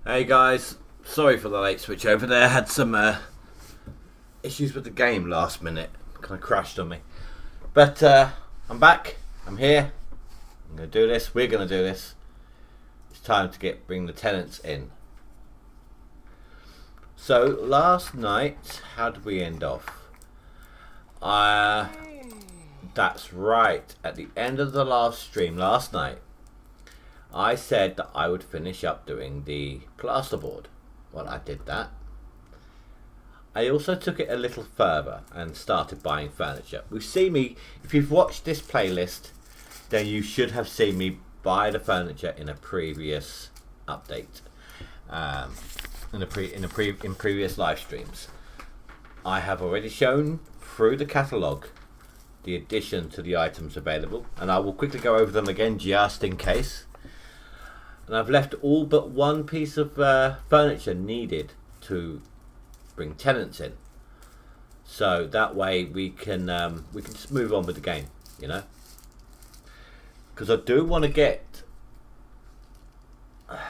Hey guys, sorry for the late switch over there. Had some issues with the game last minute. Kind of crashed on me. But I'm back. I'm here. I'm going to do this. We're going to do this. It's time to bring the tenants in. So last night, how did we end off? That's right. At the end of the last stream last night, I said that I would finish up doing the plasterboard. Well, I did that. I also took it a little further and started buying furniture. We've seen me, if you've watched this playlist, then you should have seen me buy the furniture in a previous update, in previous live streams. I have already shown through the catalogue the addition to the items available, and I will quickly go over them again just in case. And I've left all but one piece of furniture needed to bring tenants in, so that way we can just move on with the game, you know. Because I do want to get, I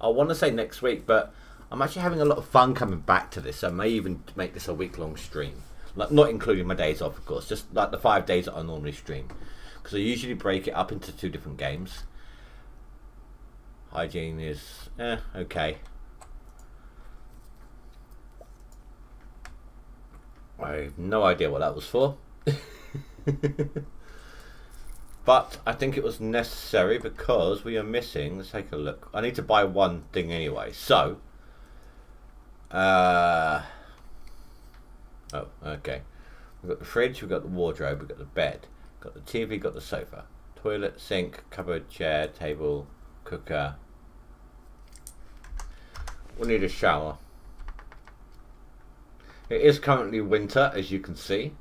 want to say next week, but I'm actually having a lot of fun coming back to this. I may even make this a week-long stream, like not including my days off, of course, just like the 5 days that I normally stream, because I usually break it up into 2 different games. Hygiene is okay. I have no idea what that was for. But I think it was necessary because we are missing, let's take a look. I need to buy one thing anyway. So oh, okay. We've got the fridge, we've got the wardrobe, we've got the bed, got the TV, got the sofa, toilet, sink, cupboard, chair, table, cooker. We need a shower. It is currently winter, as you can see.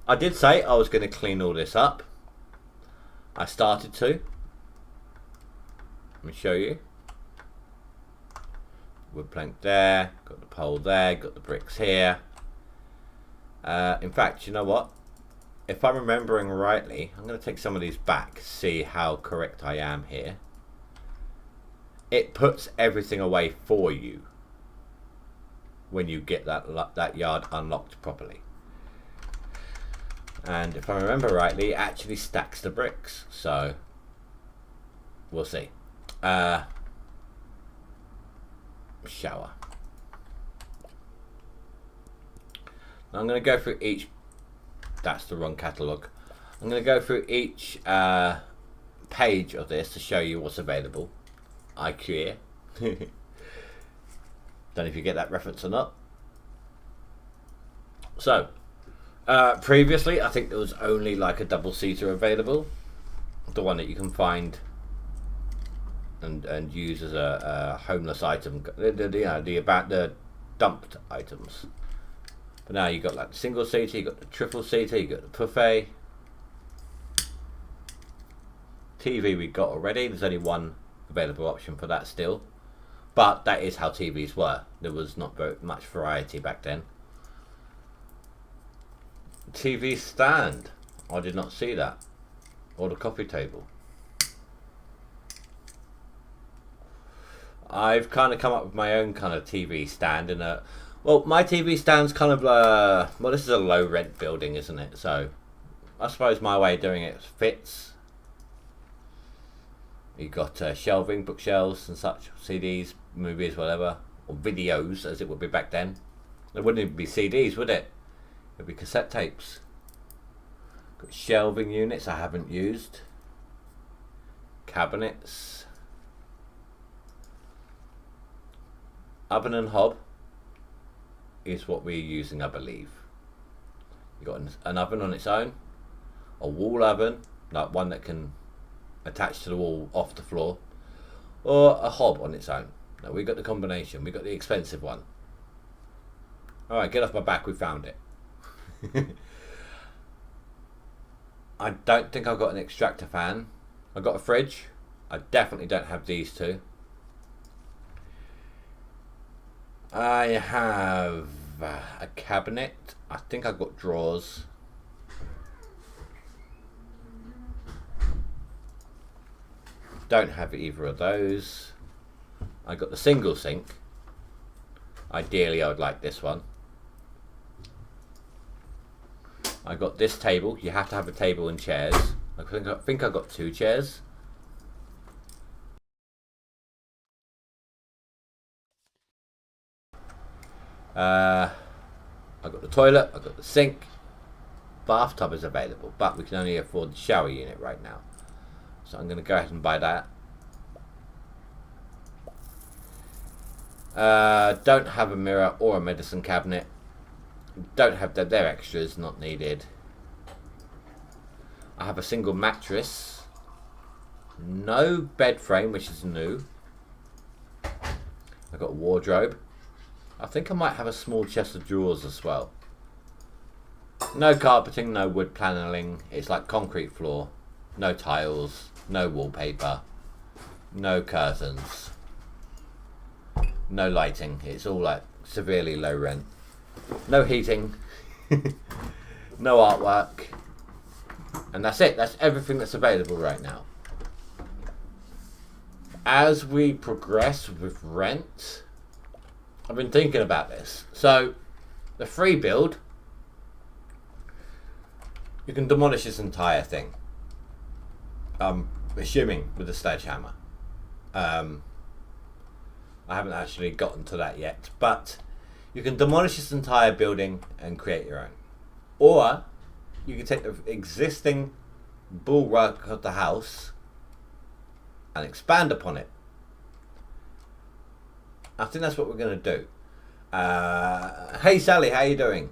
I did say I was going to clean all this up. I started to. Let me show you. Wood plank there, got the pole there, got the bricks here. In fact, you know what? If I'm remembering rightly, I'm going to take some of these back, see how correct I am here. It puts everything away for you when you get that yard unlocked properly. And if I remember rightly, it actually stacks the bricks. So we'll see. Shower. Now I'm going to go through each. That's the wrong catalogue. I'm going to go through each page of this to show you what's available. IKEA. Don't know if you get that reference or not. So, previously, I think there was only like a double-seater available. The one that you can find and use as a homeless item. The dumped items. But now you got like the single-seater, you got the triple-seater, you got the buffet. TV we got already. There's only one available option for that still, but that is how TVs were. There was not very much variety back then. TV stand, I did not see that, or the coffee table. I've kind of come up with my own kind of TV stand, and well, my TV stand's kind of well, this is a low rent building, isn't it? So I suppose my way of doing it fits. You got shelving, bookshelves and such, CDs, movies, whatever, or videos as it would be back then. There wouldn't even be CDs, would it? It'd be cassette tapes. Got shelving units I haven't used. Cabinets. Oven and hob is what we're using, I believe. You got an oven on its own, a wall oven, like one that can attached to the wall off the floor, or a hob on its own. No, we got the combination. We got the expensive one. All right, get off my back. We found it. I don't think I've got an extractor fan. I've got a fridge. I definitely don't have these two. I have a cabinet. I think I've got drawers. Don't have either of those. I got the single sink. Ideally I would like this one. I got this table. You have to have a table and chairs. I think I got 2 chairs. I got the toilet, I got the sink. Bathtub is available, but we can only afford the shower unit right now. So I'm going to go ahead and buy that. Don't have a mirror or a medicine cabinet. Don't have that. They're extras, not needed. I have a single mattress. No bed frame, which is new. I've got a wardrobe. I think I might have a small chest of drawers as well. No carpeting, no wood paneling. It's like concrete floor. No tiles, no wallpaper, no curtains, no lighting. It's all like severely low rent. No heating, no artwork. And that's it. That's everything that's available right now. As we progress with rent, I've been thinking about this. So, the free build, you can demolish this entire thing. I'm assuming with a sledgehammer. I haven't actually gotten to that yet, but you can demolish this entire building and create your own. Or you can take the existing bulwark of the house and expand upon it. I think that's what we're going to do. Hey Sally, how you doing?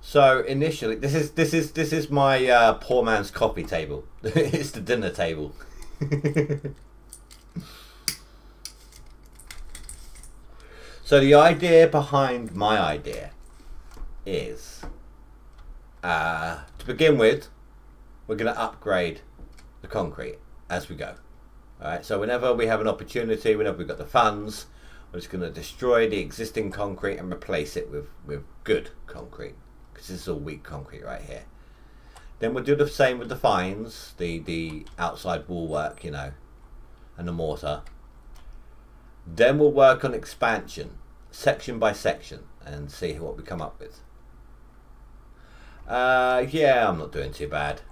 So initially, this is my poor man's coffee table. It's the dinner table. So the idea behind my idea is, to begin with, we're going to upgrade the concrete as we go. All right. So whenever we have an opportunity, whenever we've got the funds, we're just going to destroy the existing concrete and replace it with good concrete. Because this is all weak concrete right here. Then we'll do the same with the fines, the outside wall work, you know, and the mortar. Then we'll work on expansion, section by section, and see what we come up with. Yeah, I'm not doing too bad.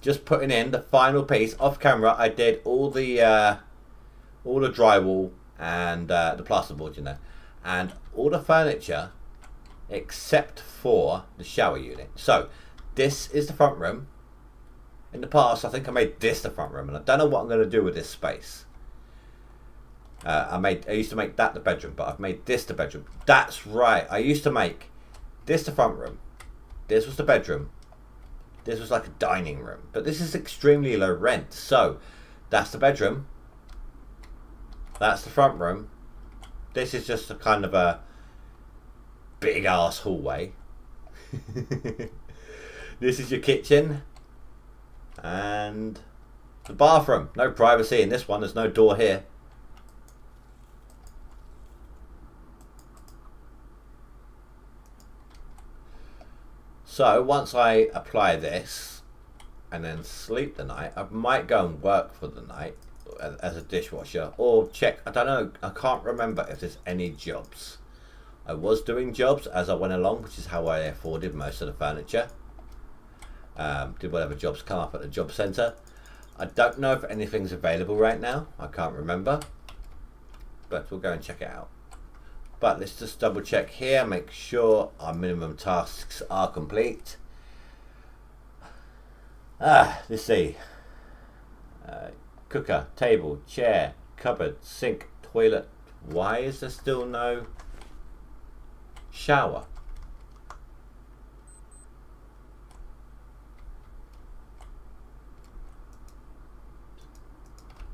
Just putting in the final piece off camera. I did all the drywall and the plasterboard, you know, and all the furniture except for the shower unit. So this is the front room. In the past, I think I made this the front room, and I don't know what I'm going to do with this space. I used to make that the bedroom, but I've made this the bedroom. That's right. I used to make this the front room. This was the bedroom. This was like a dining room, but this is extremely low rent. So that's the bedroom. That's the front room. This is just a kind of a big ass hallway. This is your kitchen and the bathroom. No privacy in this one. There's no door here. So once I apply this and then sleep the night, I might go and work for the night as a dishwasher or check. I don't know. I can't remember if there's any jobs. I was doing jobs as I went along, which is how I afforded most of the furniture. Did whatever jobs come up at the job centre. I don't know if anything's available right now. I can't remember. But we'll go and check it out. But let's just double check here, make sure our minimum tasks are complete. Let's see. Cooker, table, chair, cupboard, sink, toilet. Why is there still no shower?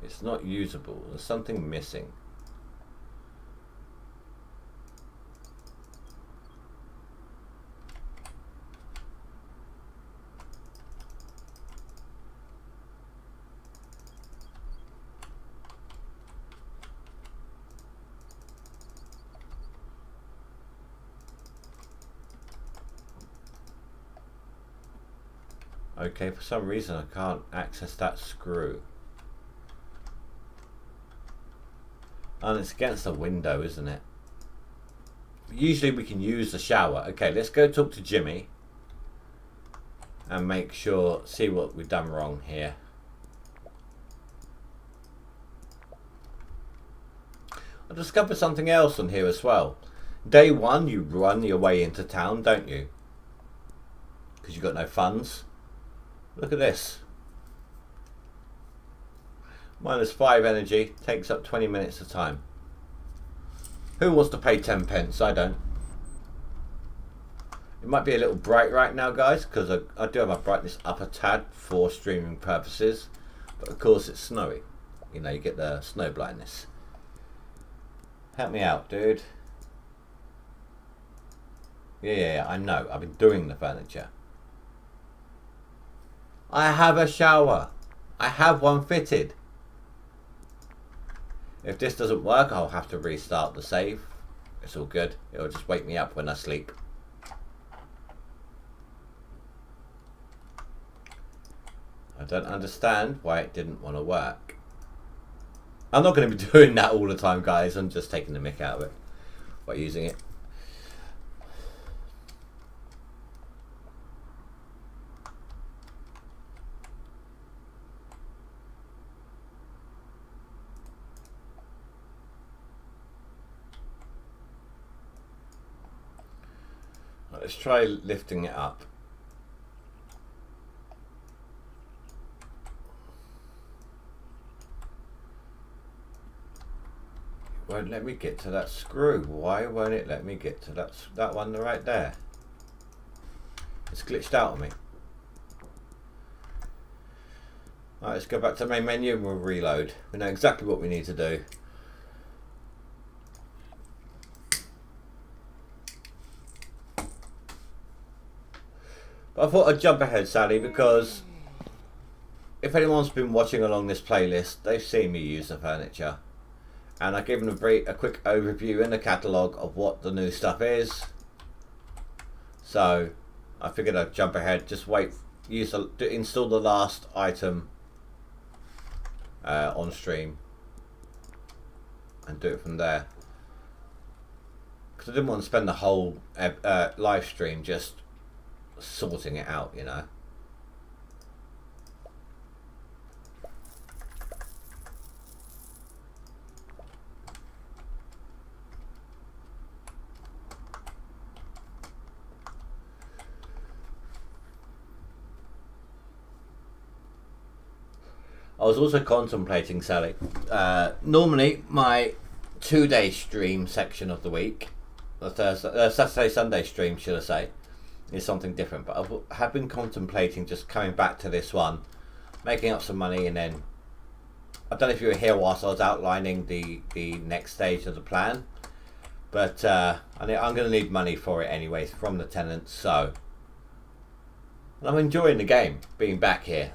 It's not usable. There's something missing. Okay, for some reason I can't access that screw. And it's against the window, isn't it? Usually we can use the shower. Okay, let's go talk to Jimmy and make sure, see what we've done wrong here. I discovered something else on here as well. Day one, you run your way into town, don't you? Because you've got no funds. Look at this. -5 energy, takes up 20 minutes of time. Who wants to pay 10 pence? I don't. It might be a little bright right now, guys, because I do have my brightness up a tad for streaming purposes. But of course it's snowy. You know, you get the snow blindness. Help me out, dude. Yeah, I know. I've been doing the furniture. I have a shower. I have one fitted. If this doesn't work, I'll have to restart the save. It's all good. It'll just wake me up when I sleep. I don't understand why it didn't want to work. I'm not going to be doing that all the time, guys. I'm just taking the mick out of it by using it. Let's try lifting it up. It won't let me get to that screw. Why won't it let me get to that one right there? It's glitched out on me. Alright, let's go back to the main menu and we'll reload. We know exactly what we need to do. But I thought I'd jump ahead, Sally, because if anyone's been watching along this playlist, they've seen me use the furniture. And I've given a quick overview in the catalogue of what the new stuff is. So I figured I'd jump ahead, just wait, install the last item on stream and do it from there. Because I didn't want to spend the whole live stream just sorting it out, you know. I was also contemplating, Sally, normally my 2-day stream section of the week, the Saturday Sunday stream should I say, is something different, but I have been contemplating just coming back to this one, making up some money, and then I don't know if you were here whilst I was outlining the next stage of the plan, but I'm going to need money for it anyways from the tenants, so and I'm enjoying the game, being back here.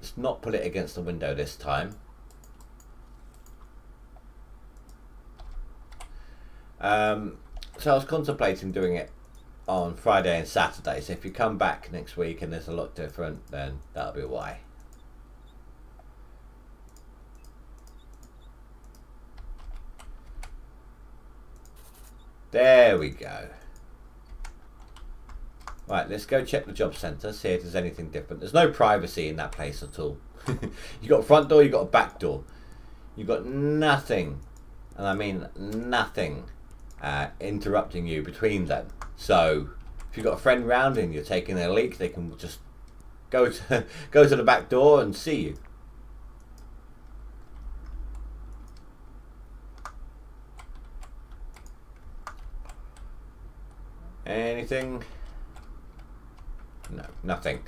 Let's not put it against the window this time. So I was contemplating doing it on Friday and Saturday, so if you come back next week and there's a lot different, then that'll be why. There we go. Right, let's go check the job centre, see if there's anything different. There's no privacy in that place at all. You've got a front door, you've got a back door. You've got nothing, and I mean nothing, interrupting you between them. So if you've got a friend round and you're taking a leak, they can just go to the back door and see you. Anything? No, nothing.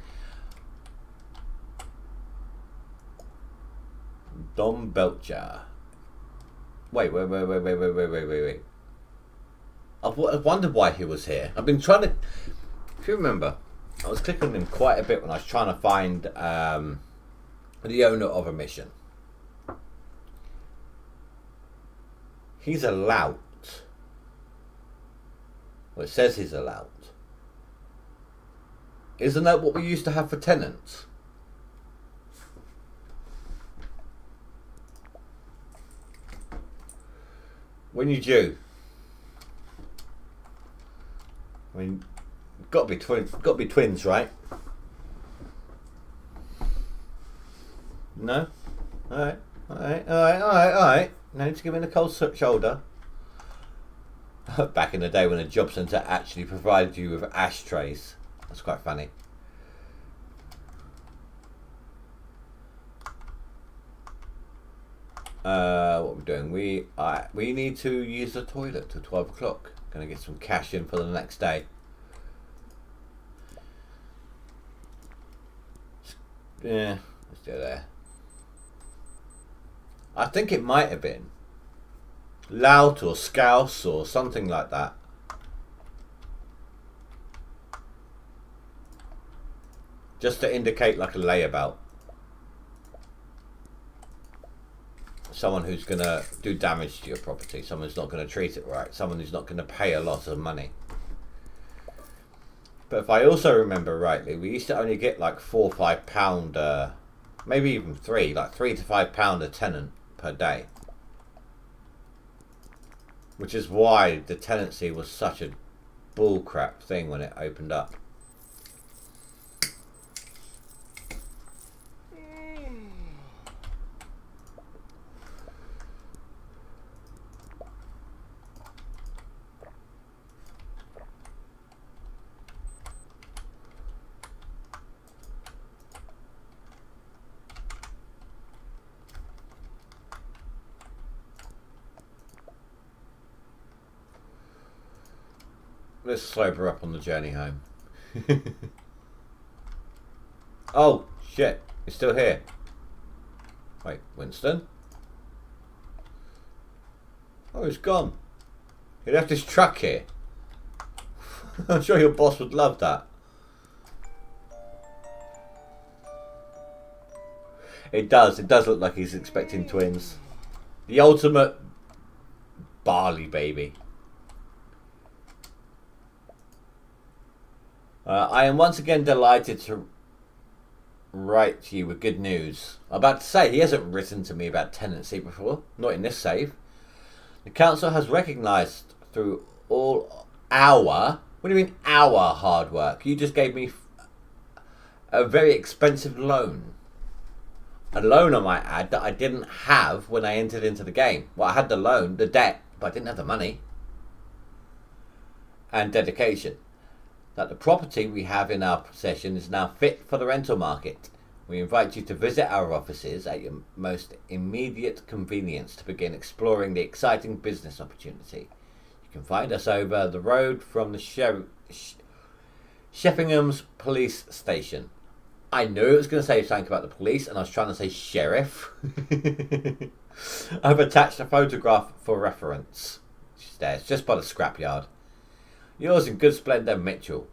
Dom Belcher. Wait. I've wondered why he was here. I've been trying to, if you remember, I was clicking on him quite a bit when I was trying to find the owner of a mission. He's a lout. Well, it says he's a lout. Isn't that what we used to have for tenants? When you due? I mean, got to be twins, right? No? Alright. No need to give me the cold shoulder. Back in the day when a job centre actually provided you with ashtrays. That's quite funny. What we're doing? We need to use the toilet till 12 o'clock. Gonna get some cash in for the next day. Yeah, let's do it there. I think it might have been Lout or Scouse or something like that. Just to indicate like a layabout. Someone who's going to do damage to your property. Someone who's not going to treat it right. Someone who's not going to pay a lot of money. But if I also remember rightly, we used to only get like £4 or £5, maybe even £3, like £3 to £5 a tenant per day. Which is why the tenancy was such a bullcrap thing when it opened up. Let's sober up on the journey home. Oh, shit. It's still here. Wait, Winston? Oh, he's gone. He left his truck here. I'm sure your boss would love that. It does look like he's expecting twins. The ultimate barley baby. I am once again delighted to write to you with good news. I'm about to say, he hasn't written to me about tenancy before. Not in this save. The council has recognised through all our... What do you mean our hard work? You just gave me a very expensive loan. A loan, I might add, that I didn't have when I entered into the game. Well, I had the loan, the debt, but I didn't have the money. And dedication. That the property we have in our possession is now fit for the rental market. We invite you to visit our offices at your most immediate convenience to begin exploring the exciting business opportunity. You can find us over the road from the Sheffingham's police station. I knew it was going to say something about the police and I was trying to say sheriff. I've attached a photograph for reference. She's there, it's just by the scrapyard. Yours in good splendour, Mitchell.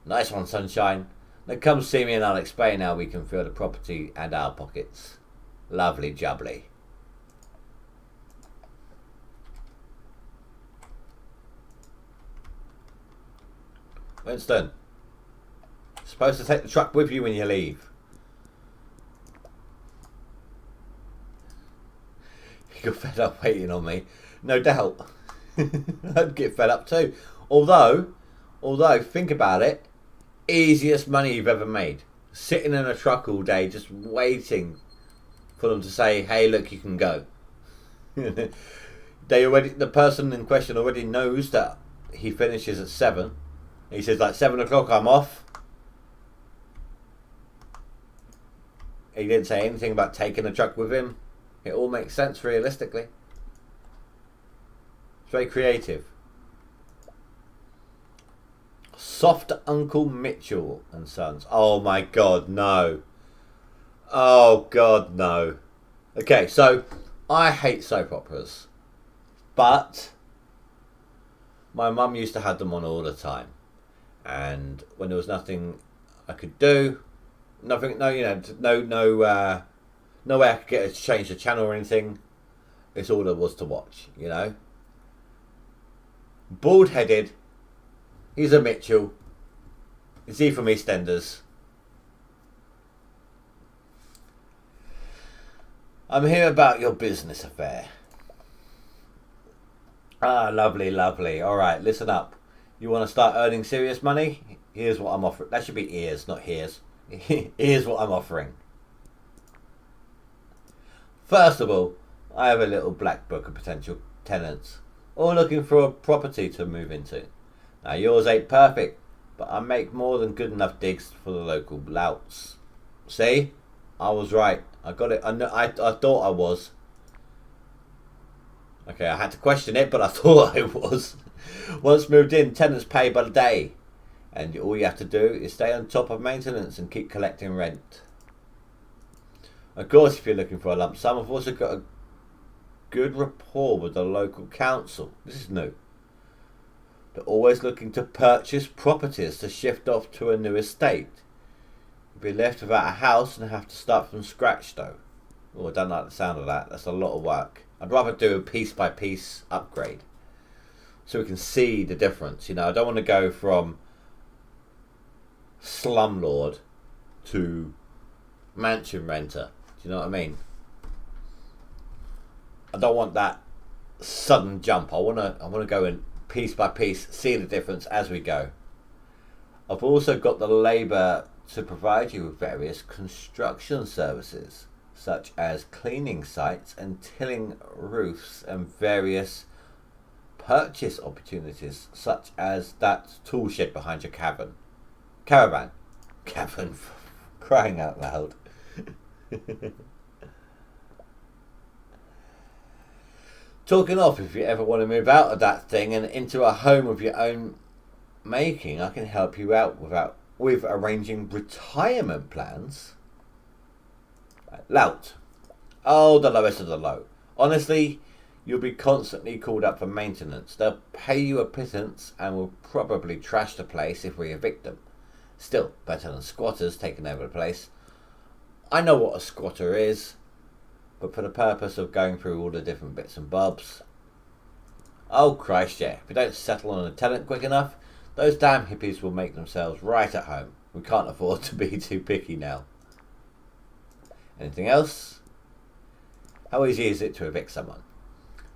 Nice one, sunshine. Now come see me and I'll explain how we can fill the property and our pockets. Lovely jubbly. Winston. Supposed to take the truck with you when you leave. You got fed up waiting on me. No doubt. I'd get fed up too. Although, think about it, easiest money you've ever made. Sitting in a truck all day, just waiting for them to say, hey, look, you can go. The person in question already knows that he finishes at 7. He says, like, 7 o'clock, I'm off. He didn't say anything about taking a truck with him. It all makes sense realistically. It's very creative. Soft Uncle Mitchell and Sons. Oh my God, no. Oh God, no. Okay, so I hate soap operas, but my mum used to have them on all the time, and when there was nothing I could do, no way I could get her to change the channel or anything. It's all there was to watch, you know. Bald-headed. He's a Mitchell. It's E from EastEnders. I'm here about your business affair. Ah, lovely, lovely. All right, listen up. You want to start earning serious money? Here's what I'm offering. That should be ears, not here's. Here's what I'm offering. First of all, I have a little black book of potential tenants, all looking for a property to move into. Now yours ain't perfect, but I make more than good enough digs for the local louts. See? I was right. I got it. I thought I was. Okay, I had to question it, but I thought I was. Once moved in, tenants pay by the day. And all you have to do is stay on top of maintenance and keep collecting rent. Of course, if you're looking for a lump sum, I've also got a good rapport with the local council. This is new. They're always looking to purchase properties to shift off to a new estate. You'll be left without a house and have to start from scratch though. Oh, I don't like the sound of that. That's a lot of work. I'd rather do a piece by piece upgrade so we can see the difference. You know, I don't want to go from slumlord to mansion renter. Do you know what I mean? I don't want that sudden jump. I want to go in piece by piece, see the difference as we go. I've also got the labour to provide you with various construction services, such as cleaning sites and tilling roofs, and various purchase opportunities, such as that tool shed behind your caravan. Crying out loud. Talking off, if you ever want to move out of that thing and into a home of your own making, I can help you out with arranging retirement plans. Lout. Oh, the lowest of the low. Honestly, you'll be constantly called up for maintenance. They'll pay you a pittance and will probably trash the place if we evict them. Still, better than squatters taking over the place. I know what a squatter is, but for the purpose of going through all the different bits and bobs. Oh Christ, yeah. If we don't settle on a tenant quick enough, those damn hippies will make themselves right at home. We can't afford to be too picky now. Anything else? How easy is it to evict someone?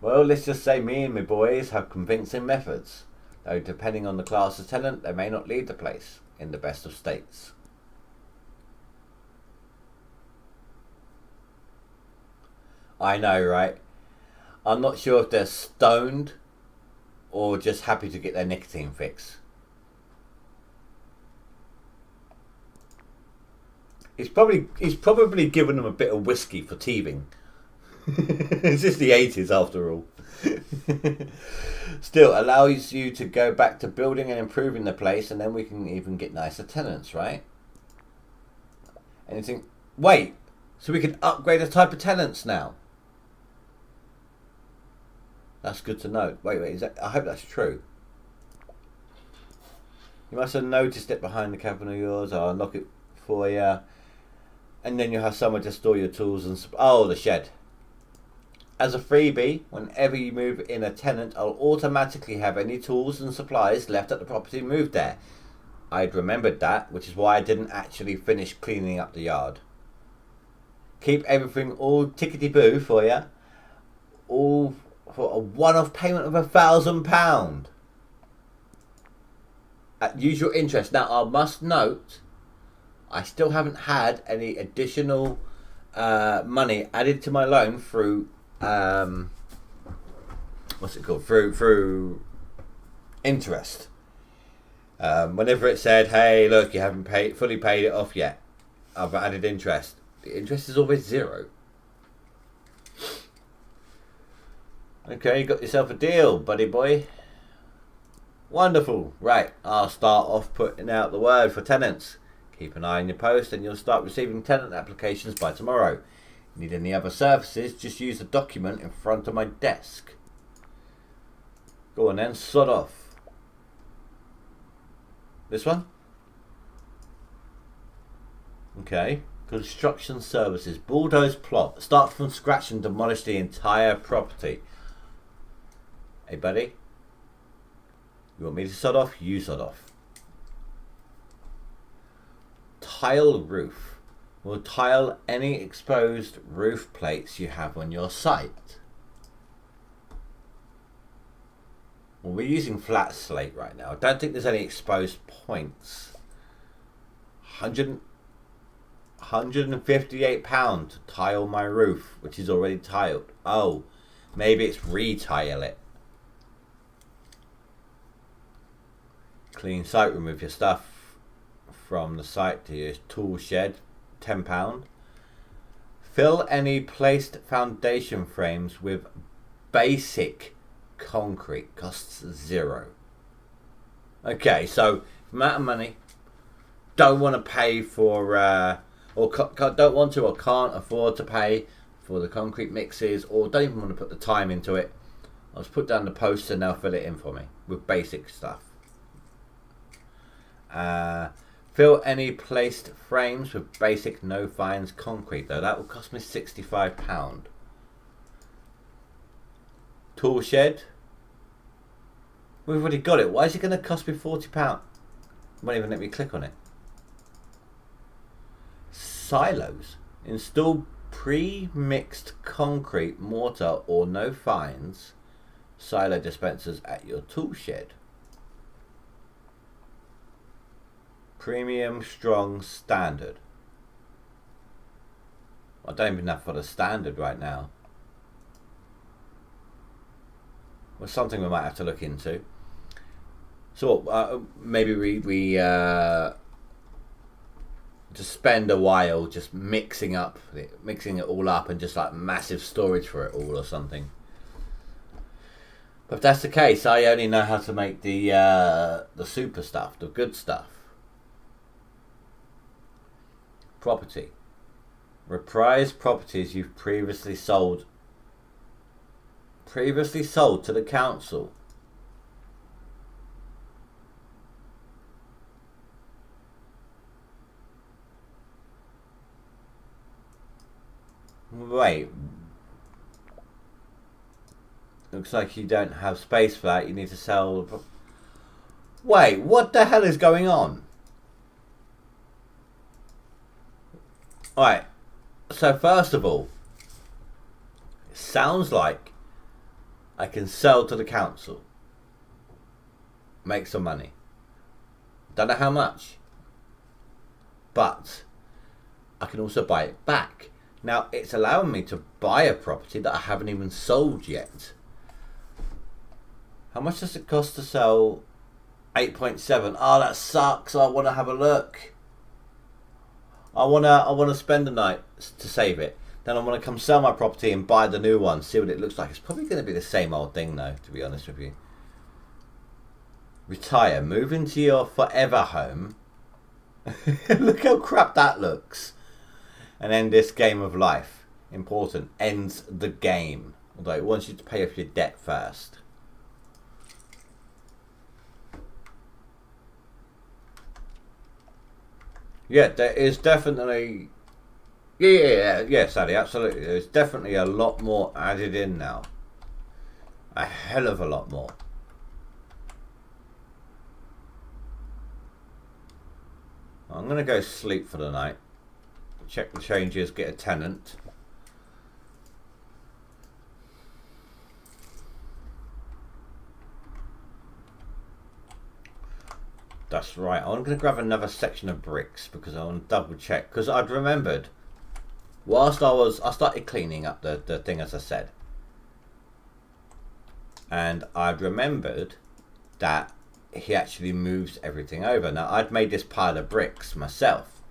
Well, let's just say me and my boys have convincing methods. Though depending on the class of tenant, they may not leave the place in the best of states. I know, right? I'm not sure if they're stoned or just happy to get their nicotine fix. He's probably given them a bit of whiskey for teething. It's just the 80s after all. Still allows you to go back to building and improving the place, and then we can even get nicer tenants, right? Anything? Wait, so we can upgrade the type of tenants now? That's good to know. Wait, is that? I hope that's true. You must have noticed it behind the cabin of yours. I'll unlock it for you. And then you'll have somewhere to store your tools and... Oh, the shed. As a freebie, whenever you move in a tenant, I'll automatically have any tools and supplies left at the property moved there. I'd remembered that, which is why I didn't actually finish cleaning up the yard. Keep everything all tickety-boo for you. All for a one-off payment of £1,000. At usual interest. Now, I must note, I still haven't had any additional money added to my loan through what's it called? Through interest. Whenever it said, "Hey, look, you haven't fully paid it off yet," I've added interest. The interest is always 0. Okay, you got yourself a deal, buddy boy. Wonderful. Right, I'll start off putting out the word for tenants. Keep an eye on your post and you'll start receiving tenant applications by tomorrow. Need any other services, just use the document in front of my desk. Go on then, sod off. This one? Okay. Construction services. Bulldoze plot. Start from scratch and demolish the entire property. Hey buddy. You want me to sod off? You sod off. tile roof. Will tile any exposed roof plates you have on your site. Well, we're using flat slate right now. I don't think there's any exposed points. £158 to tile my roof, which is already tiled. Oh, maybe it's retile it. Clean site, remove your stuff from the site to use tool shed, £10. Fill any placed foundation frames with basic concrete, costs £0. Okay, so amount of money, don't want to pay for don't want to or can't afford to pay for the concrete mixes, or don't even want to put the time into it. I'll just put down the posts and they'll fill it in for me with basic stuff. Fill any placed frames with basic no fines concrete, though that will cost me £65. Tool shed, we've already got it. Why is it going to cost me £40? Won't even let me click on it. Silos, install pre-mixed concrete mortar or no fines silo dispensers at your tool shed. Premium strong standard. I don't even have for the standard right now. Well, something we might have to look into. So maybe we just spend a while just mixing it all up and just like massive storage for it all or something. But if that's the case, I only know how to make the super stuff, the good stuff. Property. Reprise properties you've previously sold to the council. Wait. Looks like you don't have space for that. You need to sell. Wait, what the hell is going on? Alright, so first of all, it sounds like I can sell to the council, make some money. Don't know how much, but I can also buy it back. Now, it's allowing me to buy a property that I haven't even sold yet. How much does it cost to sell 8.7? Oh, that sucks. I want to have a look. I wanna spend the night to save it. Then I want to come sell my property and buy the new one. See what it looks like. It's probably going to be the same old thing, though. To be honest with you. Retire. Move into your forever home. Look how crap that looks. And end this game of life. Important. Ends the game. Although it wants you to pay off your debt first. Yeah, there is definitely... Yeah, Sally, absolutely. There's definitely a lot more added in now. A hell of a lot more. I'm going to go sleep for the night. Check the changes, get a tenant. That's right. I'm going to grab another section of bricks because I want to double check. Because I'd remembered, whilst I started cleaning up the thing as I said. And I'd remembered that he actually moves everything over. Now, I'd made this pile of bricks myself.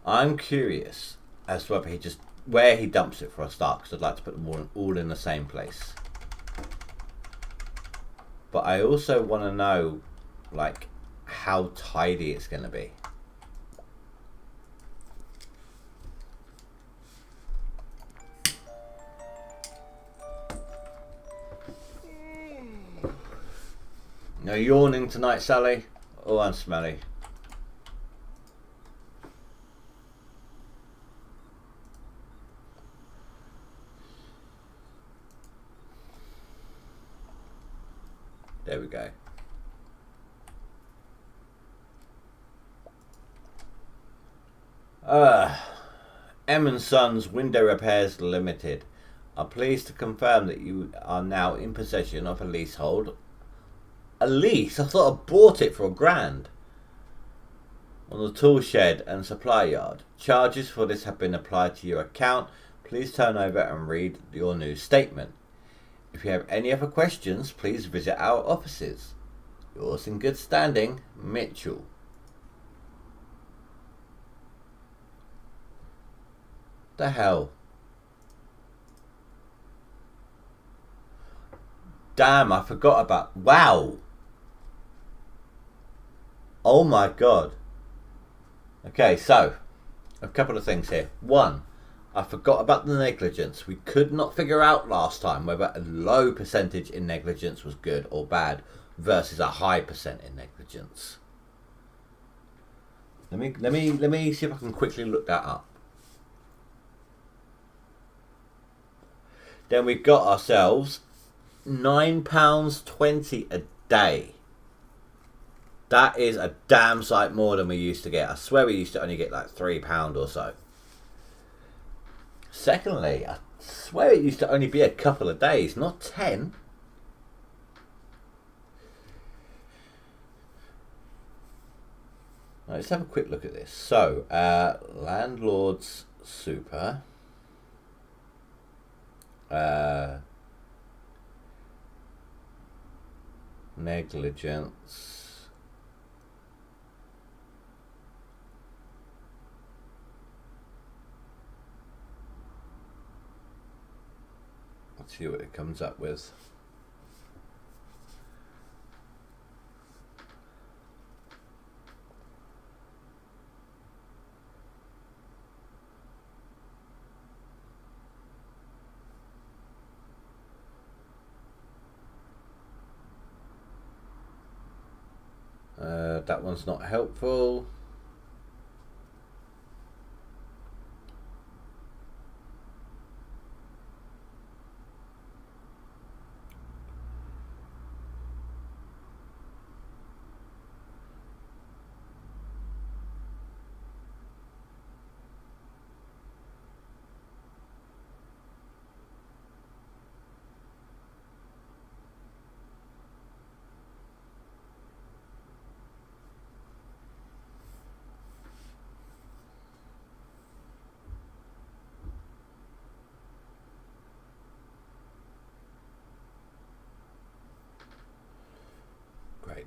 I'm curious as to where he dumps it for a start, because I'd like to put them all in the same place. But I also want to know, like, how tidy it's going to be. No yawning tonight, Sally? Oh, I'm smelly. There we go. M & Sons Window Repairs Limited are pleased to confirm that you are now in possession of a leasehold. A lease? I thought I bought it for £1,000. On the tool shed and supply yard. Charges for this have been applied to your account. Please turn over and read your new statement. If you have any other questions, please visit our offices. Yours in good standing, Mitchell. The hell? Damn, I forgot about... Wow! Oh my god. Okay, so, a couple of things here. One, I forgot about the negligence. We could not figure out last time whether a low percentage in negligence was good or bad versus a high percent in negligence. Let me see if I can quickly look that up. Then we've got ourselves £9.20 a day. That is a damn sight more than we used to get. I swear we used to only get like £3 or so. Secondly, I swear it used to only be a couple of days, not 10. Right, let's have a quick look at this. So, Landlord's Super. Negligence. Let's see what it comes up with. That one's not helpful.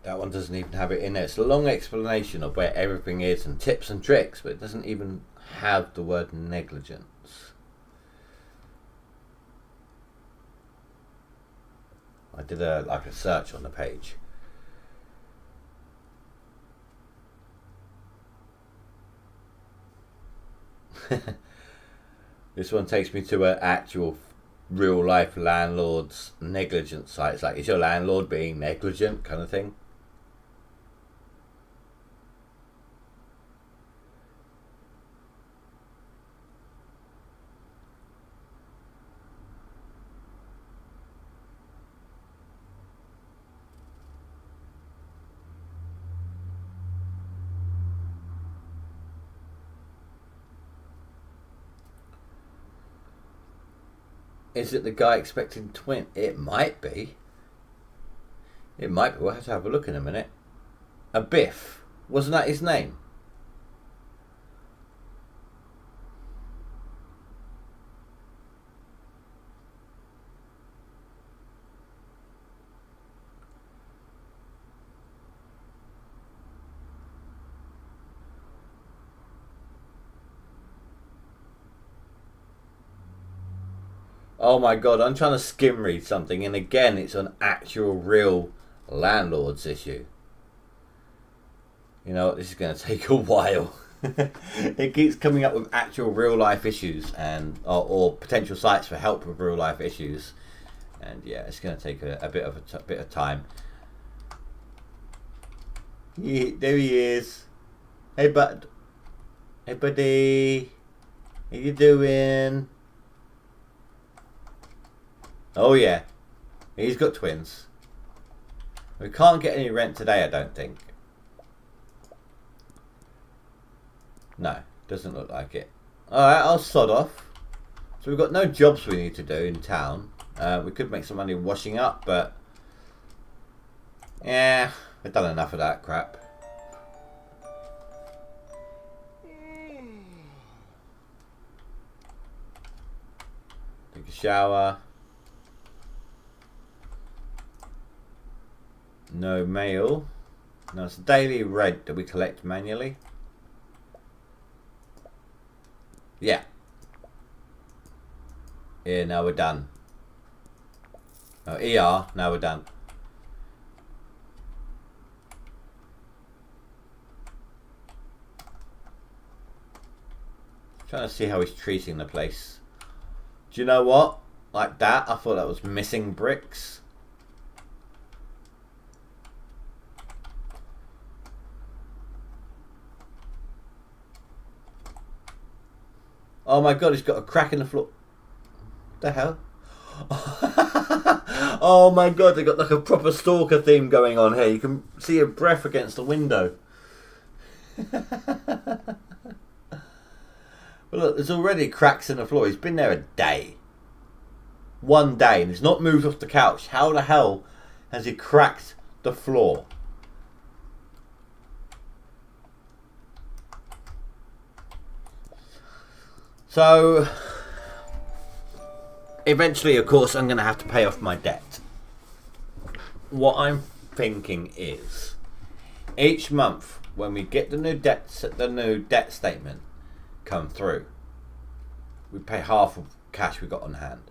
That one doesn't even have it in there. It's a long explanation of where everything is and tips and tricks, but it doesn't even have the word negligence. I did a search on the page. This one takes me to an actual real life landlord's negligence site. It's like, is your landlord being negligent kind of thing? Is it the guy expecting twin? It might be. It might be. We'll have to have a look in a minute. A Biff. Wasn't that his name? Oh my god, I'm trying to skim read something, and again it's an actual real landlord's issue. You know what, this is going to take a while. It keeps coming up with actual real life issues and or potential sites for help with real life issues, and yeah, it's going to take a bit of time. Yeah, there he is. Hey bud. Hey buddy. How you doing? Oh yeah, he's got twins. We can't get any rent today, I don't think. No, doesn't look like it. Alright, I'll sod off. So we've got no jobs we need to do in town. We could make some money washing up, but yeah, we've done enough of that crap. Take a shower. No mail. No, it's daily rent that we collect manually. Yeah. Yeah, now we're done. Oh, ER, now we're done. Trying to see how he's treating the place. Do you know what? Like that, I thought that was missing bricks. Oh my god, he's got a crack in the floor. What the hell? Oh my god, they got like a proper stalker theme going on here. You can see a breath against the window. Well, look, there's already cracks in the floor. He's been there a day. One day, and he's not moved off the couch. How the hell has he cracked the floor? So, eventually, of course, I'm going to have to pay off my debt. What I'm thinking is, each month when we get the new debt statement come through, we pay half of cash we got on hand,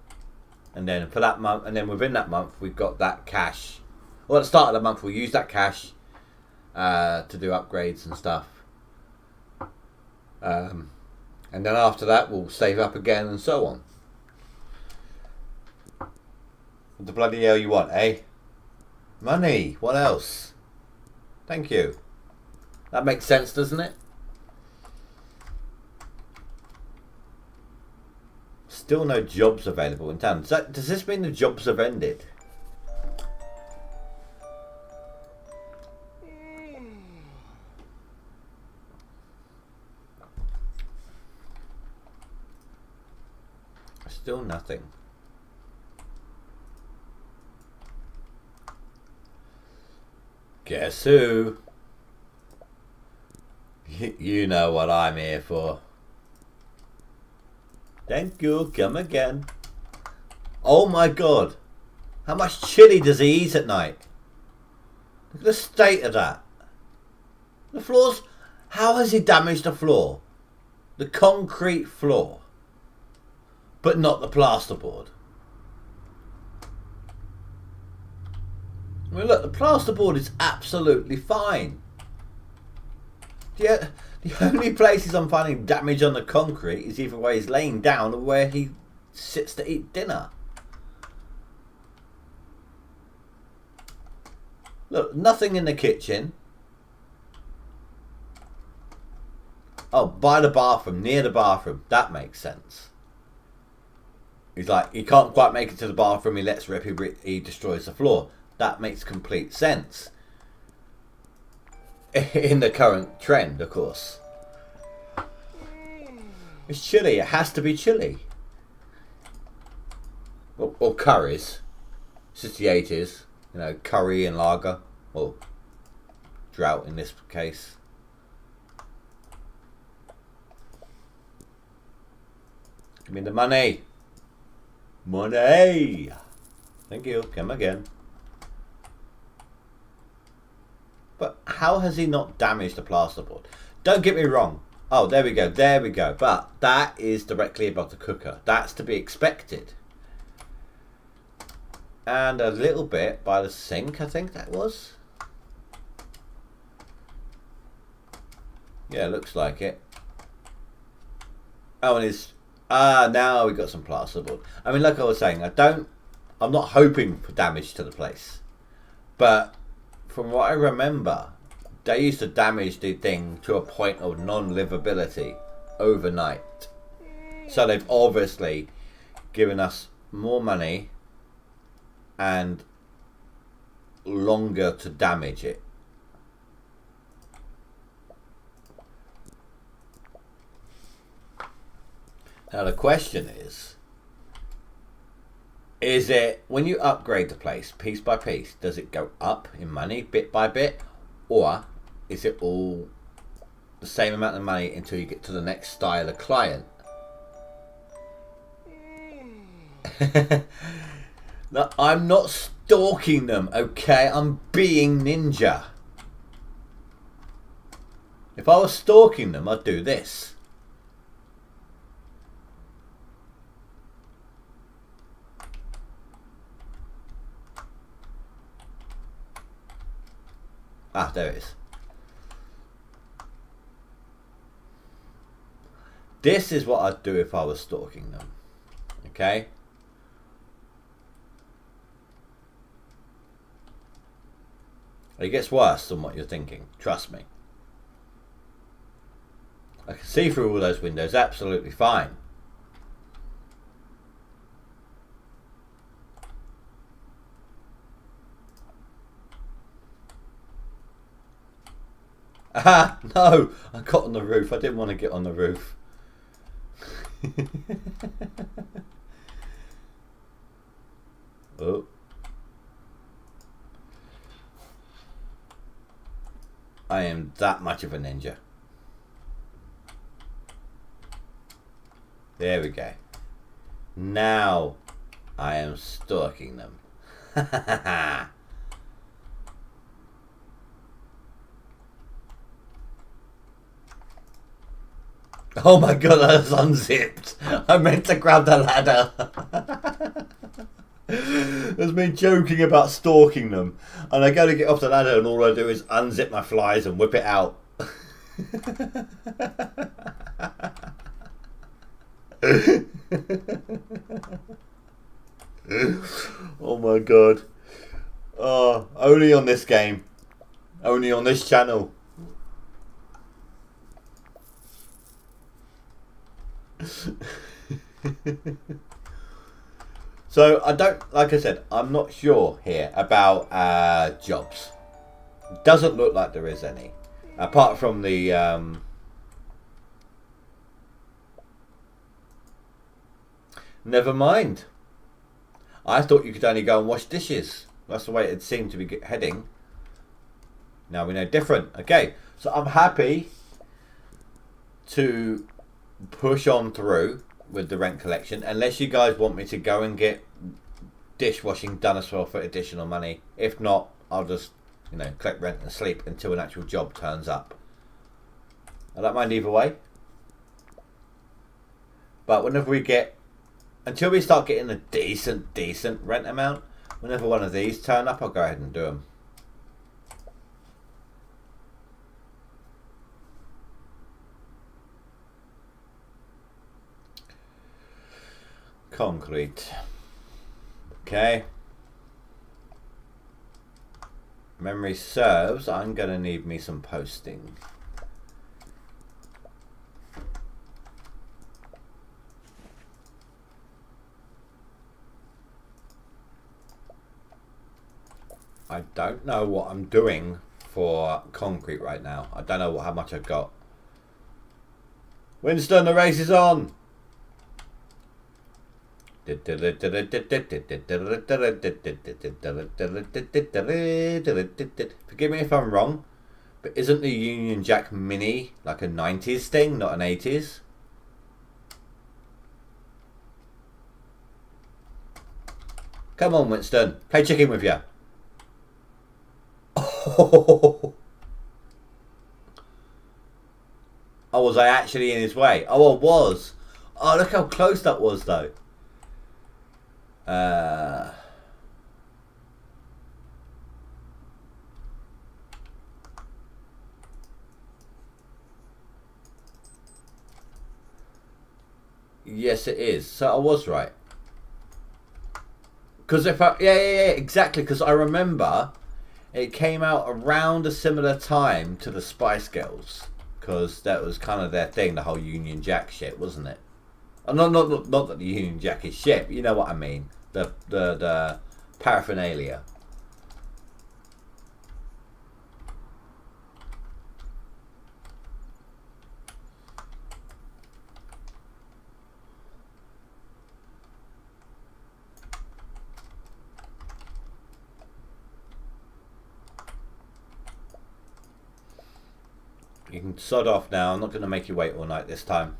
and then for that month, and then within that month, we've got that cash. Well, at the start of the month, we'll use that cash to do upgrades and stuff. And then after that, we'll save up again and so on. What the bloody hell you want, eh? Money. What else? Thank you. That makes sense, doesn't it? Still no jobs available in town. Does this mean the jobs have ended? Still nothing. Guess who? You know what I'm here for. Thank you, come again. Oh my god. How much chili does he eat at night? Look at the state of that. The floors. How has he damaged the floor? The concrete floor. But not the plasterboard. I mean, look, the plasterboard is absolutely fine. Yeah, the only places I'm finding damage on the concrete is either where he's laying down or where he sits to eat dinner. Look, nothing in the kitchen. Oh, by the bathroom, near the bathroom. That makes sense. He's like, he can't quite make it to the bathroom, he lets rip, he destroys the floor. That makes complete sense. In the current trend, of course. It's chili, it has to be chili. Or curries. Since the 80s, you know, curry and lager. Or drought in this case. Give me the money. Money! Thank you, come again. But how has he not damaged the plasterboard? Don't get me wrong. Oh, there we go, there we go. But that is directly above the cooker. That's to be expected. And a little bit by the sink, I think that was. Yeah, looks like it. Oh, and his... now we got some plasterboard. I mean, like I was saying, I'm not hoping for damage to the place. But from what I remember, they used to damage the thing to a point of non-livability overnight. So they've obviously given us more money and longer to damage it. Now the question is it when you upgrade the place piece by piece, does it go up in money bit by bit, or is it all the same amount of money until you get to the next style of client? No, I'm not stalking them, okay? I'm being ninja. If I was stalking them, I'd do this. Ah, there it is. This is what I'd do if I was stalking them. Okay? It gets worse than what you're thinking. Trust me. I can see through all those windows absolutely fine. Ah, no! I got on the roof. I didn't want to get on the roof. Oh. I am that much of a ninja. There we go. Now I am stalking them. Oh my god, I was unzipped. I meant to grab the ladder. There's me joking about stalking them, and I go to get off the ladder and all I do is unzip my flies and whip it out. Oh my god. Oh, only on this game. Only on this channel. So I don't, like I said, I'm not sure here about jobs. Doesn't look like there is any, apart from the never mind. I thought you could only go and wash dishes. That's the way it seemed to be heading. Now we know different. Okay, so I'm happy to push on through with the rent collection, unless you guys want me to go and get dishwashing done as well for additional money. If not, I'll just, you know, collect rent and sleep until an actual job turns up. I don't mind either way. But whenever we get, until we start getting a decent rent amount, whenever one of these turn up, I'll go ahead and do them. Concrete. Okay. Memory serves, I'm going to need me some posting. I don't know what I'm doing for concrete right now. I don't know how much I've got. Winston, the race is on! Forgive me if I'm wrong, but isn't the Union Jack Mini like a 90s thing, not an 80s? Come on, Winston, play chicken with you. Oh, was I actually in his way? Oh, I was. Oh, look how close that was, though. Yes, it is. So I was right. Because if I, yeah, exactly. Because I remember it came out around a similar time to the Spice Girls. Because that was kind of their thing, the whole Union Jack shit, wasn't it? Not that the Union Jack is shit, but you know what I mean. The paraphernalia. You can sod off now. I'm not going to make you wait all night this time.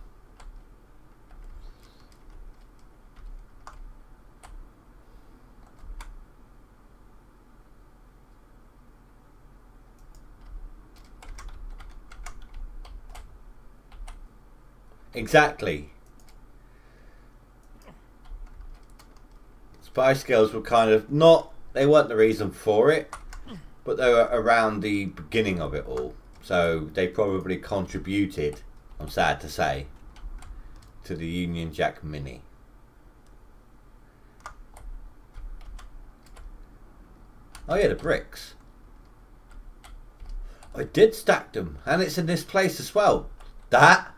Exactly. Spice Girls were kind of not, they weren't the reason for it, but they were around the beginning of it all. So they probably contributed, I'm sad to say, to the Union Jack Mini. Oh yeah, the bricks. I did stack them, and it's in this place as well. That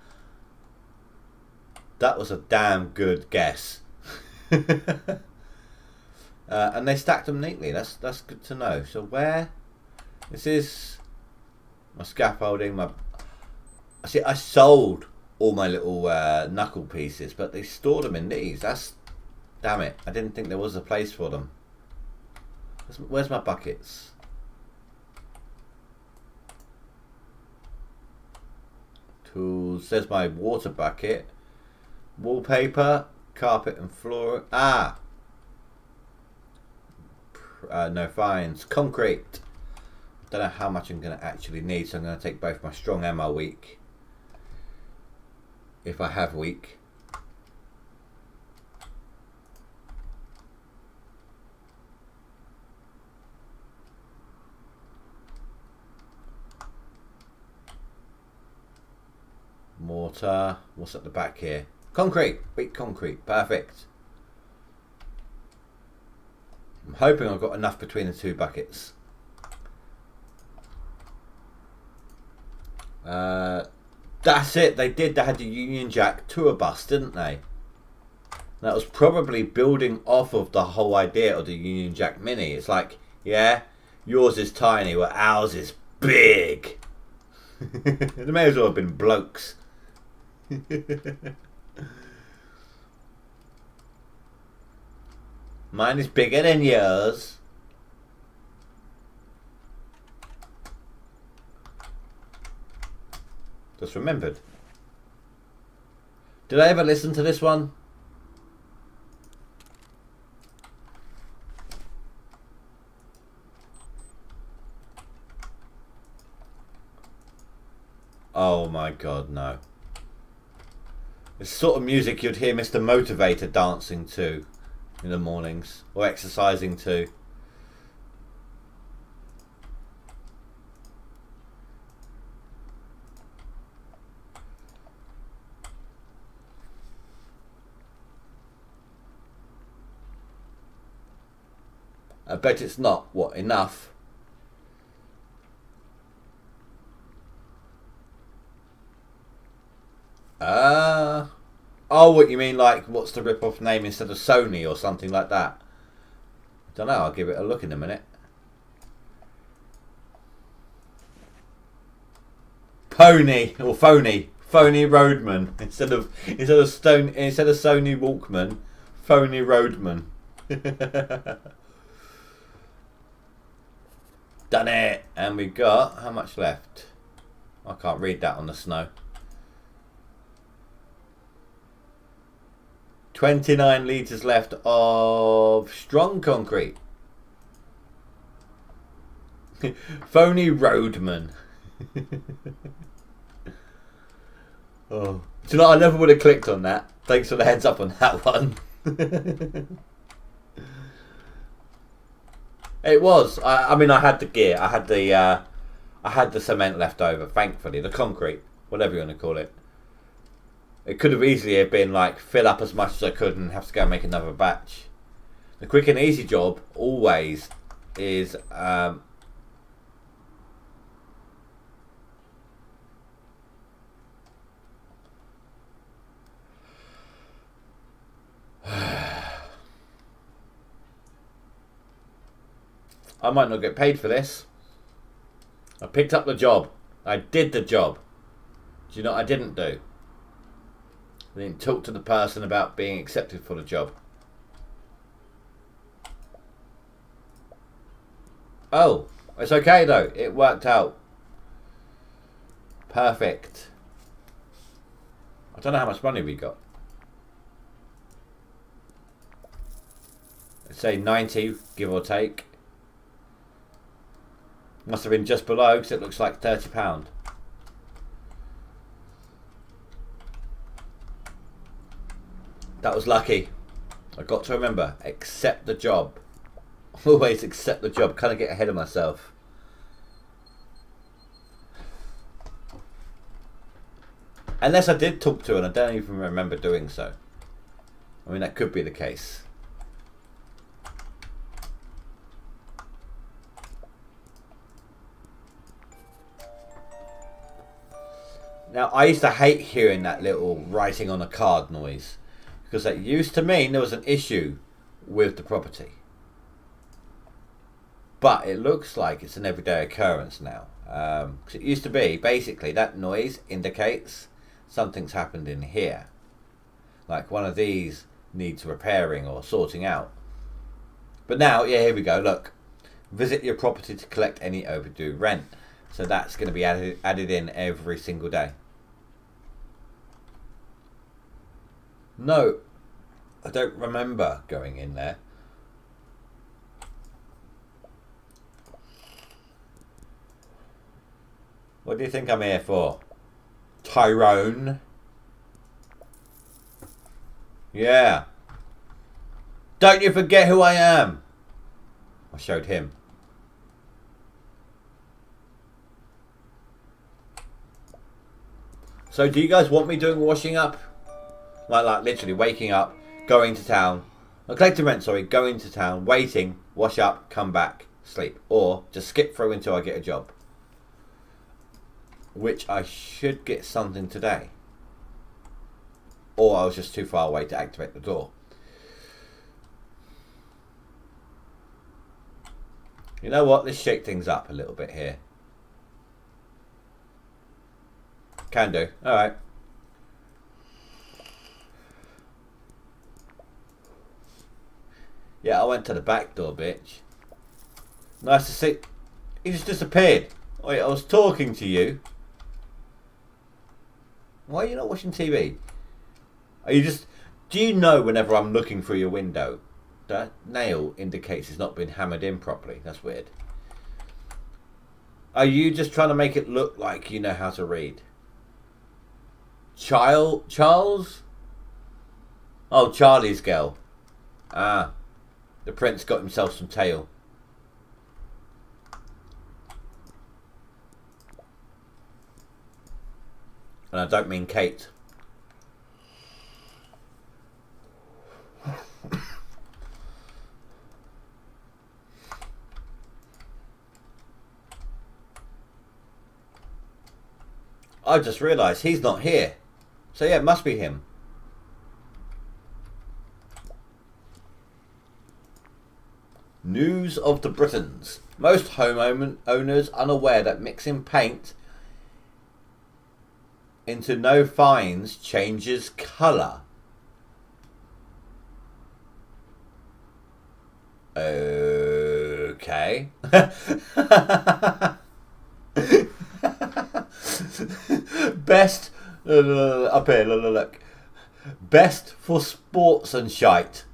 was a damn good guess. And they stacked them neatly. That's good to know. So where? This is my scaffolding. I sold all my little knuckle pieces, but they stored them in these. Damn it! I didn't think there was a place for them. Where's my buckets? Tools. There's my water bucket. Wallpaper, carpet and floor. No fines. Concrete. Don't know how much I'm going to actually need, so I'm going to take both my strong and my weak. If I have weak. Mortar. What's at the back here? Concrete. Weak concrete. Perfect. I'm hoping I've got enough between the two buckets. That's it. They had the Union Jack tour bus, didn't they? That was probably building off of the whole idea of the Union Jack Mini. It's like, yeah, yours is tiny, where ours is big. They may as well have been blokes. Mine is bigger than yours. Just remembered. Did I ever listen to this one? Oh my god, no. It's the sort of music you'd hear Mr. Motivator dancing to in the mornings, or exercising to. I bet it's not. What, enough? Oh, what you mean, like, what's the rip-off name instead of Sony or something like that? Don't know, I'll give it a look in a minute. Pony or Phony Roadman instead of Sony Walkman, Phony Roadman. Done it, and we got how much left? I can't read that on the snow. 29 litres left of strong concrete. Phony Roadman. Oh, do you know, I never would have clicked on that. Thanks for the heads up on that one. It was. I mean, I had the gear. I had the cement left over. Thankfully, the concrete, whatever you want to call it. It could have easily have been like fill up as much as I could and have to go and make another batch. The quick and easy job always is I might not get paid for this. I picked up the job. I did the job. Do you know what I didn't do? I didn't talk to the person about being accepted for the job. Oh, it's okay though. It worked out Perfect. I don't know how much money we got. Let's say 90, give or take. Must have been just below because it looks like £30. That was lucky. I got to remember, accept the job. Always accept the job. Kind of get ahead of myself. Unless I did talk to her and I don't even remember doing so. I mean, that could be the case. Now, I used to hate hearing that little writing on a card noise, because that used to mean there was an issue with the property. But it looks like it's an everyday occurrence now. Because it used to be, basically, that noise indicates something's happened in here. Like one of these needs repairing or sorting out. But now, yeah, here we go, look. Visit your property to collect any overdue rent. So that's going to be added in every single day. No, I don't remember going in there. What do you think I'm here for? Tyrone? Yeah. Don't you forget who I am. I showed him. So do you guys want me doing washing up? Like literally waking up, going to town, collecting rent, sorry, going to town, waiting, wash up, come back, sleep. Or just skip through until I get a job. Which I should get something today. Or I was just too far away to activate the door. You know what? Let's shake things up a little bit here. Can do. Alright. Yeah, I went to the back door, bitch. Nice to see. He just disappeared. Wait, I was talking to you. Why are you not watching TV? Are you just... Do you know whenever I'm looking through your window, that nail indicates it's not been hammered in properly? That's weird. Are you just trying to make it look like you know how to read? Charles? Oh, Charlie's girl. Ah. The prince got himself some tail. And I don't mean Kate. I just realised he's not here. So yeah, it must be him. News of the Britons. Most homeowners unaware that mixing paint into no fines changes colour. Okay. Best up here, look. Best for sports and shite.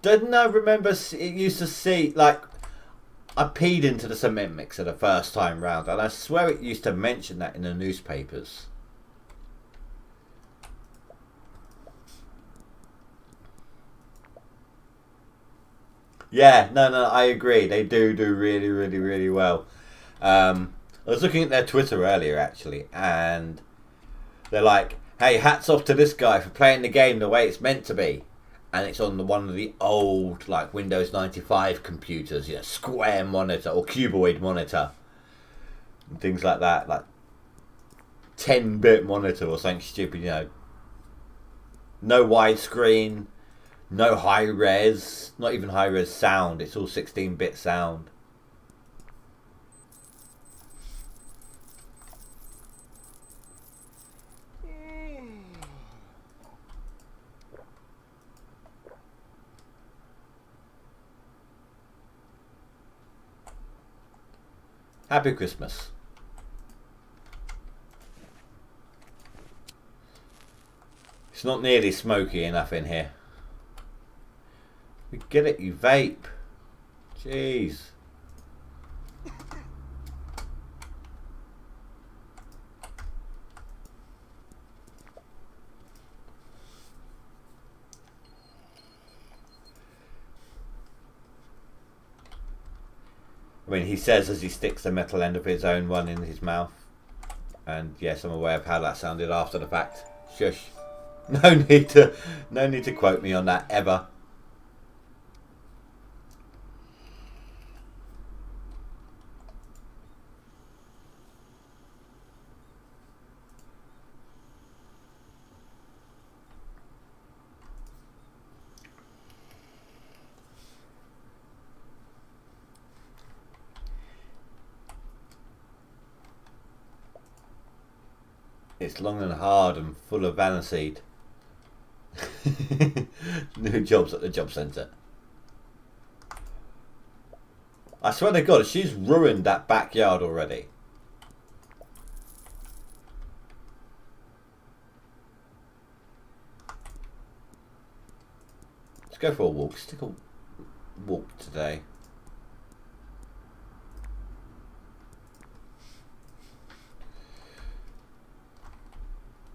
Didn't I remember it used to see, like, I peed into the cement mixer the first time round, and I swear it used to mention that in the newspapers. Yeah, no, I agree. They do really well. I was looking at their Twitter earlier, actually, and they're like, hey, hats off to this guy for playing the game the way it's meant to be. And it's on one of the old, like, Windows 95 computers, you know, square monitor or cuboid monitor. And things like that, like 10-bit monitor or something stupid, you know. No widescreen, no high-res, not even high-res sound. It's all 16-bit sound. Happy Christmas. It's not nearly smoky enough in here. We get it, you vape. Jeez. I mean, he says as he sticks the metal end of his own one in his mouth. And yes, I'm aware of how that sounded after the fact. Shush. No need to quote me on that ever. It's long and hard and full of aniseed. New jobs at the job centre. I swear to God, she's ruined that backyard already. Let's go for a walk. Let's take a walk today.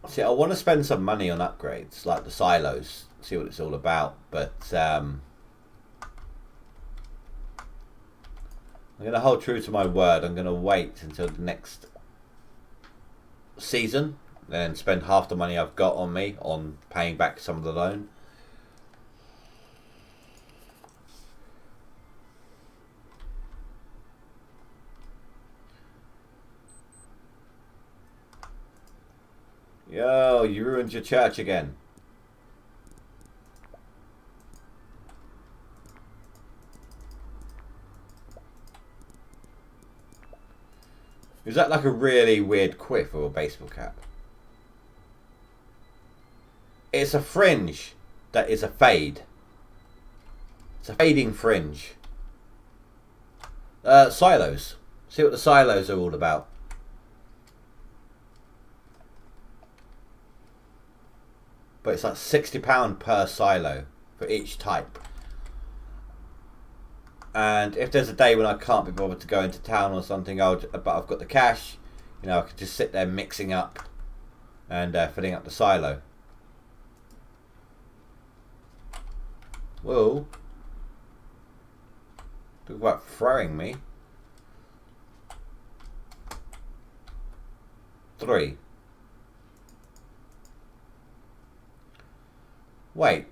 See, I want to spend some money on upgrades, like the silos, see what it's all about, but I'm going to hold true to my word. I'm going to wait until the next season, then spend half the money I've got on me on paying back some of the loan. Yo, you ruined your church again. Is that like a really weird quiff or a baseball cap? It's a fringe that is a fade. It's a fading fringe. Silos. See what the silos are all about. But it's like £60 per silo for each type. And if there's a day when I can't be bothered to go into town or something, but I've got the cash, you know, I could just sit there mixing up and filling up the silo. Whoa. Talk about throwing me. 3. Wait.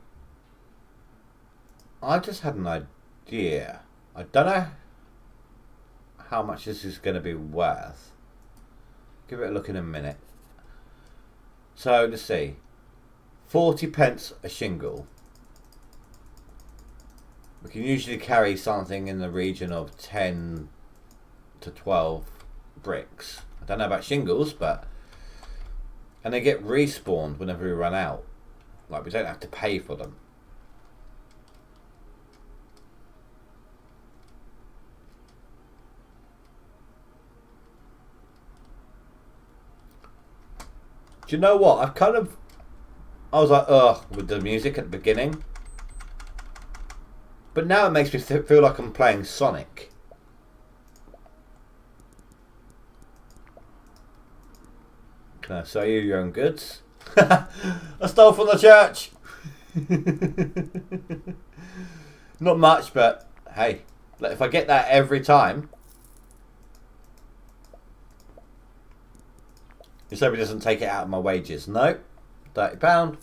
I just had an idea. I don't know how much this is going to be worth. Give it a look in a minute. So, let's see. 40 pence a shingle. We can usually carry something in the region of 10 to 12 bricks. I don't know about shingles, but... And they get respawned whenever we run out. Like, we don't have to pay for them. Do you know what? I was like, ugh, with the music at the beginning. But now it makes me feel like I'm playing Sonic. Can I sell you your own goods? I stole from the church. Not much, but hey, if I get that every time, just hope he doesn't take it out of my wages. No, £30.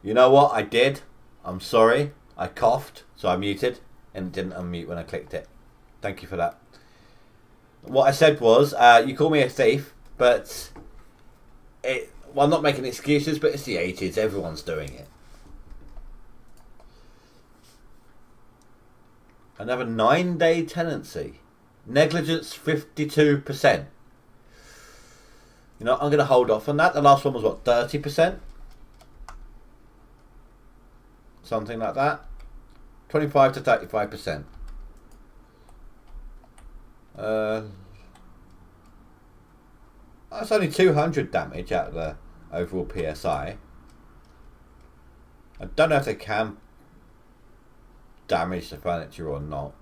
You know what? I did. I'm sorry. I coughed, so I muted, and it didn't unmute when I clicked it. Thank you for that. What I said was, you call me a thief, but well, I'm not making excuses, but it's the 80s. Everyone's doing it. Another 9-day tenancy. Negligence 52%. You know, I'm going to hold off on that. The last one was what, 30%? Something like that. 25 to 35%. That's only 200 damage out of the overall PSI. I don't know if they can damage the furniture or not.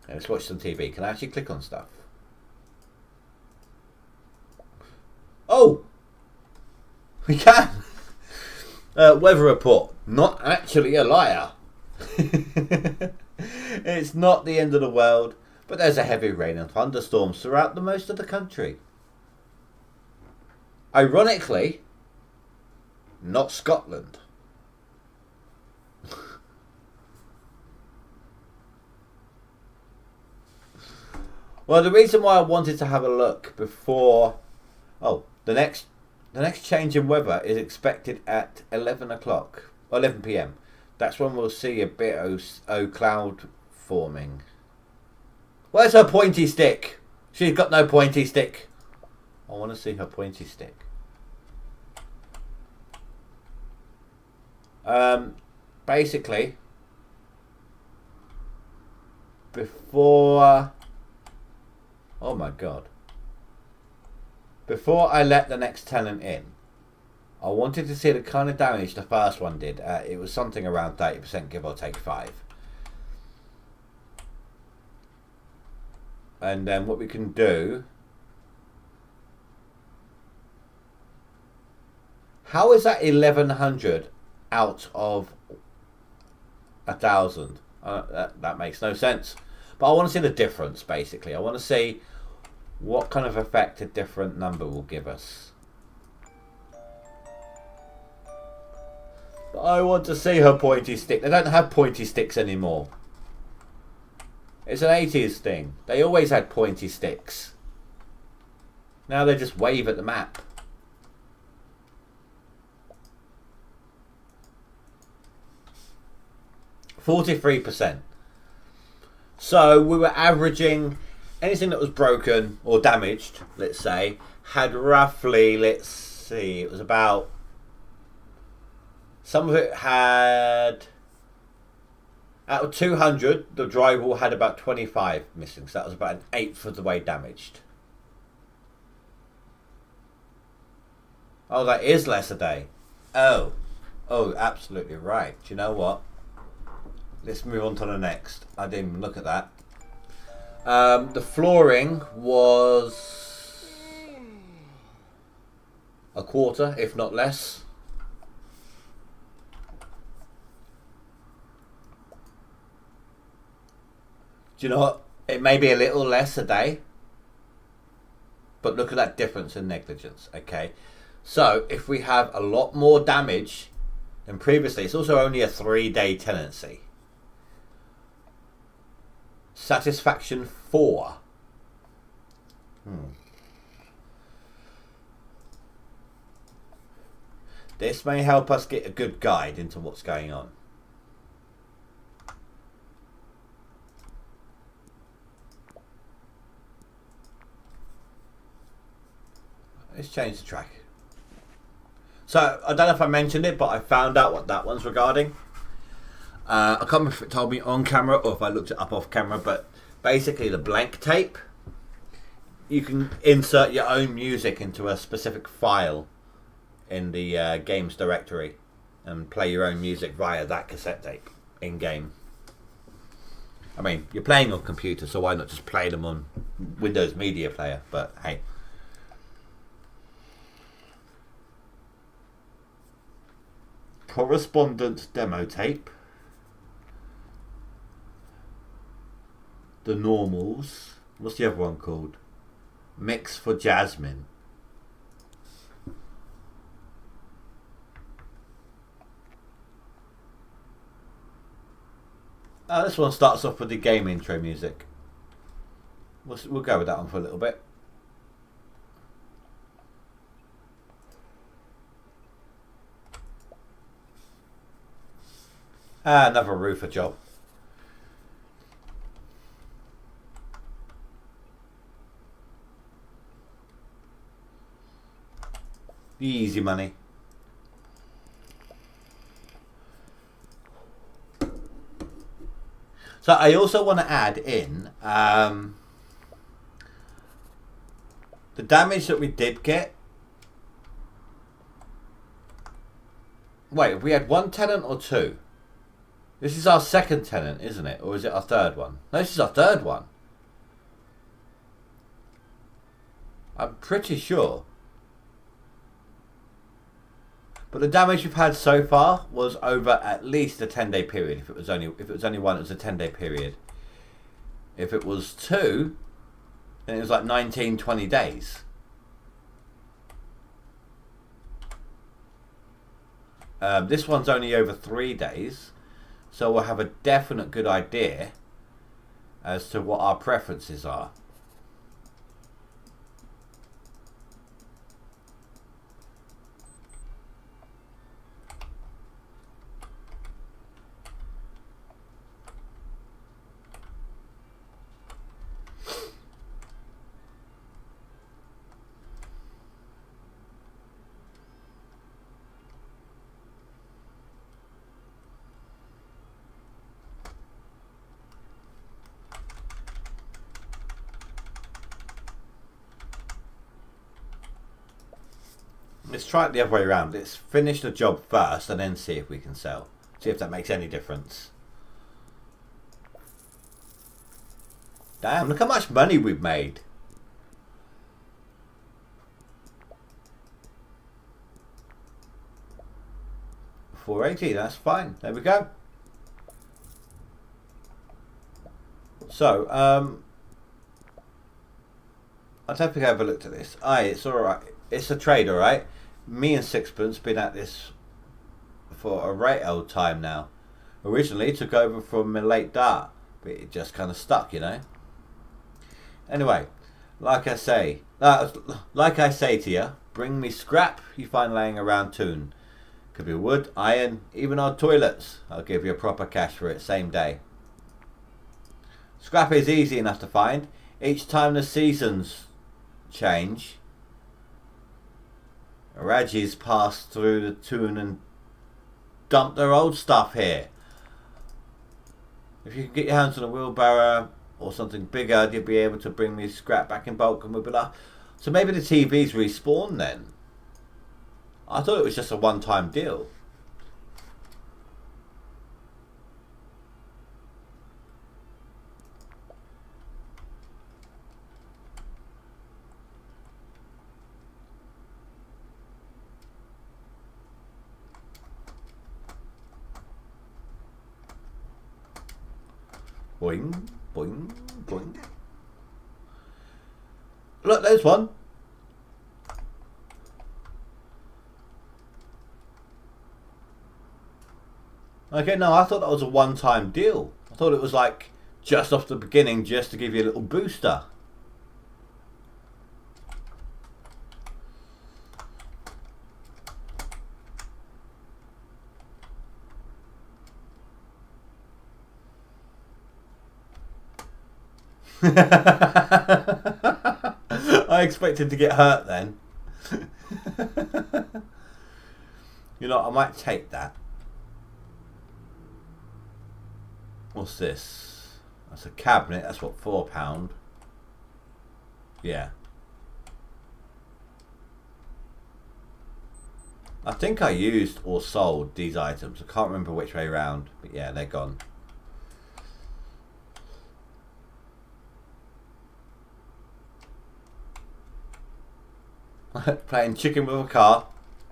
Okay, let's watch some TV. Can I actually click on stuff? Oh! We can! Weather report. Not actually a liar. It's not the end of the world, but there's a heavy rain and thunderstorms throughout the most of the country. Ironically, not Scotland. Well, the reason why I wanted to have a look before... Oh, the next change in weather is expected at 11 o'clock, or 11 p.m. That's when we'll see a bit of cloud forming. Where's her pointy stick? She's got no pointy stick. I want to see her pointy stick. Basically, before... Oh my god. Before I let the next tenant in, I wanted to see the kind of damage the first one did. It was something around 30%, give or take 5. And then what we can do... How is that 1100 out of 1000? That makes no sense. But I want to see the difference, basically. I want to see what kind of effect a different number will give us. But I want to see her pointy stick. They don't have pointy sticks anymore. It's an 80s thing. They always had pointy sticks. Now they just wave at the map. %43%. So we were averaging anything that was broken or damaged, let's say, had roughly, let's see, it was about, some of it had, out of 200, the drywall had about 25 missing. So that was about an eighth of the way damaged. Oh, that is less a day. Oh, absolutely right. Do you know what? Let's move on to the next. I didn't even look at that. The flooring was a quarter, if not less. Do you know what? It may be a little less a day, but look at that difference in negligence. Okay, so if we have a lot more damage than previously, it's also only a 3-day tenancy. Satisfaction 4. This may help us get a good guide into what's going on. Let's change the track. So, I don't know if I mentioned it, but I found out what that one's regarding. I can't remember if it told me on camera or if I looked it up off camera, but basically the blank tape, you can insert your own music into a specific file in the games directory and play your own music via that cassette tape in game. I mean, you're playing on computer, so why not just play them on Windows Media Player? But hey. Correspondent demo tape. The normals. What's the other one called? Mix for Jasmine. This one starts off with the game intro music. We'll go with that one for a little bit. Another roofer job. Easy money. So I also want to add in the damage that we did get. Wait, have we had one tenant or two? This is our second tenant, isn't it? Or is it our third one? No, this is our third one. I'm pretty sure. But the damage we've had so far was over at least a 10-day period. If it was only one, it was a 10-day period. If it was two, then it was like 19, 20 days. This one's only over 3 days, so we'll have a definite good idea as to what our preferences are. Let's try it the other way around. Let's finish the job first and then see if we can sell. See if that makes any difference. Damn, look how much money we've made. $480, that's fine. There we go. So, I don't think I ever looked at this. It's alright. It's a trade, alright. Me and Sixpence been at this for a right old time now. Originally took over from Late Dart, but it just kind of stuck, you know. Anyway, like I say to you, bring me scrap you find laying around toon. Could be wood, iron, even our toilets. I'll give you a proper cash for it same day. Scrap is easy enough to find. Each time the seasons change, Rajis pass through the toon and dump their old stuff here. If you can get your hands on a wheelbarrow or something bigger, you'll be able to bring me scrap back in bulk and move it up. So maybe the TV's respawn then. I thought it was just a one-time deal. Boing, boing, boing. Look, there's one. Okay, no, I thought that was a one-time deal. I thought it was like just off the beginning, just to give you a little booster. I expected to get hurt then. You know, I might take that. What's this? That's a cabinet. That's what, £4? Yeah. I think I used or sold these items. I can't remember which way around, but yeah, they're gone. Playing chicken with a car.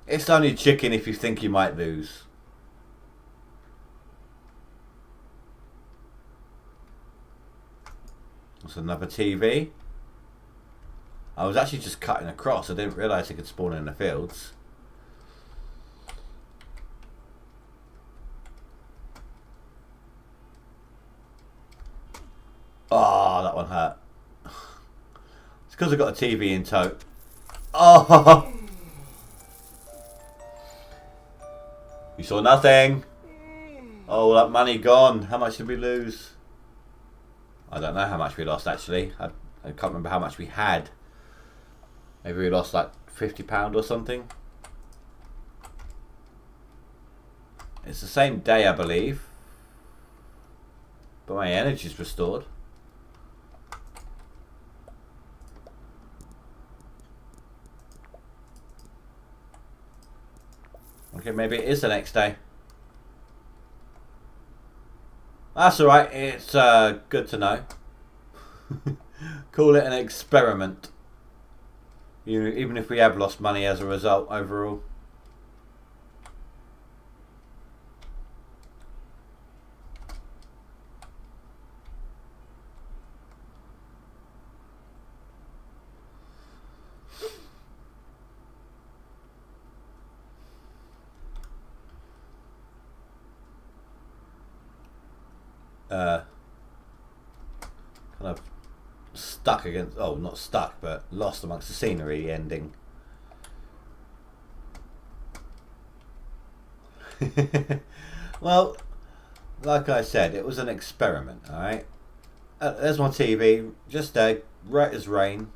It's only chicken if you think you might lose. That's another TV. I was actually just cutting across. I didn't realise it could spawn in the fields. Oh, that one hurt. It's because I've got a TV in tow. Oh! You saw nothing. Oh, that money gone. How much did we lose? I don't know how much we lost actually. I can't remember how much we had. Maybe we lost like £50 or something. It's the same day, I believe. But my energy's restored. Okay, maybe it is the next day. That's alright, it's good to know. Call it an experiment. Even if we have lost money as a result overall. Kind of stuck against, oh, not stuck, but lost amongst the scenery ending. Well, like I said, it was an experiment, alright? There's my TV, just there, right as rain.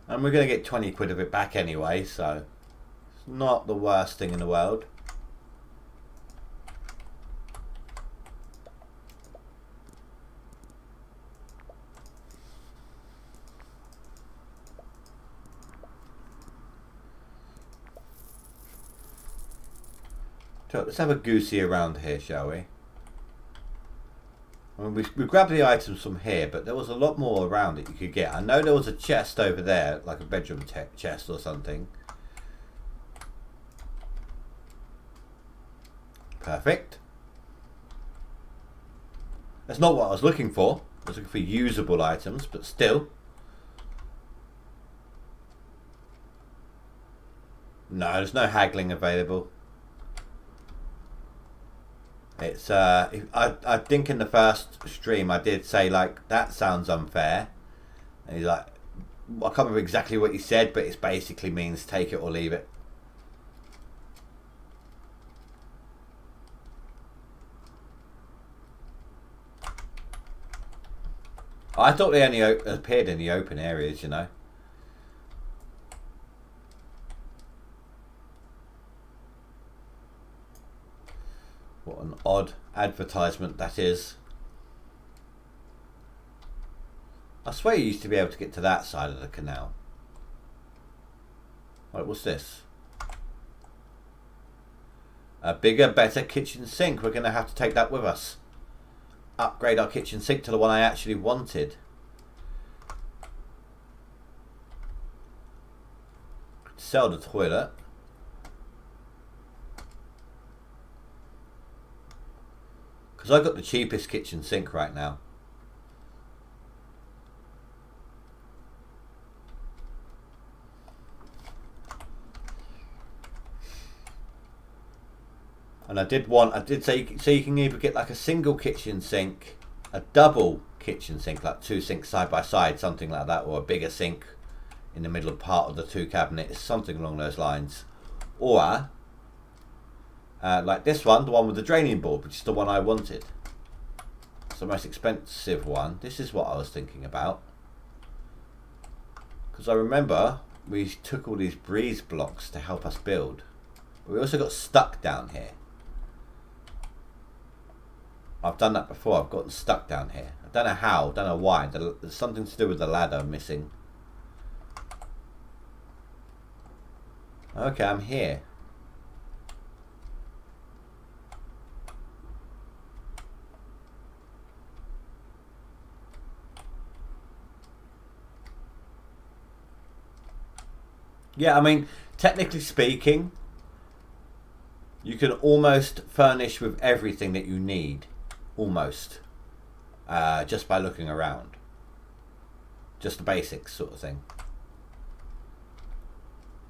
And we're going to get 20 quid of it back anyway, so it's not the worst thing in the world. So let's have a goosey around here, shall we? I mean, we grabbed the items from here, but there was a lot more around it you could get. I know there was a chest over there, like a bedroom chest or something. Perfect. That's not what I was looking for. I was looking for usable items, but still. No, there's no haggling available. It's I think in the first stream I did say like that sounds unfair, and he's like, I can't remember exactly what he said, but it basically means take it or leave it. I thought they only appeared in the open areas, you know. What an odd advertisement that is. I swear you used to be able to get to that side of the canal. Right, what's this? A bigger, better kitchen sink. We're going to have to take that with us. Upgrade our kitchen sink to the one I actually wanted. Sell the toilet. Because I've got the cheapest kitchen sink right now. And I did say you can either get like a single kitchen sink, a double kitchen sink, like two sinks side by side, something like that, or a bigger sink in the middle part of the two cabinets, something along those lines. Or like this one, the one with the draining board, which is the one I wanted. It's the most expensive one. This is what I was thinking about. Because I remember we took all these breeze blocks to help us build. But we also got stuck down here. I've done that before. I've gotten stuck down here. I don't know how. I don't know why. There's something to do with the ladder missing. Okay, I'm here. Yeah, I mean, technically speaking, you can almost furnish with everything that you need. Almost. just by looking around. Just the basics sort of thing.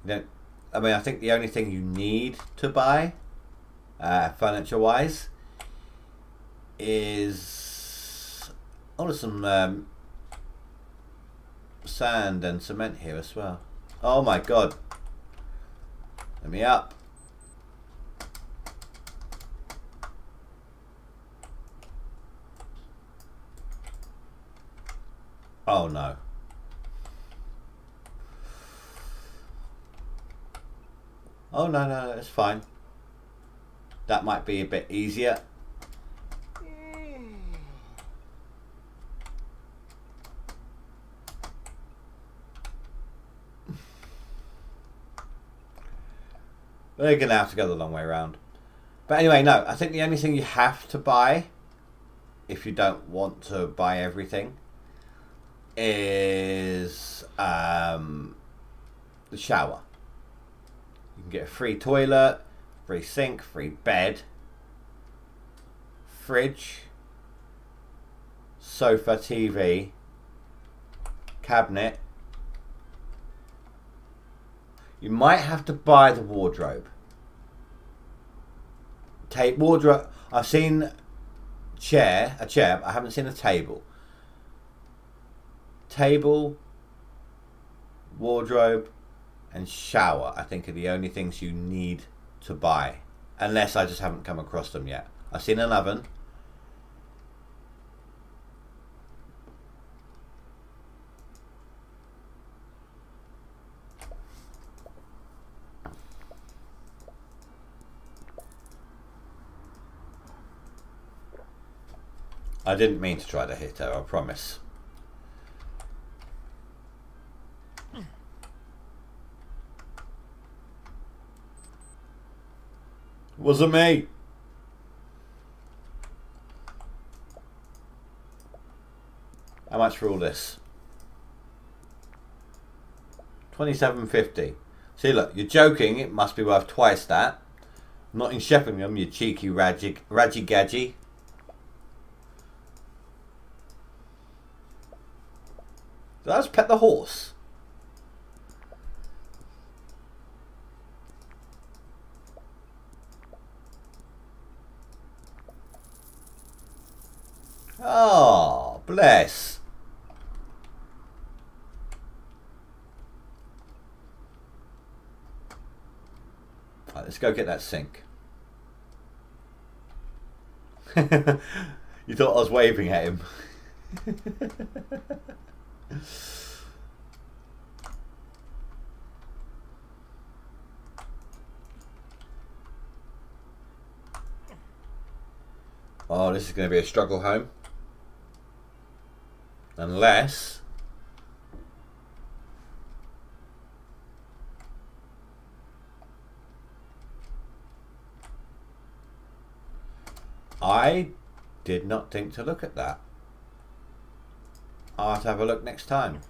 I mean, I think the only thing you need to buy, furniture-wise, is some sand and cement here as well. Oh my god! Let me up. Oh no. Oh no, it's fine. That might be a bit easier. We're going to have to go the long way around. But anyway, no, I think the only thing you have to buy, if you don't want to buy everything, is the shower. You can get a free toilet, free sink, free bed, fridge, sofa, TV, cabinet. You might have to buy the wardrobe. Wardrobe. I've seen a chair. I haven't seen a table. Table, wardrobe, and shower, I think, are the only things you need to buy. Unless I just haven't come across them yet. I've seen an oven. I didn't mean to try to hit her, I promise. Wasn't me. How much for all this? $27.50. See, look, you're joking. It must be worth twice that. Not in Sheffingham, you cheeky radgy-gadgy. Did I just pet the horse? Oh, bless. Right, let's go get that sink. You thought I was waving at him. Oh, this is going to be a struggle home. Unless I did not think to look at that. I'll have to have a look next time.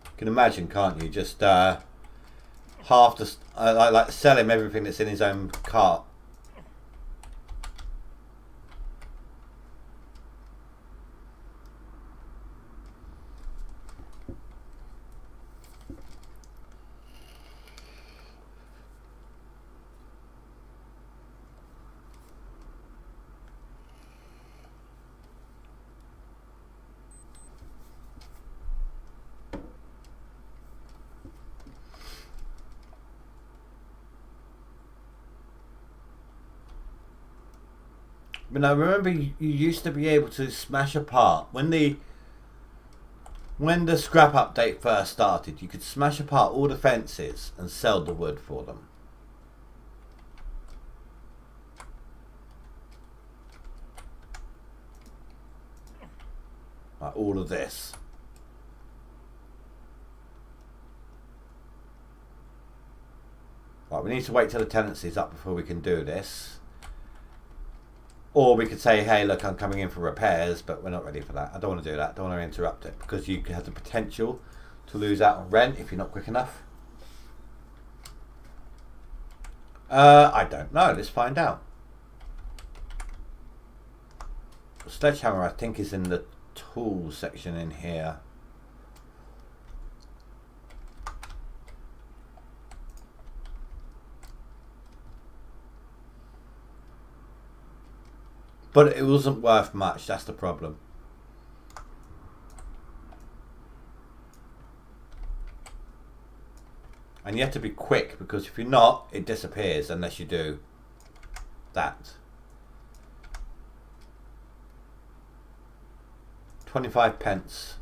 You can imagine, can't you? Just half the like sell him everything that's in his own cart. But I remember you used to be able to smash apart when the scrap update first started. You could smash apart all the fences and sell the wood for them. Like all of this. Right, we need to wait till the tenancy's up before we can do this. Or we could say, hey, look, I'm coming in for repairs, but we're not ready for that. I don't want to do that. I don't want to interrupt it because you have the potential to lose out on rent if you're not quick enough. I don't know. Let's find out. The sledgehammer, I think, is in the tools section in here. But it wasn't worth much. That's the problem. And you have to be quick, because if you're not, it disappears unless you do that. 25 pence.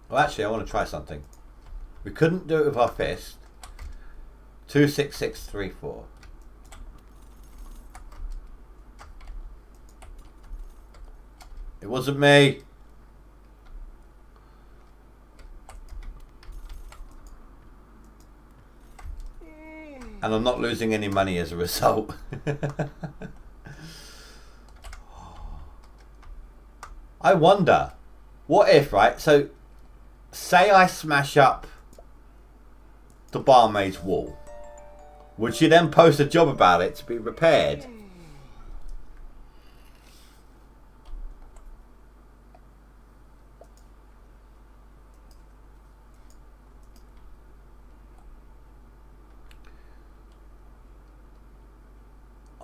Well, actually, I want to try something. We couldn't do it with our fist. 26634. It wasn't me. And I'm not losing any money as a result. I wonder, what if, right? So, say I smash up the barmaid's wall. Would she then post a job about it to be repaired?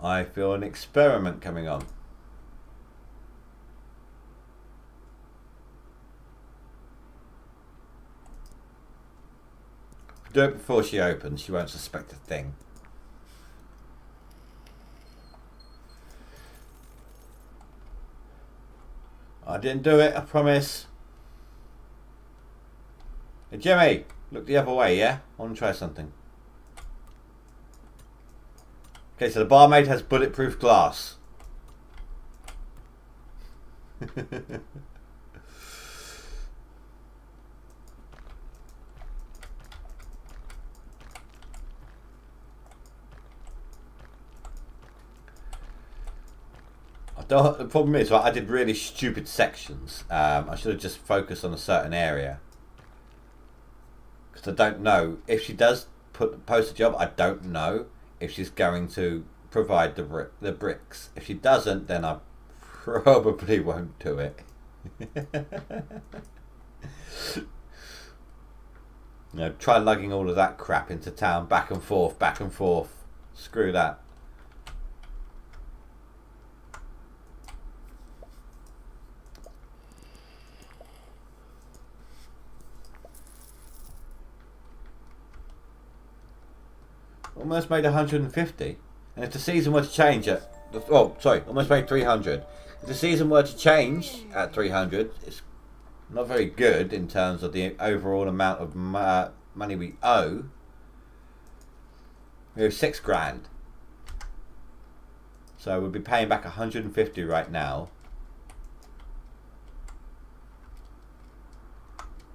I feel an experiment coming on. Do it before she opens, she won't suspect a thing. I didn't do it, I promise. Hey Jimmy, look the other way, yeah? I want to try something. Okay, so the barmaid has bulletproof glass. The problem is, right, I did really stupid sections. I should have just focused on a certain area. Because I don't know. If she does post a job, I don't know if she's going to provide the bricks. If she doesn't, then I probably won't do it. You know, try lugging all of that crap into town, back and forth, back and forth. Screw that. Almost made 150, and if the season were to change at, almost made 300. If the season were to change at 300, it's not very good in terms of the overall amount of money we owe. We owe 6 grand, so we'll be paying back 150 right now,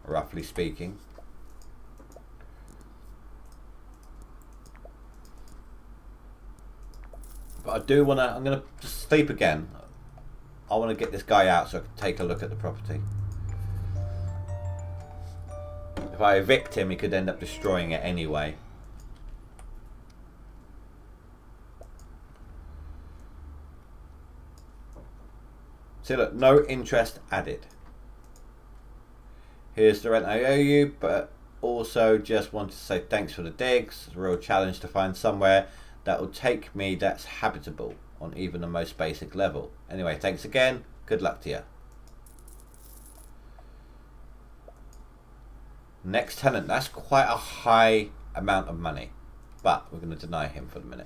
roughly speaking. But I do want to, I'm going to sleep again. I want to get this guy out so I can take a look at the property. If I evict him, he could end up destroying it anyway. See, look, no interest added. Here's the rent I owe you, but also just want to say thanks for the digs. It's a real challenge to find somewhere that will take me that's habitable on even the most basic level. Anyway, thanks again. Good luck to you. Next tenant. That's quite a high amount of money, but we're going to deny him for the minute.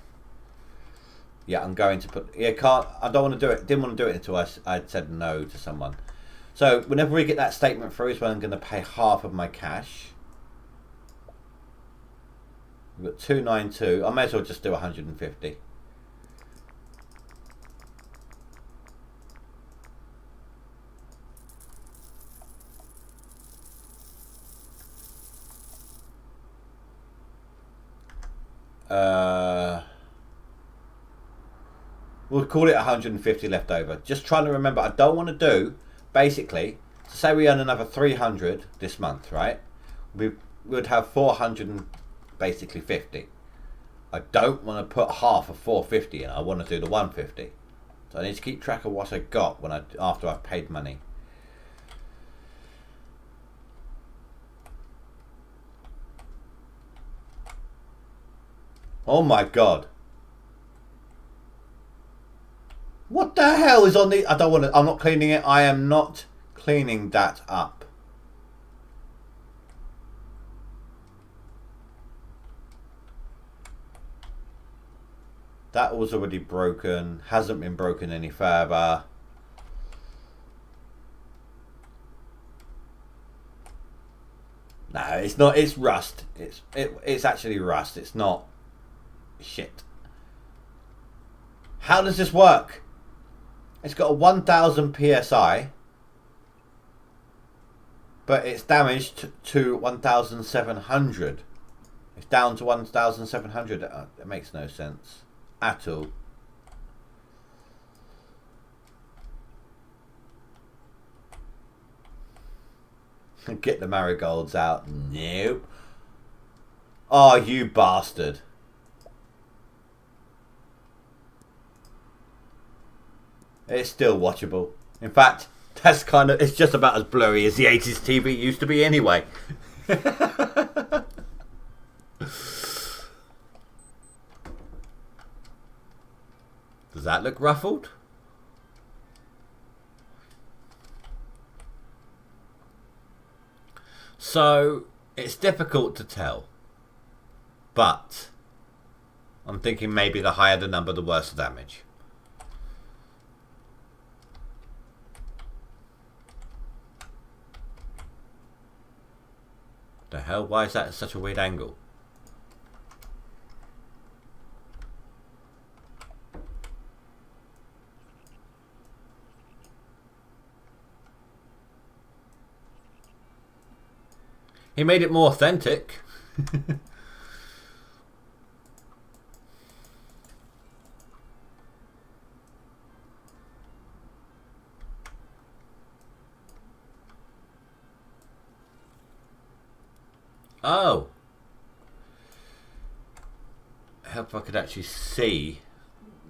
Yeah, I'm going to put. Yeah, can't. I don't want to do it. Didn't want to do it until I'd said no to someone. So whenever we get that statement through, is when I'm going to pay half of my cash. We've got 292. I may as well just do 150. We'll call it 150 left over. Just trying to remember, I don't want to do, basically, say we earn another 300 this month, right? We would have 400 and basically 50. I don't want to put half of 450 in. I want to do the 150. So I need to keep track of what I got when after I've paid money. Oh my god. What the hell is on the... I don't want to... I'm not cleaning it. I am not cleaning that up. That was already broken. Hasn't been broken any further. No, it's not. It's rust. It's actually rust. It's not shit. How does this work? It's got a 1000 psi, but it's damaged to 1700. It's down to 1700. It makes no sense at all. Get the marigolds out. Nope. Oh, you bastard. It's still watchable. In fact, that's kind of... It's just about as blurry as the 80s TV used to be anyway. Does that look ruffled? So, it's difficult to tell. But I'm thinking maybe the higher the number, the worse the damage. The hell? Why is that at such a weird angle? He made it more authentic. Oh. I hope I could actually see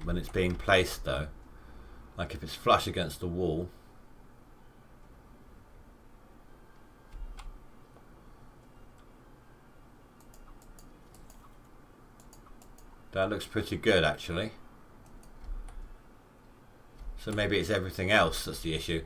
when it's being placed though. Like if it's flush against the wall. That looks pretty good actually. So maybe it's everything else that's the issue.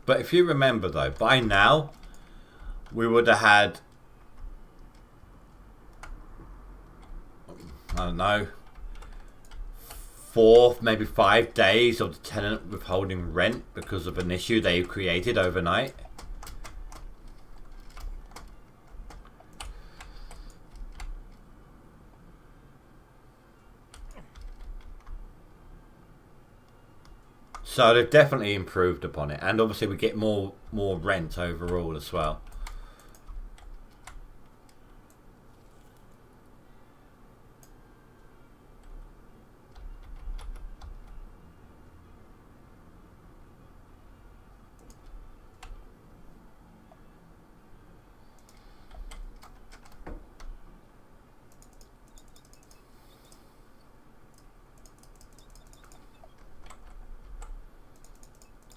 But if you remember though, by now we would have had, I don't know, 4, maybe 5 days of the tenant withholding rent because of an issue they created overnight. So they've definitely improved upon it, and obviously we get more rent overall as well.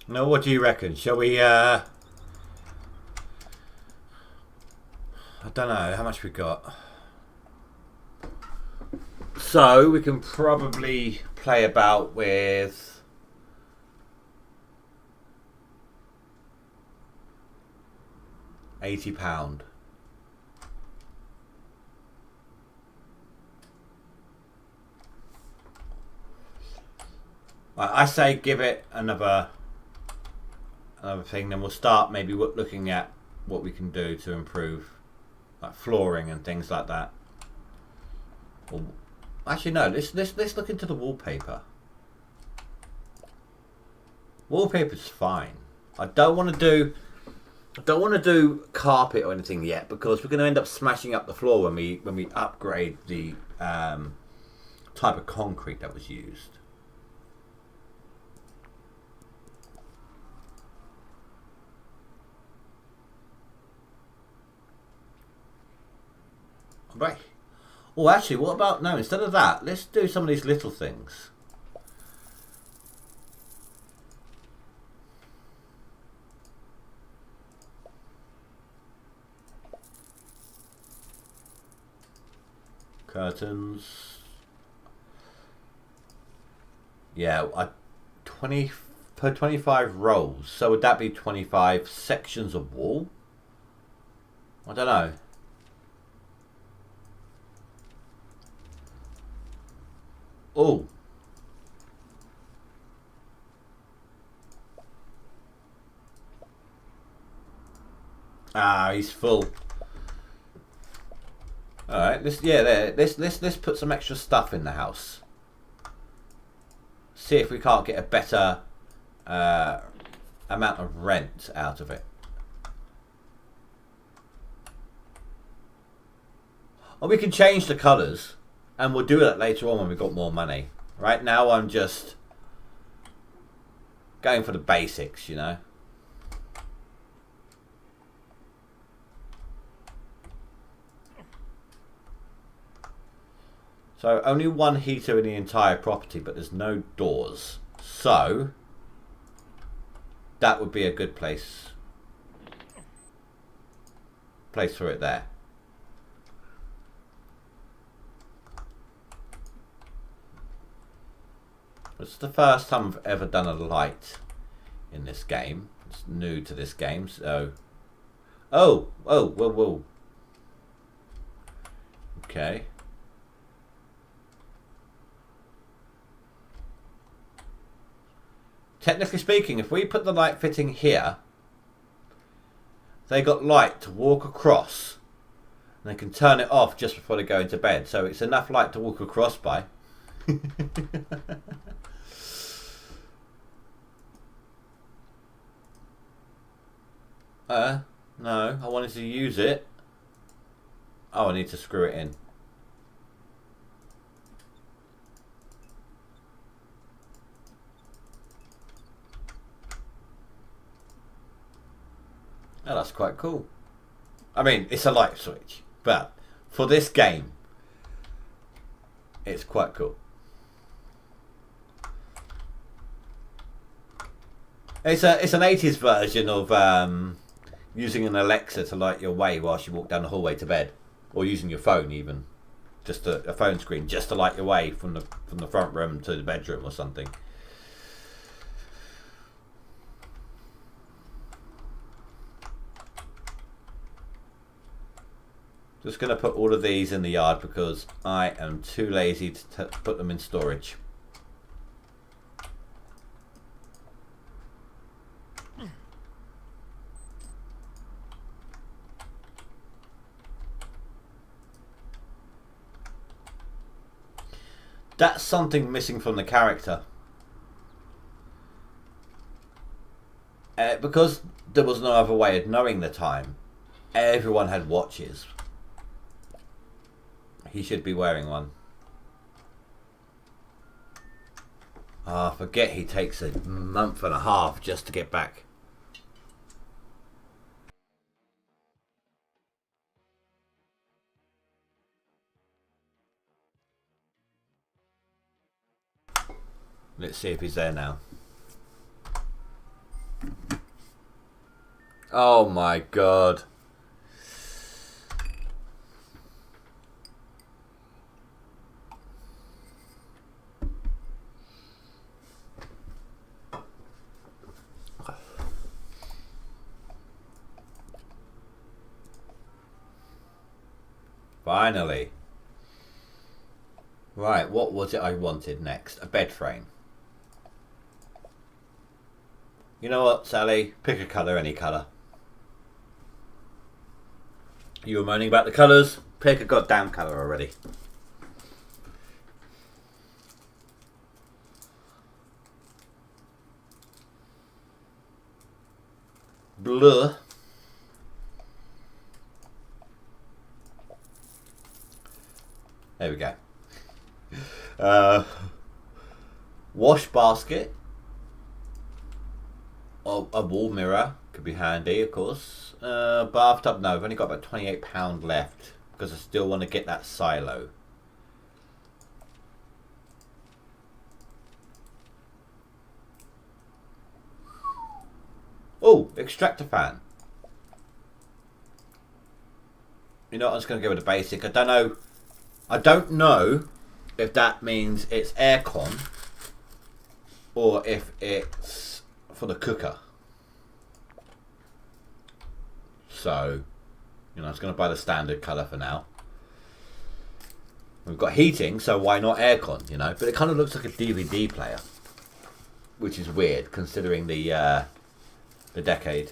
Now, what do you reckon? Shall we, I don't know, how much we got? So, we can probably play about with £80. I say give it another another thing. Then we'll start maybe looking at what we can do to improve, like flooring and things like that. Or, actually, no. Let's look into the wallpaper. Wallpaper's fine. I don't want to do carpet or anything yet, because we're going to end up smashing up the floor when we upgrade the type of concrete that was used. Right. Oh, actually, what about, no, instead of that, let's do some of these little things. Curtains. Yeah, 20 per 25 rolls. So would that be 25 sections of wall? I don't know. Oh. Ah, he's full. All right, let's put some extra stuff in the house. See if we can't get a better amount of rent out of it. Or we can change the colours, and we'll do that later on when we've got more money. Right now I'm just going for the basics, you know. So only one heater in the entire property, but there's no doors. So that would be a good place for it there. It's the first time I've ever done a light in this game. It's new to this game, so... Whoa. Okay. Technically speaking, if we put the light fitting here, they got light to walk across, and they can turn it off just before they go into bed. So it's enough light to walk across by. No, I wanted to use it. Oh, I need to screw it in. Oh, that's quite cool. I mean, it's a light switch, but for this game, it's quite cool. It's an 80s version of using an Alexa to light your way whilst you walk down the hallway to bed, or using your phone even, just a phone screen just to light your way from the front room to the bedroom or something. Just going to put all of these in the yard because I am too lazy to put them in storage. That's something missing from the character. Because there was no other way of knowing the time, everyone had watches. He should be wearing one. Ah, forget he takes a month and a half just to get back. Let's see if he's there now. Oh my god. Finally. Right, what was it I wanted next? A bed frame. You know what, Sally? Pick a colour, any colour. You were moaning about the colours. Pick a goddamn colour already. Blue. There we go. Wash basket. Oh, a wall mirror could be handy, of course. Bathtub, no, I've only got about £28 left because I still want to get that silo. Oh, extractor fan. You know what, I'm just going to go with the basic. I don't know if that means it's aircon or if it's for the cooker. So, you know, I was going to buy the standard colour for now. We've got heating, so why not aircon, you know? But it kind of looks like a DVD player, which is weird considering the decade.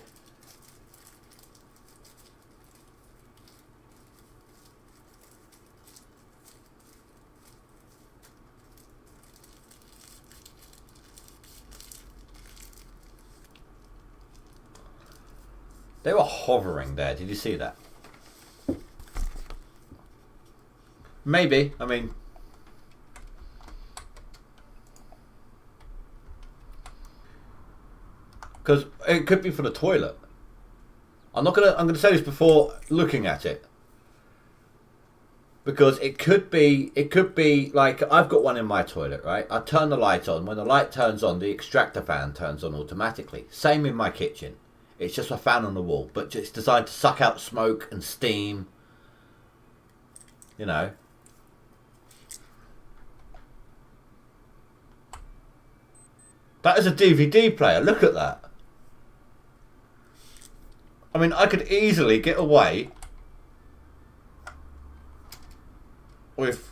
They were hovering there. Did you see that? Maybe. I mean, because it could be for the toilet. I'm gonna say this before looking at it, because it could be like I've got one in my toilet, right? I turn the light on. When the light turns on, the extractor fan turns on automatically. Same in my kitchen. It's just a fan on the wall, but it's designed to suck out smoke and steam. You know. That is a DVD player. Look at that. I mean, I could easily get away with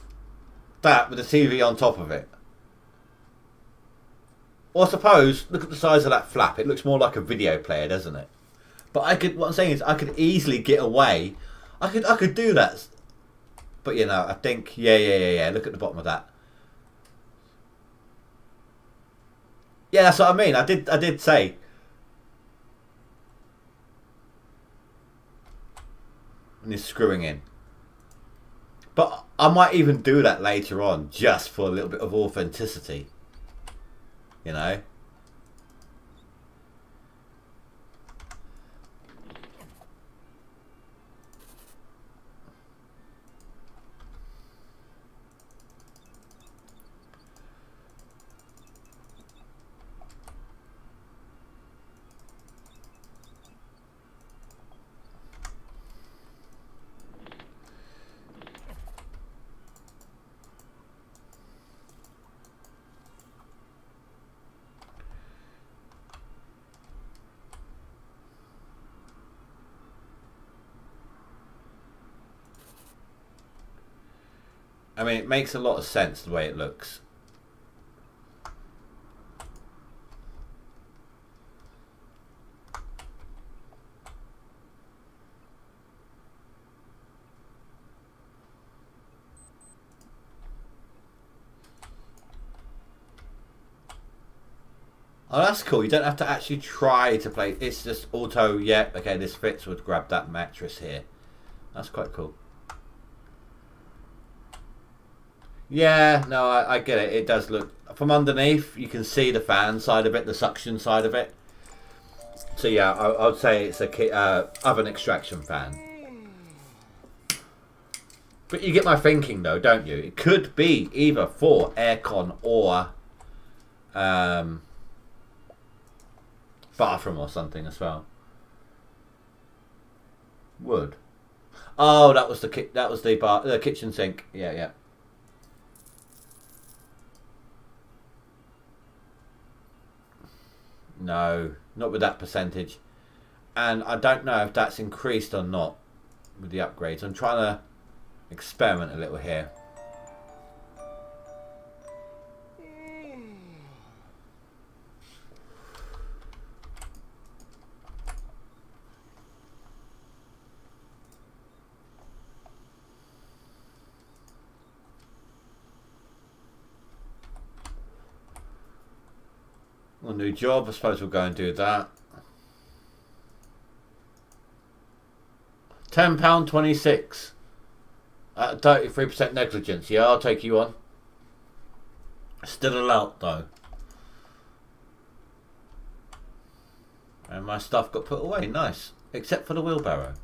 that with a TV on top of it. Or I suppose, look at the size of that flap. It looks more like a video player, doesn't it? But what I'm saying is, I could easily get away. I could do that. But you know, I think, yeah. Look at the bottom of that. Yeah, that's what I mean. I did say. And you're screwing in. But I might even do that later on, just for a little bit of authenticity. You know? I mean, it makes a lot of sense the way it looks. Oh, that's cool. You don't have to actually try to play. It's just auto, yeah, okay, this fits, would grab that mattress here. That's quite cool. Yeah, no, I get it. It does look... From underneath, you can see the fan side of it, the suction side of it. So yeah, I would say it's a oven extraction fan. But you get my thinking though, don't you? It could be either for aircon or bathroom or something as well. Wood. Oh, that was the kitchen sink. Yeah. No, not with that percentage. And I don't know if that's increased or not with the upgrades. I'm trying to experiment a little here. a new job. I suppose we'll go and do that. £10.26 at 33% negligence. Yeah, I'll take you on. Still a lot though. And my stuff got put away. Nice. Except for the wheelbarrow.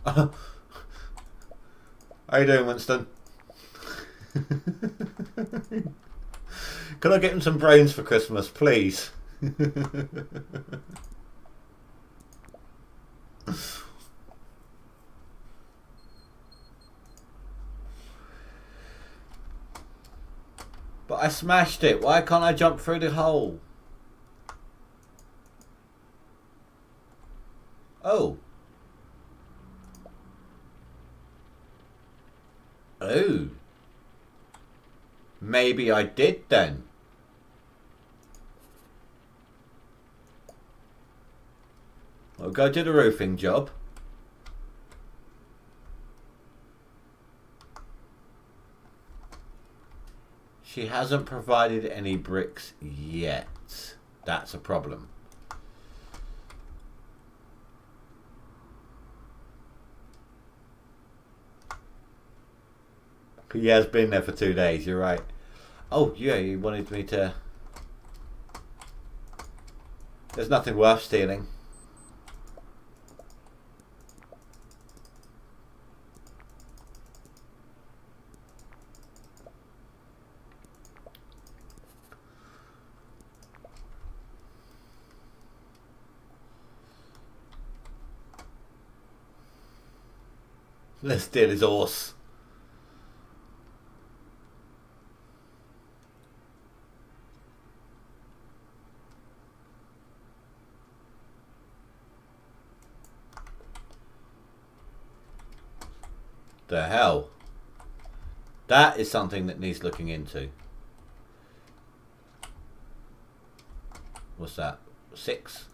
How you doing, Winston? Can I get him some brains for Christmas, please? But I smashed it. Why can't I jump through the hole? Oh. Oh. Maybe I did then. I'll go do the roofing job. She hasn't provided any bricks yet. That's a problem. He has been there for 2 days, you're right. Oh, yeah, you wanted me to... There's nothing worth stealing. Let's steal his horse. The hell? That is something that needs looking into. What's that? 6?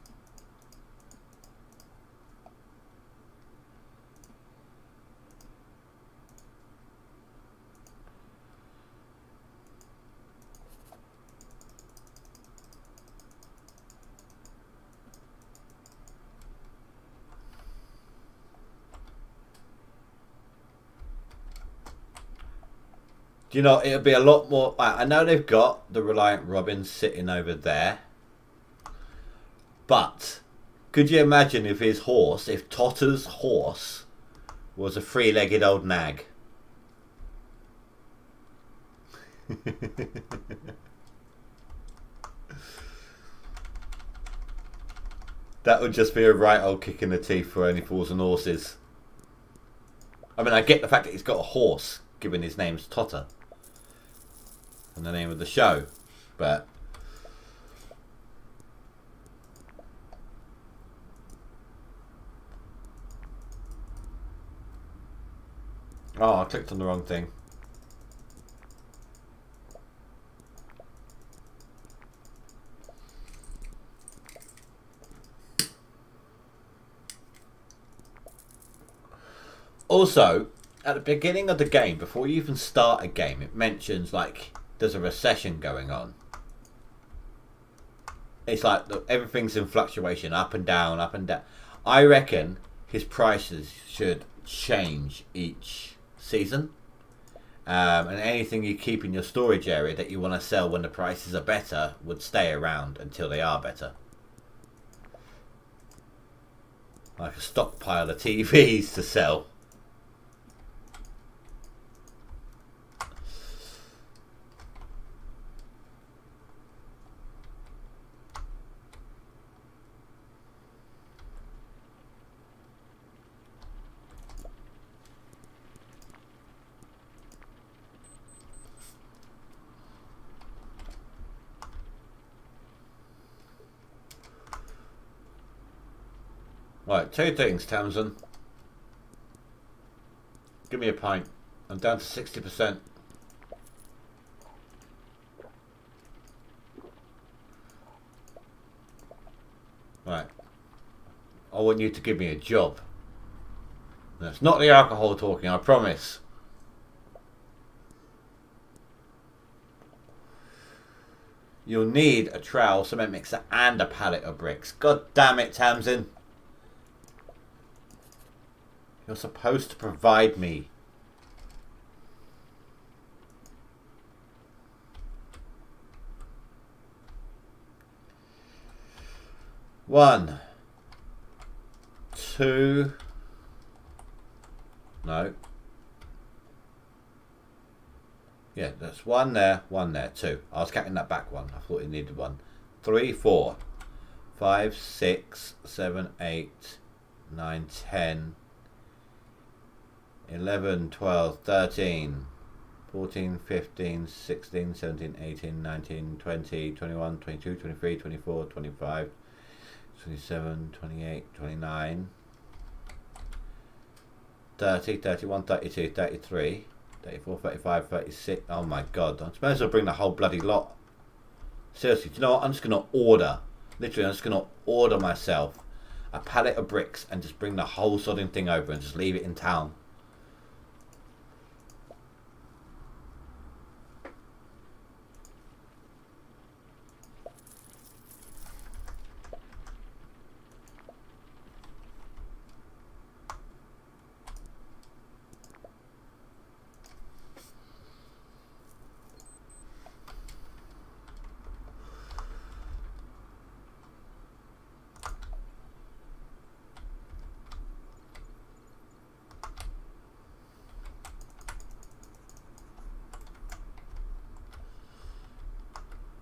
Do you know, it'll be a lot more... I know they've got the Reliant Robin sitting over there. But could you imagine if his horse, if Totter's horse was a 3-legged old nag? That would just be a right old kick in the teeth for any fools and horses. I mean, I get the fact that he's got a horse, given his name's Totter. And the name of the show, but oh, I clicked on the wrong thing. Also, at the beginning of the game, before you even start a game, it mentions like there's a recession going on. It's like everything's in fluctuation, up and down, up and down. I reckon his prices should change each season. And anything you keep in your storage area that you want to sell when the prices are better would stay around until they are better. Like a stockpile of TVs to sell. Right, 2 things, Tamsin. Give me a pint. I'm down to 60%. Right. I want you to give me a job. That's not the alcohol talking, I promise. You'll need a trowel, cement mixer, and a pallet of bricks. God damn it, Tamsin. You're supposed to provide me. One. Two. No. Yeah, that's one there, two. I was counting that back one. I thought it needed one. 3, 4, 5, 6, 7, 8, 9, 10, 11, 12, 13, 14, 15, 16, 17, 18, 19, 20, 21, 22, 23, 24, 25, 27, 28, 29, 30, 31, 32, 33, 34, 35, 36. Oh my god. I suppose I'll bring the whole bloody lot. Seriously, do you know what? I'm just going to order. Literally, I'm just going to order myself a pallet of bricks and just bring the whole sodding thing over and just leave it in town.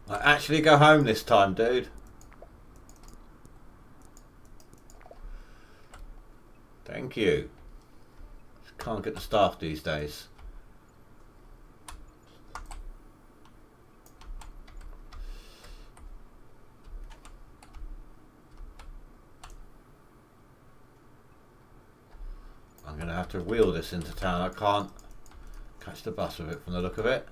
I actually go home this time, dude. Thank you. Just can't get the staff these days. I'm going to have to wheel this into town. I can't catch the bus with it from the look of it.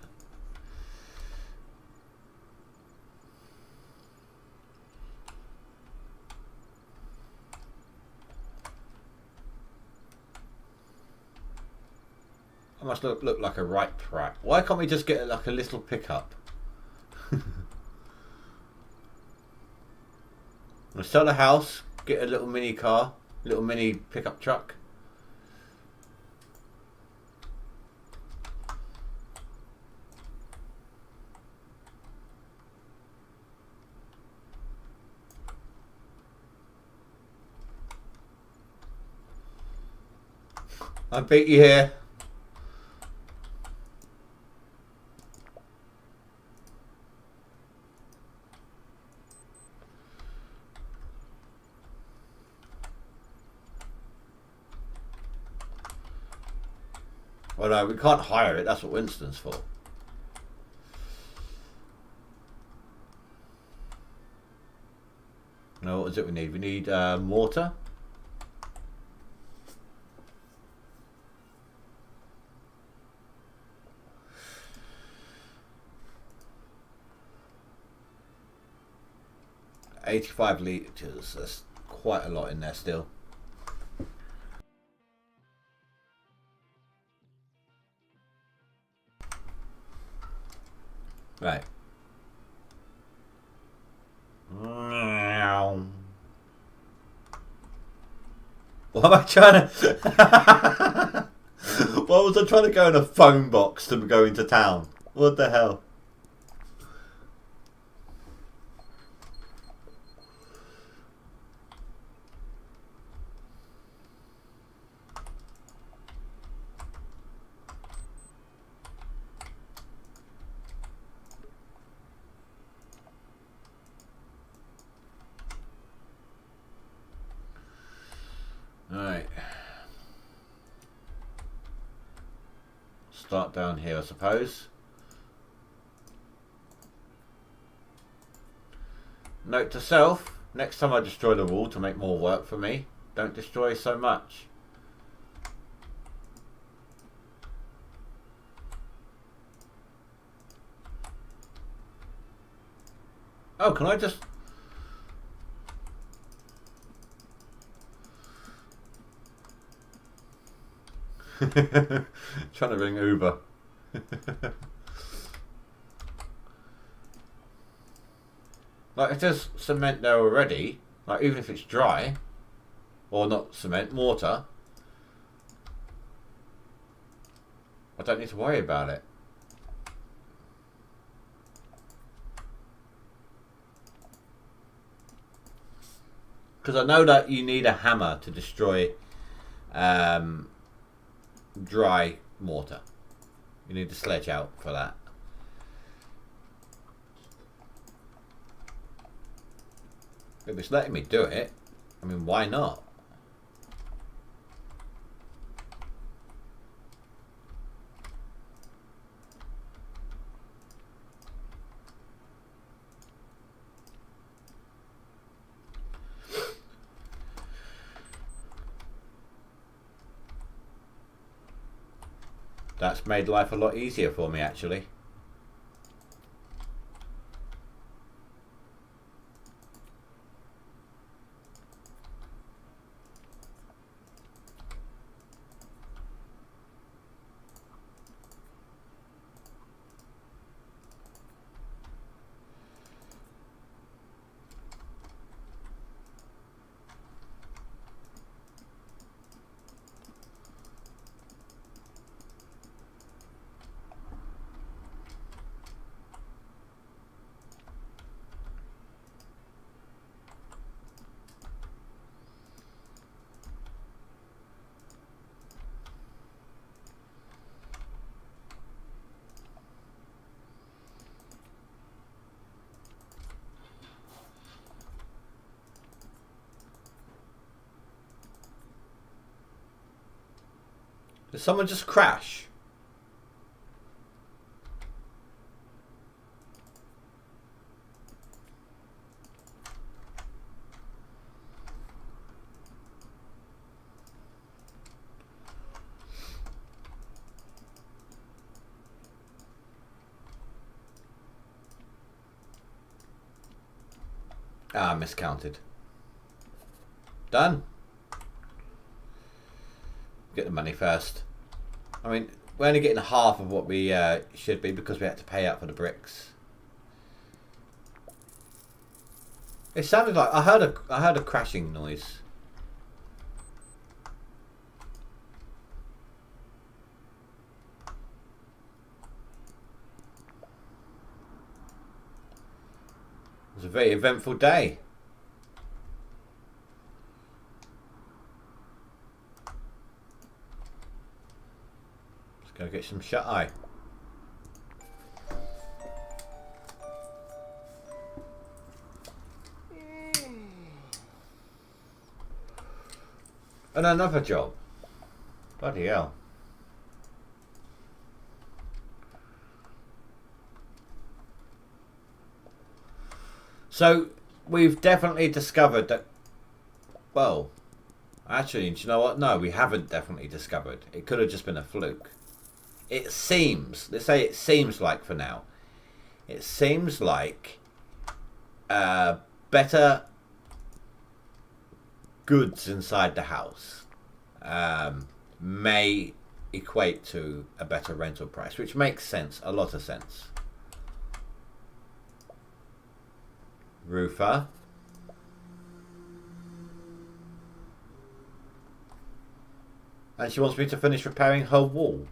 I must look like a right prat. Why can't we just get like a little pickup? We'll sell the house, get a little mini car, little mini pickup truck. I beat you here. Well, no, we can't hire it. That's what Winston's for. No, what is it we need? We need mortar. $85 litres. That's quite a lot in there still. Right. What am I trying to... Why was I trying to go in a phone box to go into town? What the hell? Alright. Start down here, I suppose. Note to self, next time I destroy the wall to make more work for me, don't destroy so much. Oh, can I just... Trying to ring Uber. Like, if there's cement there already, like even if it's dry, or not cement, mortar, I don't need to worry about it. Because I know that you need a hammer to destroy dry mortar. You need the sledge out for that. If it's letting me do it, I mean, why not? That's made life a lot easier for me, actually. Did someone just crash? Ah, miscounted. Done. Get the money first. I mean, we're only getting half of what we should be because we had to pay out for the bricks. It sounded like I heard a crashing noise. It was a very eventful day. Go get some shut eye. And another job. Bloody hell. So we've definitely discovered that, well, actually, do you know what? No, we haven't definitely discovered. It could have just been a fluke. It seems, let's say it seems like for now, it seems like better goods inside the house may equate to a better rental price, which makes sense, a lot of sense. Roofer. And she wants me to finish repairing her wall.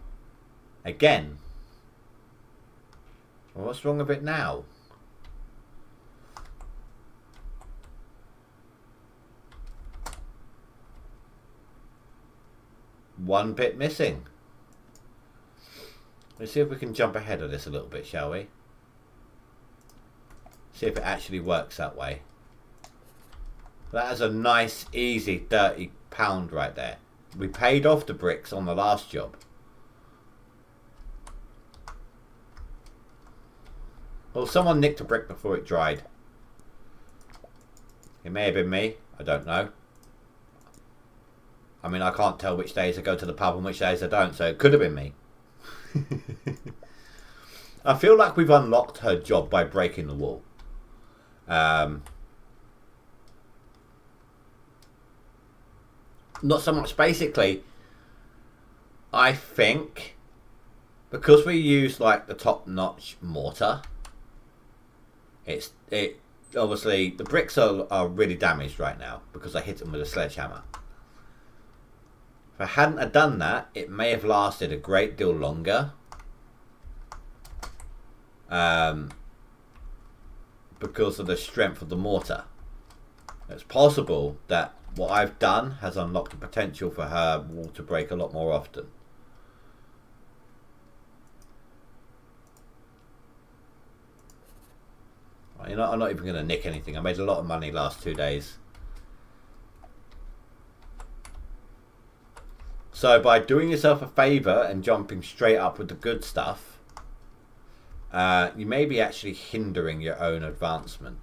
Again. Well, what's wrong with it now? One bit missing. Let's see if we can jump ahead of this a little bit, shall we? See if it actually works that way. That is a nice, easy £30 right there. We paid off the bricks on the last job. Well, someone nicked a brick before it dried. It may have been me. I don't know. I mean, I can't tell which days I go to the pub and which days I don't, so it could have been me. I feel like we've unlocked her job by breaking the wall. Not so much, basically, I think because we use like the top-notch mortar, it obviously the bricks are really damaged right now because I hit them with a sledgehammer. If I hadn't have done that, it may have lasted a great deal longer. Because of the strength of the mortar. It's possible that what I've done has unlocked the potential for her wall to break a lot more often. You know, I'm not even going to nick anything. I made a lot of money last 2 days. So by doing yourself a favour and jumping straight up with the good stuff, you may be actually hindering your own advancement.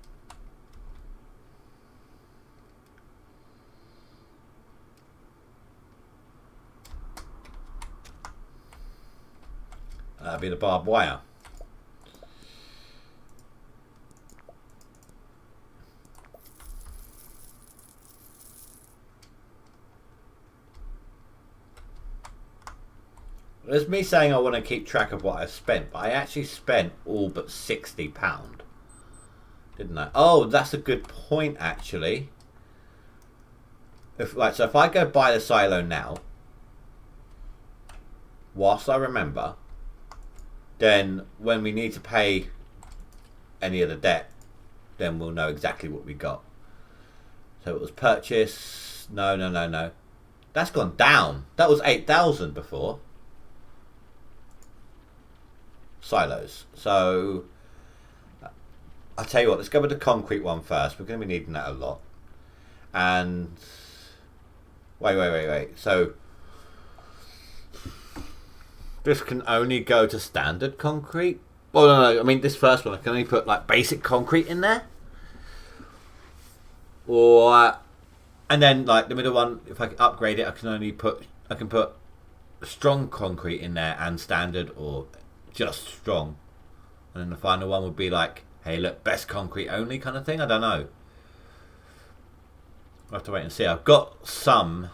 That'd be the barbed wire. There's me saying I want to keep track of what I've spent, but I actually spent all but £60, didn't I? Oh, that's a good point, actually. So if I go buy the silo now, whilst I remember, then when we need to pay any of the debt, then we'll know exactly what we got. So it was purchase. No. That's gone down. That was 8,000 before. Silos. So I'll tell you what, let's go with the concrete one first. We're going to be needing that a lot. And wait. So this can only go to standard concrete? Oh no, I mean this first one I can only put like basic concrete in there. Or and then like the middle one, if I upgrade it, I can put strong concrete in there and standard or just strong, and then the final one would be like, hey look, best concrete only kind of thing. I don't know, I'll have to wait and see. I've got some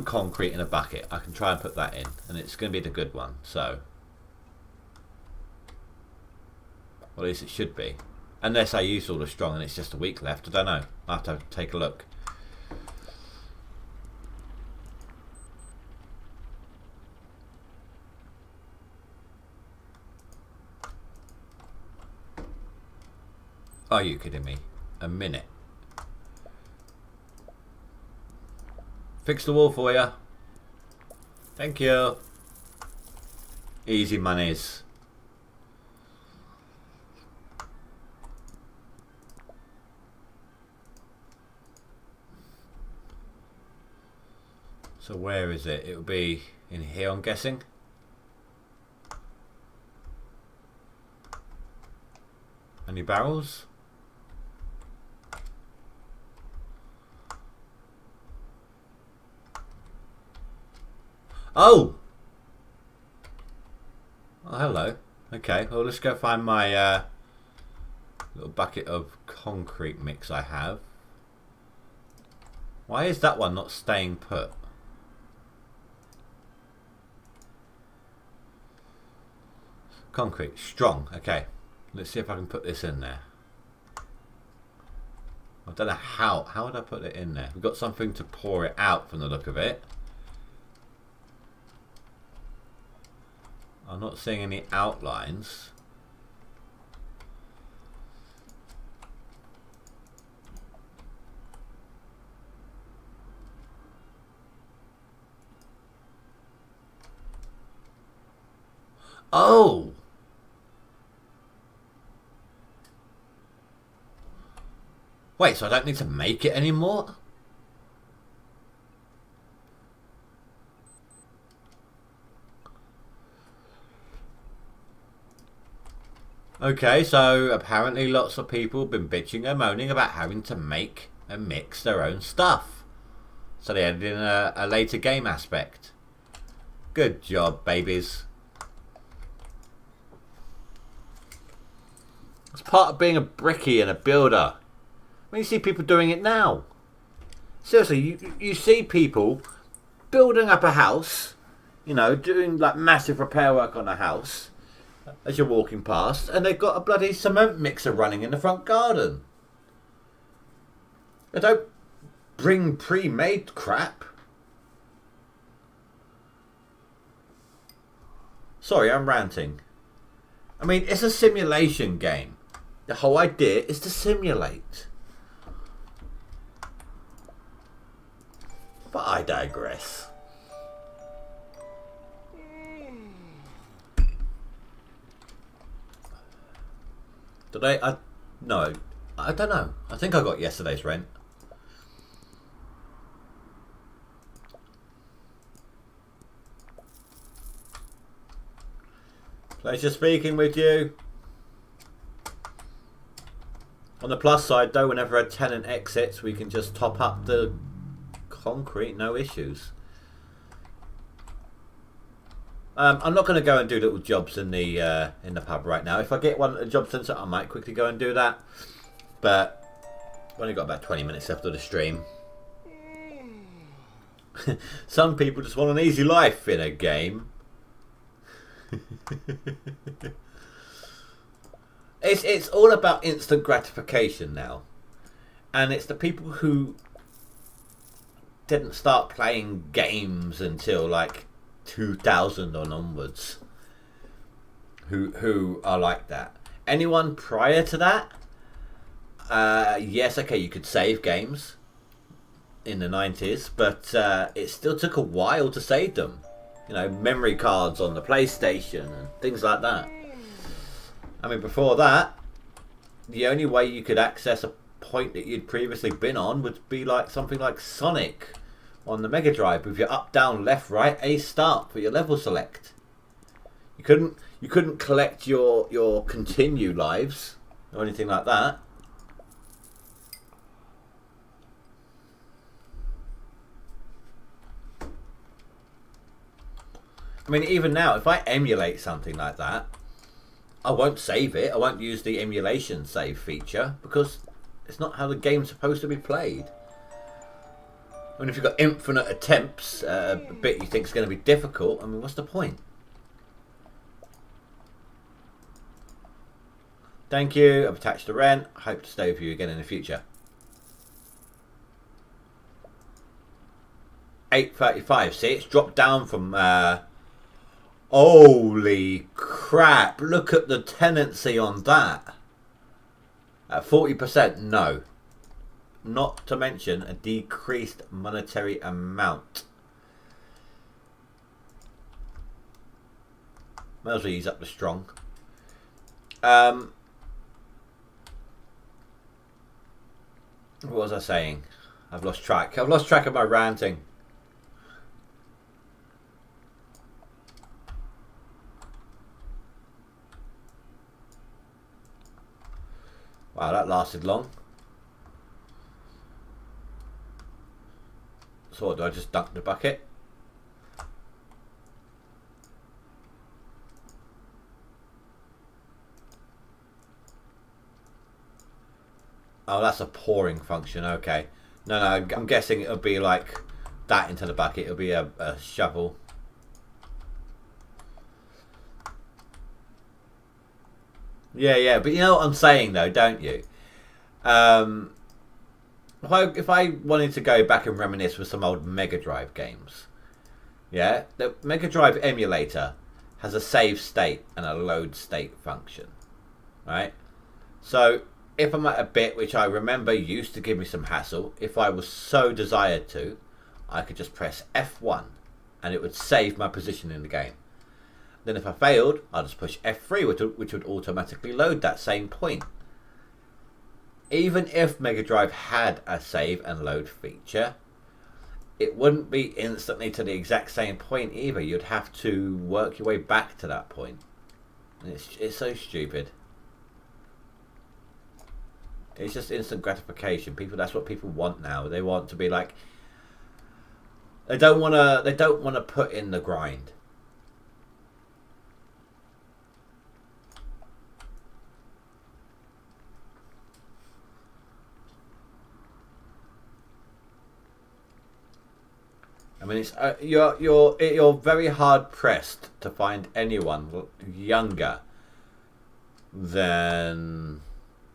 concrete in a bucket. I can try and put that in, and it's going to be the good one. So, well, at least it should be, unless I use all the strong and it's just a week left. I don't know, I'll have to take a look. Are you kidding me? A minute. Fix the wall for you. Thank you. Easy monies. So where is it? It will be in here, I'm guessing. Any barrels? Oh, hello. Okay, well let's go find my little bucket of concrete mix I have. Why is that one not staying put? Concrete, strong. Okay, let's see if I can put this in there. I don't know how would I put it in there? We've got something to pour it out from the look of it. I'm not seeing any outlines. Oh! Wait, so I don't need to make it anymore? Okay, so apparently lots of people have been bitching and moaning about having to make and mix their own stuff. So they added in a later game aspect. Good job, babies. It's part of being a brickie and a builder. When you see people doing it now. Seriously, you see people building up a house, you know, doing like massive repair work on a house as you're walking past, and they've got a bloody cement mixer running in the front garden. They don't bring pre-made crap. Sorry, I'm ranting. I mean, it's a simulation game. The whole idea is to simulate. But I digress. Today, no, I don't know. I think I got yesterday's rent. Pleasure speaking with you. On the plus side, though, whenever a tenant exits, we can just top up the concrete, no issues. I'm not going to go and do little jobs in the pub right now. If I get one at the job centre, I might quickly go and do that. But I've only got about 20 minutes left of the stream. Some people just want an easy life in a game. It's all about instant gratification now, and it's the people who didn't start playing games until like 2000 on onwards who are like that. Anyone prior to that, yes, okay, you could save games in the 90s, but it still took a while to save them. You know, memory cards on the PlayStation and things like that. I mean, before that, the only way you could access a point that you'd previously been on would be like something like Sonic on the Mega Drive with your up, down, left, right, A start for your level select. You couldn't collect your continue lives or anything like that. I mean, even now, if I emulate something like that, I won't save it. I won't use the emulation save feature because it's not how the game's supposed to be played. I mean, if you've got infinite attempts, a bit you think is going to be difficult, I mean, what's the point? Thank you. I've attached the rent. I hope to stay with you again in the future. 8:35. See, it's dropped down from... holy crap, look at the tenancy on that. At 40%, no. Not to mention a decreased monetary amount. Might as well use up the strong. What was I saying? I've lost track. I've lost track of my ranting. Wow, that lasted long. So what, do I just dunk the bucket? Oh, that's a pouring function, okay. No, I'm guessing it'll be like that into the bucket. It'll be a shovel. Yeah, but you know what I'm saying though, don't you? If I wanted to go back and reminisce with some old Mega Drive games, yeah, the Mega Drive emulator has a save state and a load state function, right? So if I'm at a bit which I remember used to give me some hassle, if I was so desired to, I could just press F1 and it would save my position in the game. Then if I failed, I'll just push F3, which would automatically load that same point. Even if Mega Drive had a save and load feature, it wouldn't be instantly to the exact same point either. You'd have to work your way back to that point. And it's so stupid. It's just instant gratification. That's what people want now. They want to be like, they don't want to put in the grind. I mean, it's you're very hard pressed to find anyone younger than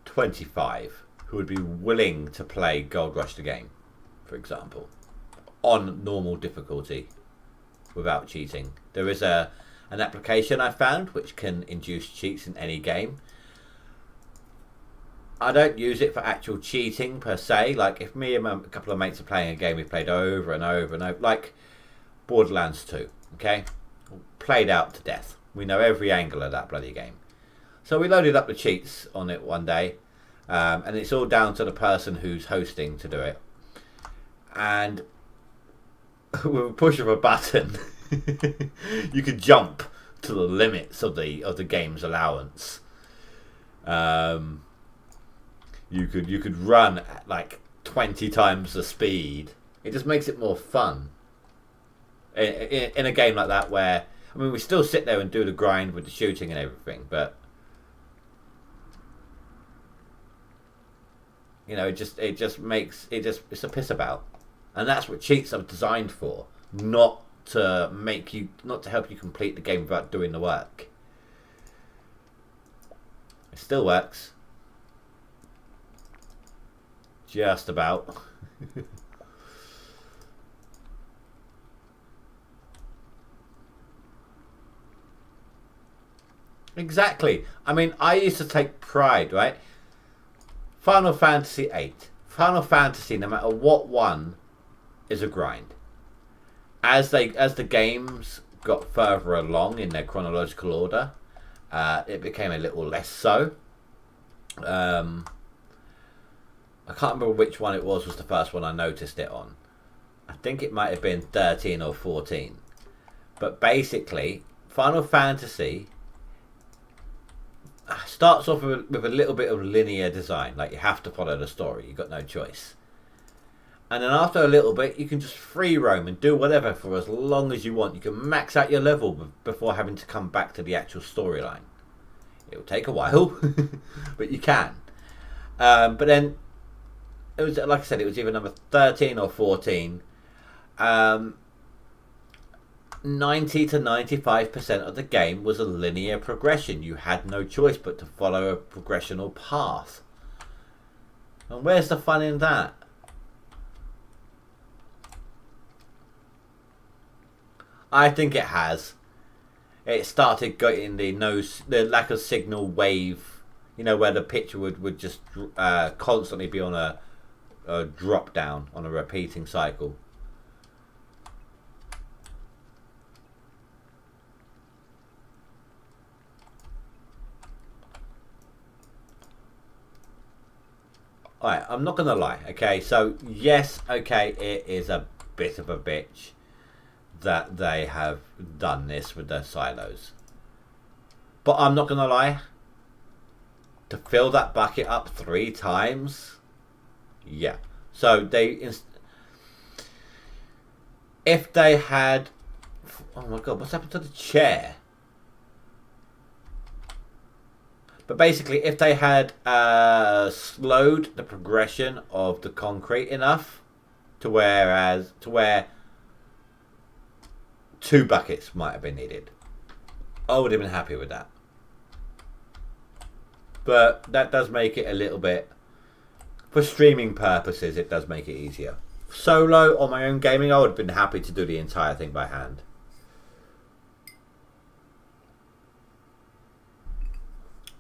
25 who would be willing to play Gold Rush the game, for example, on normal difficulty without cheating. There is an application I found which can induce cheats in any game. I don't use it for actual cheating per se. Like if me and a couple of mates are playing a game we've played over and over and over, like Borderlands 2, okay? Played out to death. We know every angle of that bloody game. So we loaded up the cheats on it one day, and it's all down to the person who's hosting to do it. And with a push of a button, you could jump to the limits of the game's allowance. You could run at like 20 times the speed. It just makes it more fun in a game like that, where I mean we still sit there and do the grind with the shooting and everything, but you know, it's a piss about, and that's what cheats are designed for, not to help you complete the game without doing the work. It still works. Just about. Exactly. I mean, I used to take pride, right? Final Fantasy VIII. Final Fantasy, no matter what one, is a grind. As the games got further along in their chronological order, it became a little less so. I can't remember which one it was the first one I noticed it on. I think it might have been 13 or 14. But basically, Final Fantasy starts off with a little bit of linear design. Like, you have to follow the story. You've got no choice. And then after a little bit, you can just free roam and do whatever for as long as you want. You can max out your level before having to come back to the actual storyline. It'll take a while, but you can. But then, it was, like I said, it was either number 13 or 14. 90 to 95% of the game was a linear progression. You had no choice but to follow a progressional path. And where's the fun in that? I think it has. It started getting the lack of signal wave, you know, where the picture would just constantly be on a drop down on a repeating cycle. Alright, I'm not gonna lie, okay, so yes, okay, it is a bit of a bitch that they have done this with their silos, but I'm not gonna lie, to fill that bucket up 3 times, yeah. So if they had, oh my god, what's happened to the chair? But basically, if they had slowed the progression of the concrete enough to where 2 buckets might have been needed, I would have been happy with that. But that does make it a little bit, for streaming purposes, it does make it easier. Solo on my own gaming, I would have been happy to do the entire thing by hand.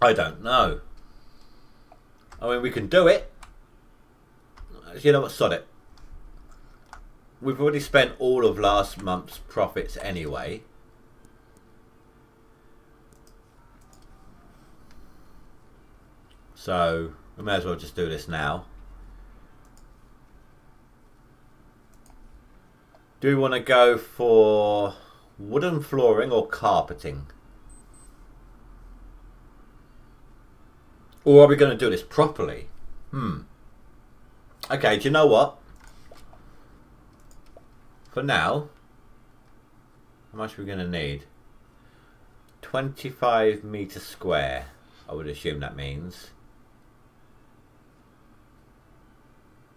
I don't know. I mean, we can do it. You know what, sod it. We've already spent all of last month's profits anyway. So, we may as well just do this now. Do we want to go for wooden flooring or carpeting? Or are we going to do this properly? Okay, do you know what? For now, how much are we going to need? 25 meters square, I would assume that means.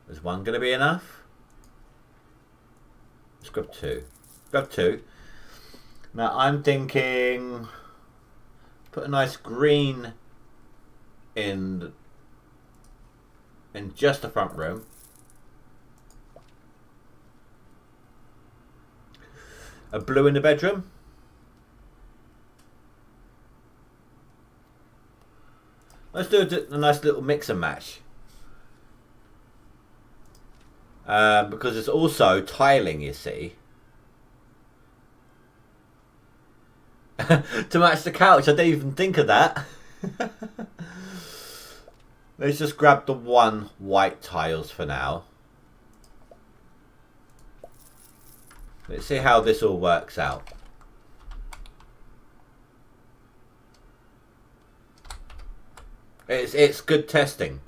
Is one going to be enough? Let's grab two. Grab two. Now I'm thinking, put a nice green in just the front room. A blue in the bedroom. Let's do a nice little mix and match. Because it's also tiling, you see. To match the couch, I didn't even think of that. Let's just grab the one white tiles for now. Let's see how this all works out. It's good testing.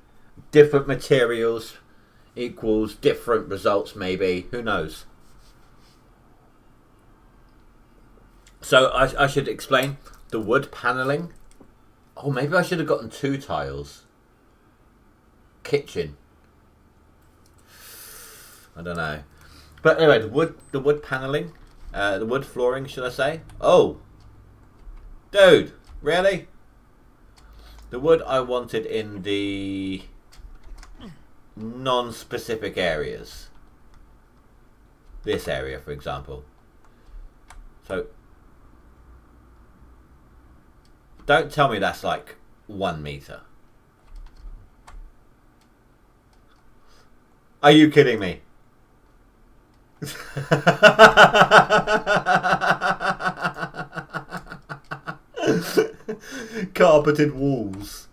Different materials equals different results, maybe. Who knows? So I should explain the wood paneling. Oh, maybe I should have gotten two tiles. Kitchen. I don't know. But anyway, the wood paneling, the wood flooring, should I say? Oh, dude, really? The wood I wanted in the non-specific areas. This area, for example. So, don't tell me that's like 1 meter. Are you kidding me? Carpeted walls.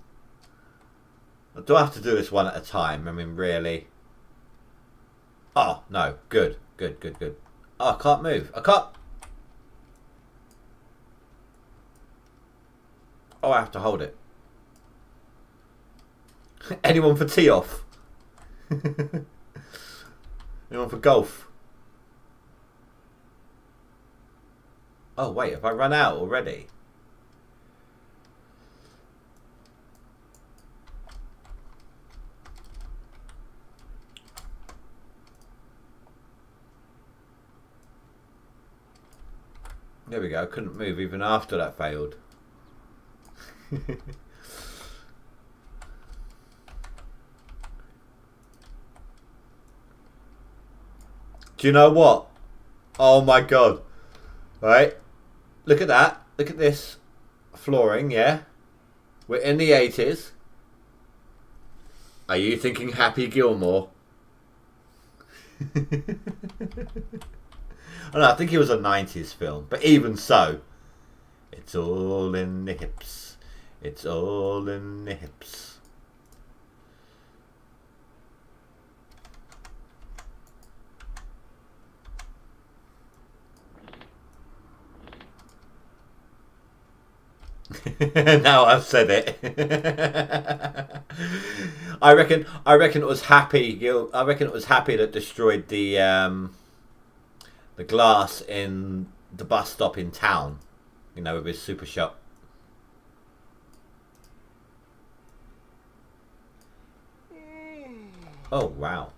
Do I have to do this one at a time? I mean, really? Oh, no. Good. Good, good, good. Oh, I can't move. I can't. Oh, I have to hold it. Anyone for tee off? Anyone for golf? Oh, wait. Have I run out already? There we go. I couldn't move even after that failed. Do you know what? Oh my god. Right? Look at that. Look at this flooring, yeah? We're in the 80s. Are you thinking Happy Gilmore? I don't know, I think it was a 90s film, but even so, it's all in the hips. It's all in the hips. Now I've said it. I reckon it was Happy. I reckon it was Happy that destroyed the glass in the bus stop in town. You know, with his super shot. Oh wow.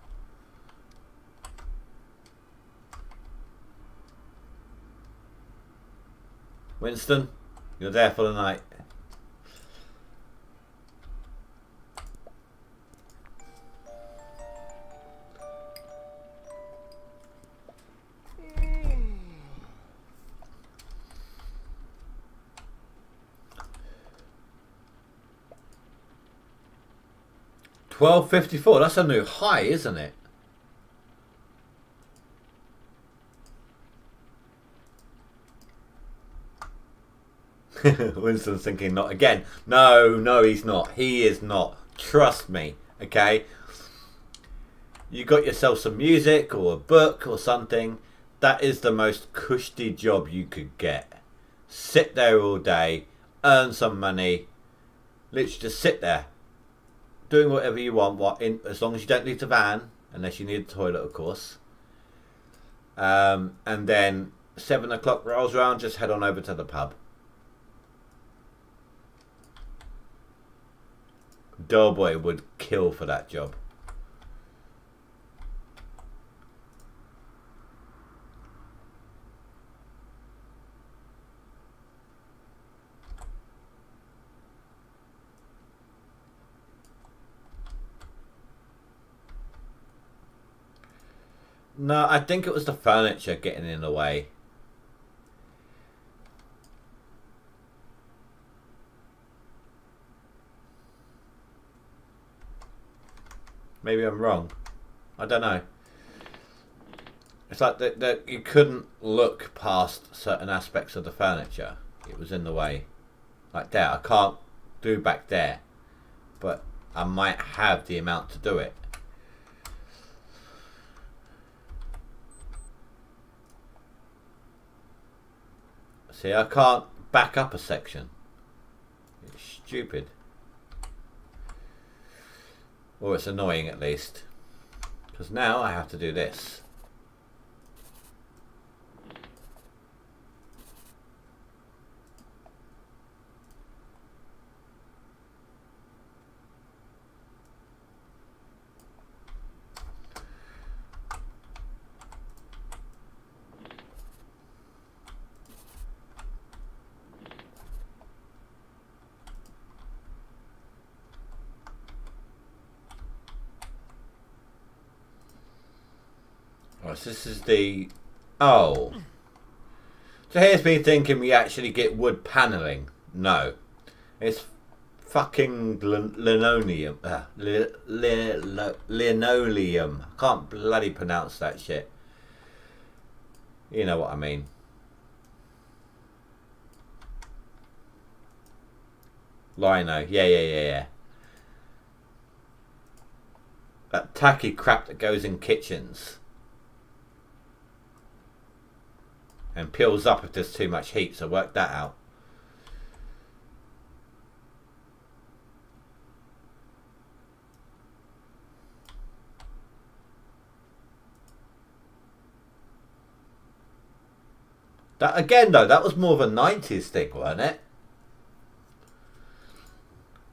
Winston, you're there for the night. $12.54. That's a new high, isn't it? Winston's thinking, not again. No, no, he's not. He is not. Trust me, okay? You got yourself some music or a book or something. That is the most cushy job you could get. Sit there all day, earn some money, literally just sit there, doing whatever you want. As long as you don't leave the van, unless you need a toilet, of course. And then 7 o'clock rolls around, just head on over to the pub. Doughboy would kill for that job. No, I think it was the furniture getting in the way. Maybe I'm wrong. I don't know. It's like that you couldn't look past certain aspects of the furniture. It was in the way. Like there, I can't do back there. But I might have the amount to do it. See, I can't back up a section. It's stupid. Or it's annoying at least. Because now I have to do this. So this is the... Oh. So here's me thinking we actually get wood paneling. No. It's fucking linoleum. Linoleum. I can't bloody pronounce that shit. You know what I mean. Lino. Yeah. That tacky crap that goes in kitchens. And peels up if there's too much heat, so work that out. That again though, that was more of a 90s thing, wasn't it?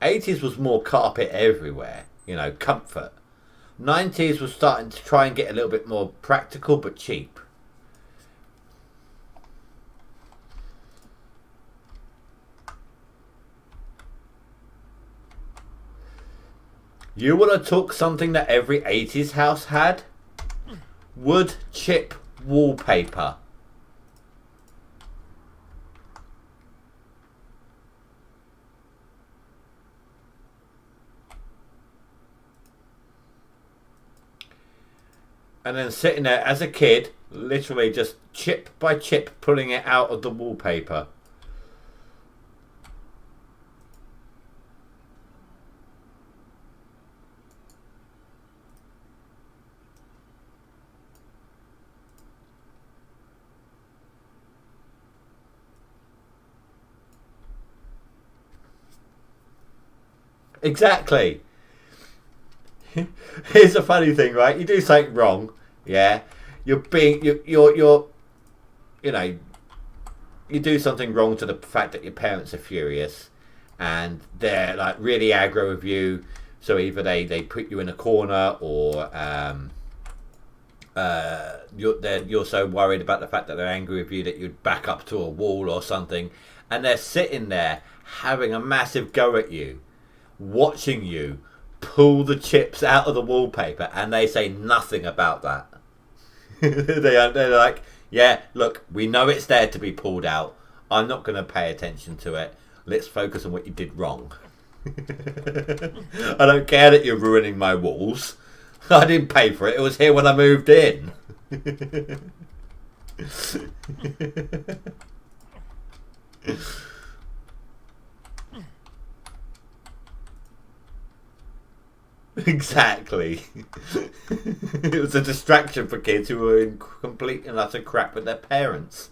80s was more carpet everywhere, you know, comfort. 90s was starting to try and get a little bit more practical but cheap. You want to talk something that every 80s house had? Wood chip wallpaper. And then sitting there as a kid, literally just chip by chip pulling it out of the wallpaper. Exactly. Here's a funny thing, right? You do something wrong, yeah. You're you know, you do something wrong to the fact that your parents are furious, and they're like really aggro with you. So either they put you in a corner, or you're so worried about the fact that they're angry with you that you'd back up to a wall or something, and they're sitting there having a massive go at you, watching you pull the chips out of the wallpaper, and they say nothing about that. They're like, yeah, look, we know it's there to be pulled out. I'm not going to pay attention to it. Let's focus on what you did wrong. I don't care that you're ruining my walls. I didn't pay for it. It was here when I moved in. Exactly. It was a distraction for kids who were in complete and utter crap with their parents.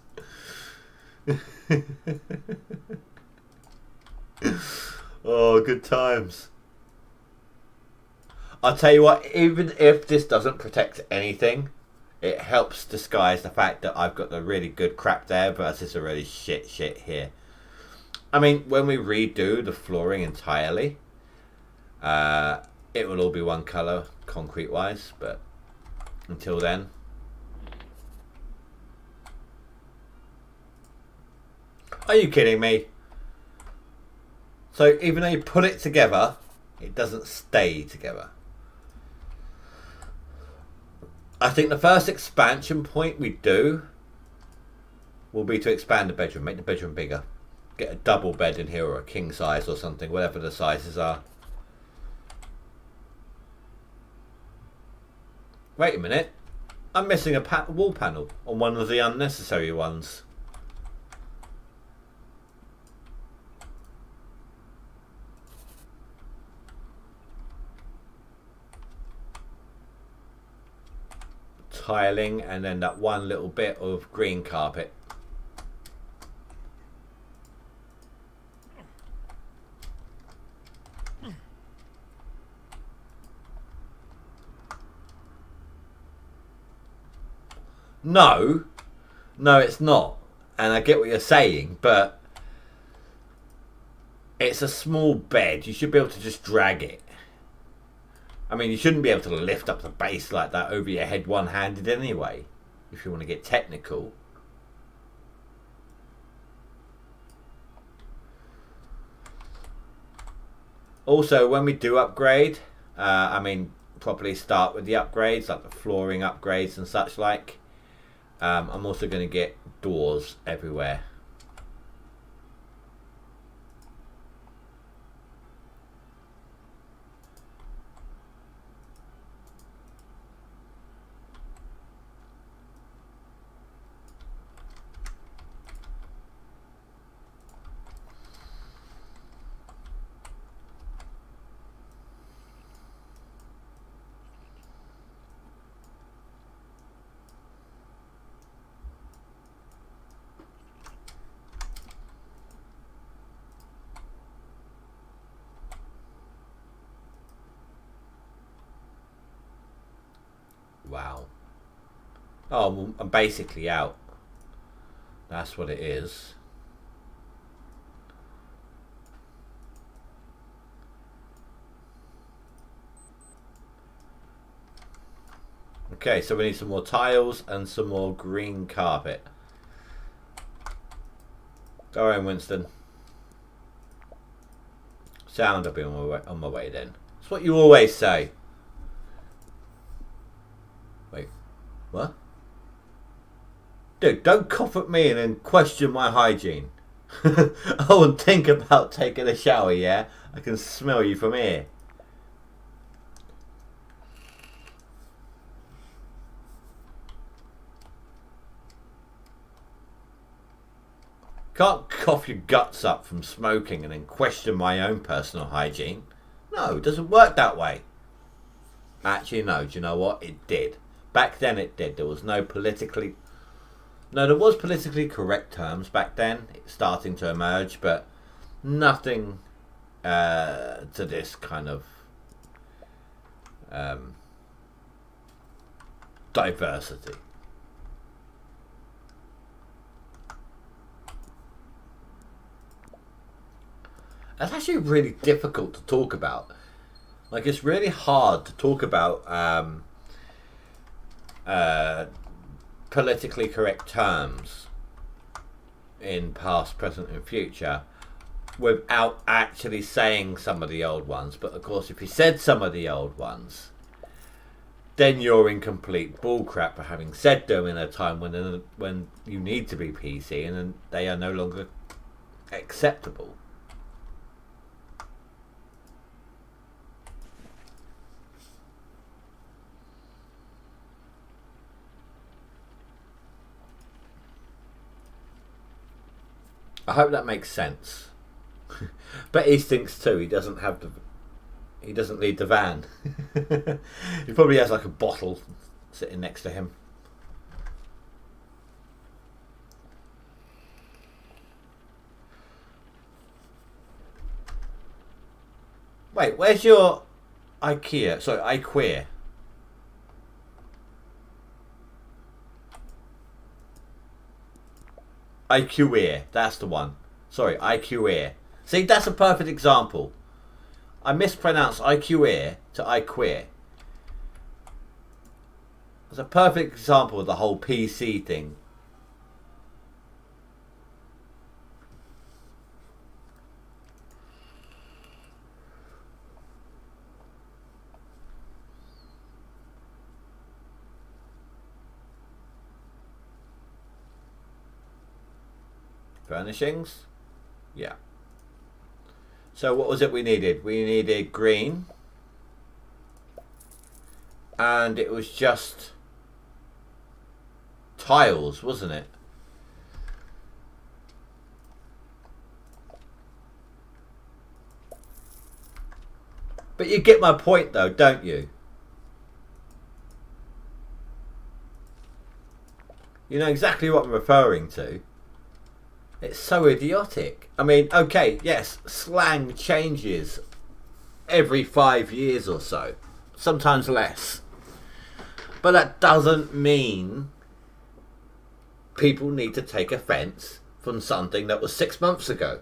Oh, good times. I'll tell you what, even if this doesn't protect anything, it helps disguise the fact that I've got the really good crap there versus a really shit here. I mean, when we redo the flooring entirely, it will all be one colour, concrete-wise, but until then... Are you kidding me? So even though you put it together, it doesn't stay together. I think the first expansion point we do will be to expand the bedroom, make the bedroom bigger. Get a double bed in here or a king size or something, whatever the sizes are. Wait a minute. I'm missing a wall panel on one of the unnecessary ones. Tiling and then that one little bit of green carpet. No, it's not. And I get what you're saying, but it's a small bed. You should be able to just drag it. I mean, you shouldn't be able to lift up the base like that over your head one-handed anyway, if you want to get technical. Also, when we do upgrade, I mean, probably start with the upgrades, like the flooring upgrades and such like. I'm also going to get doors everywhere. Wow. Oh, well, I'm basically out. That's what it is. Okay, so we need some more tiles and some more green carpet. Go on, Winston. Sound, I'll be on my way then. That's what you always say. Wait, what? Dude, don't cough at me and then question my hygiene. Oh, and think about taking a shower, yeah? I can smell you from here. Can't cough your guts up from smoking and then question my own personal hygiene. No, it doesn't work that way. Actually, no, do you know what? It did. Back then it did. There was no politically... No, there was politically correct terms back then. It's starting to emerge, but nothing to this kind of diversity. That's actually really difficult to talk about. Like, it's really hard to talk about politically correct terms in past, present and future without actually saying some of the old ones. But of course, if you said some of the old ones, then you're in complete bullcrap for having said them in a time when you need to be PC and they are no longer acceptable. I hope that makes sense. But he thinks too. He doesn't lead the van. He probably has like a bottle sitting next to him. Wait, where's your IKEA? Sorry, IQEA. IQEA, that's the one. Sorry, IQEA. See, that's a perfect example. I mispronounced IQEA to IQEA. It's a perfect example of the whole PC thing. Furnishings. Yeah. So what was it we needed? We needed green. And it was just tiles, wasn't it? But you get my point though, don't you? You know exactly what I'm referring to. It's so idiotic. I mean, okay, yes, slang changes every 5 years or so. Sometimes less. But that doesn't mean people need to take offence from something that was 6 months ago.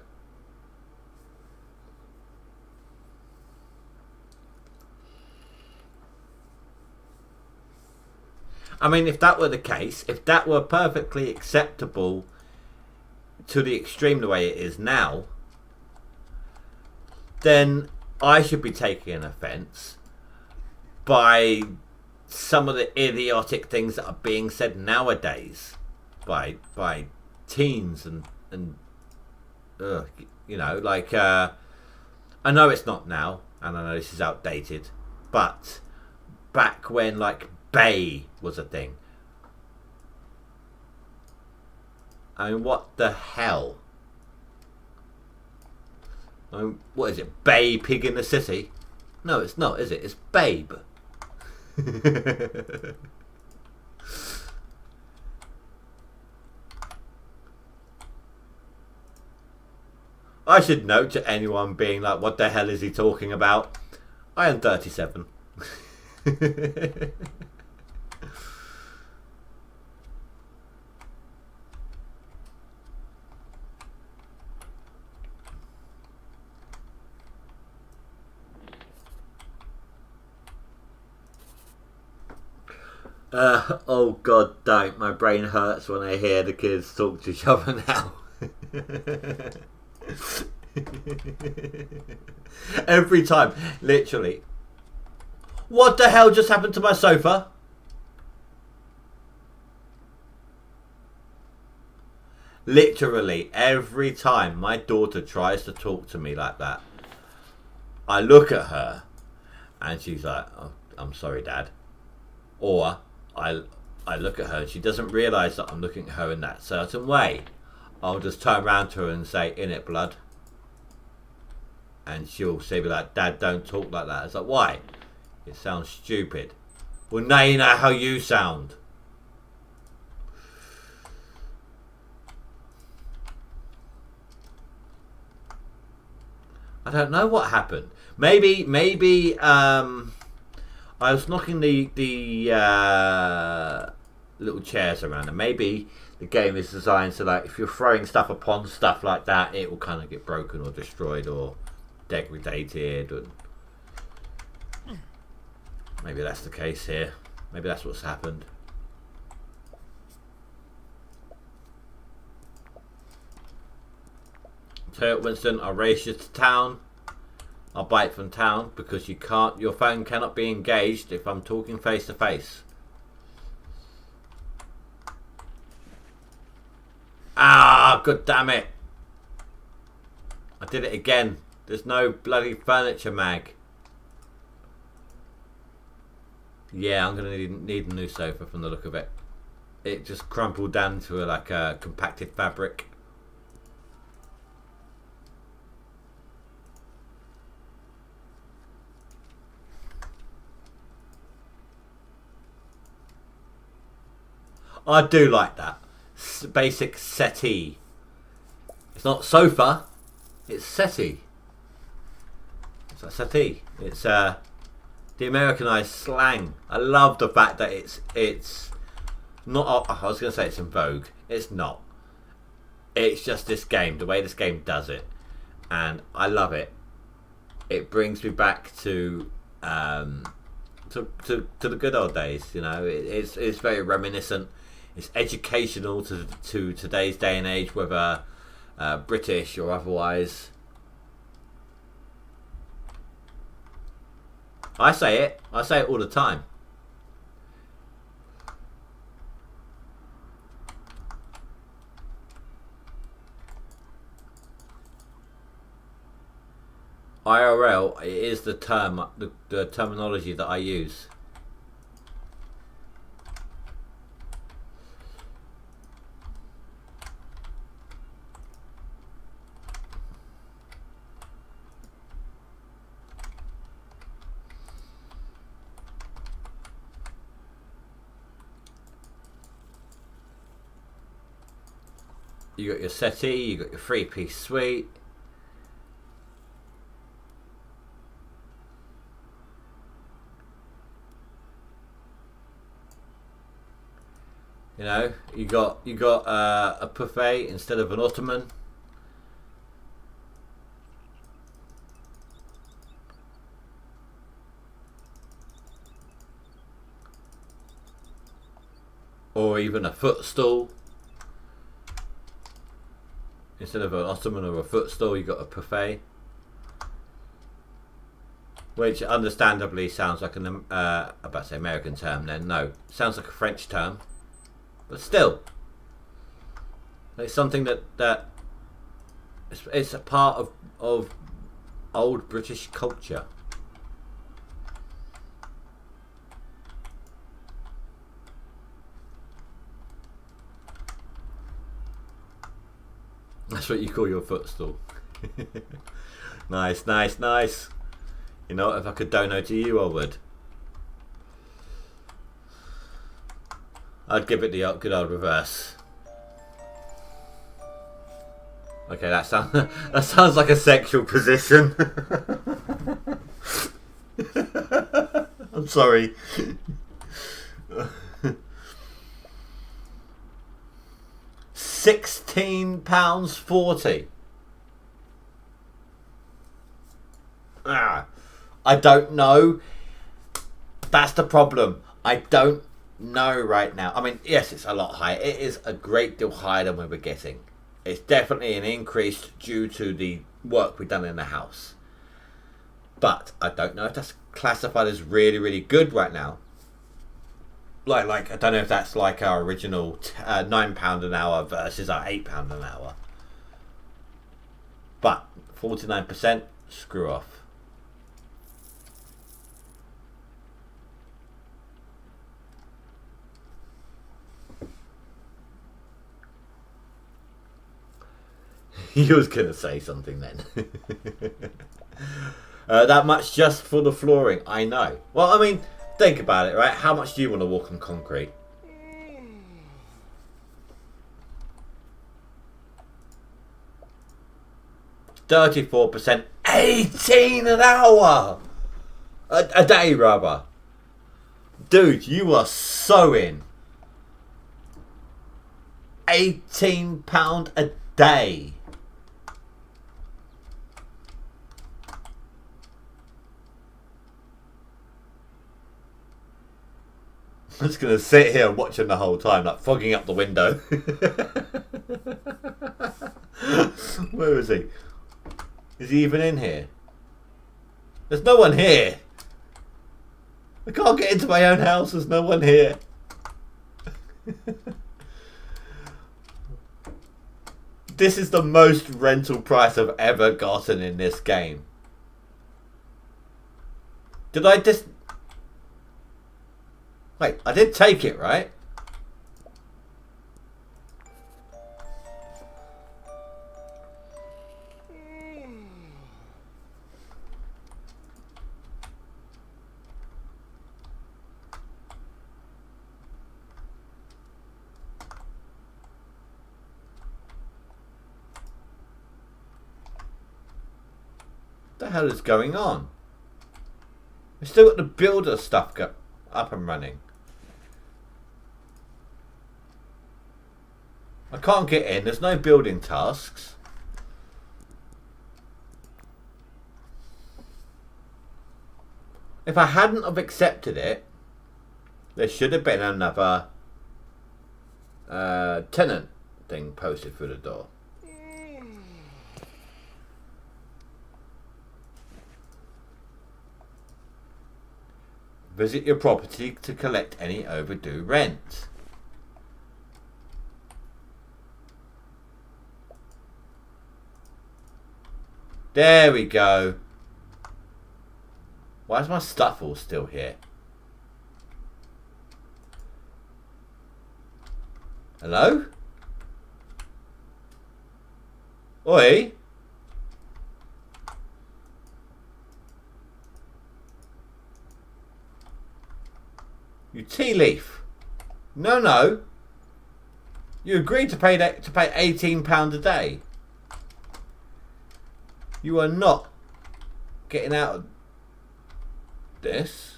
I mean, if that were the case, if that were perfectly acceptable to the extreme the way it is now, then I should be taking an offence by some of the idiotic things that are being said nowadays by teens and you know, like I know it's not now, and I know this is outdated, but back when like Bay was a thing. I mean, what the hell? I mean, what is it? Bay Pig in the City? No, it's not, is it? It's Babe. I should note to anyone being like, what the hell is he talking about? I am 37. Oh god, don't. My brain hurts when I hear the kids talk to each other now. Every time, literally. What the hell just happened to my sofa? Literally, every time my daughter tries to talk to me like that, I look at her and she's like, oh, I'm sorry, Dad. Or I look at her and she doesn't realise that I'm looking at her in that certain way. I'll just turn around to her and say, in it, blood. And she'll say like, Dad, don't talk like that. It's like, why? It sounds stupid. Well, now you know how you sound. I don't know what happened. Maybe I was knocking the little chairs around, and maybe the game is designed so like if you're throwing stuff upon stuff like that, it will kind of get broken or destroyed or degraded. And maybe that's the case here. Maybe that's what's happened. Tell you, Winston, I'll race you to town. I'll bite from town because you can't. Your phone cannot be engaged if I'm talking face to face. Ah, god damn it! I did it again. There's no bloody furniture mag. Yeah, I'm gonna need a new sofa from the look of it. It just crumpled down to like a compacted fabric. I do like that. Basic settee. It's not sofa, it's settee. It's a settee. It's the Americanized slang. I love the fact that it's not. I was going to say it's in vogue. It's not. It's just this game, the way this game does it, and I love it. It brings me back to the good old days. You know, it's very reminiscent. It's educational to today's day and age, whether British or otherwise. I say it all the time. IRL is the term, the terminology that I use. You got your settee, you got your 3-piece suite. You know, you got a buffet instead of an ottoman. Or even a footstool. Instead of an ottoman or a footstool, you got a buffet, which understandably sounds like an about to say American term. Then no, sounds like a French term, but still, it's something that it's a part of old British culture. That's what you call your footstool. Nice, nice, nice. You know, if I could donate to you, I would. I'd give it the good old reverse. Okay, that sounds like a sexual position. I'm sorry. £16.40. I don't know. That's the problem. I don't know right now. I mean, yes, it's a lot higher. It is a great deal higher than we were getting. It's definitely an increase due to the work we've done in the house. But I don't know if that's classified as really, really good right now. Like I don't know if that's like our original £9 an hour versus our £8 an hour. But 49%, screw off. You was gonna say something then. That much just for the flooring, I know. Well, I mean, think about it, right? How much do you want to walk on concrete? %34, 18 an hour, a day rather. Dude, you are sewing. £18 a day. I'm just going to sit here watching the whole time, like fogging up the window. Where is he? Is he even in here? There's no one here. I can't get into my own house. There's no one here. This is the most rental price I've ever gotten in this game. Did I just... Wait, I did take it, right? What the hell is going on? We've still got the builder stuff up and running. I can't get in. There's no building tasks. If I hadn't have accepted it, there should have been another tenant thing posted through the door. Visit your property to collect any overdue rent. There we go. Why is my stuff all still here? Hello? Oi? You tea leaf. No, no. You agreed to pay £18 a day. You are not getting out of this.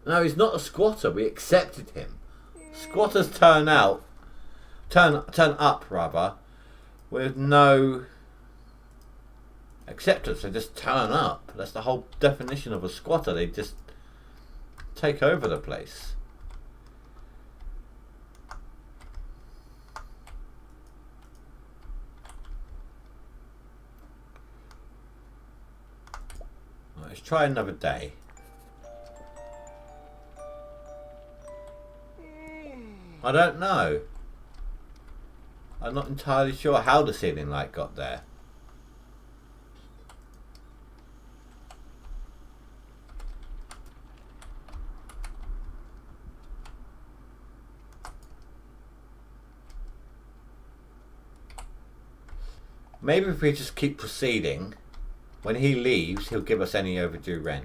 No, he's not a squatter. We accepted him. Squatters turn up rather, with no acceptance. They just turn up. That's the whole definition of a squatter. They just take over the place. Right, let's try another day. I don't know. I'm not entirely sure how the ceiling light got there. Maybe if we just keep proceeding, when he leaves, he'll give us any overdue rent.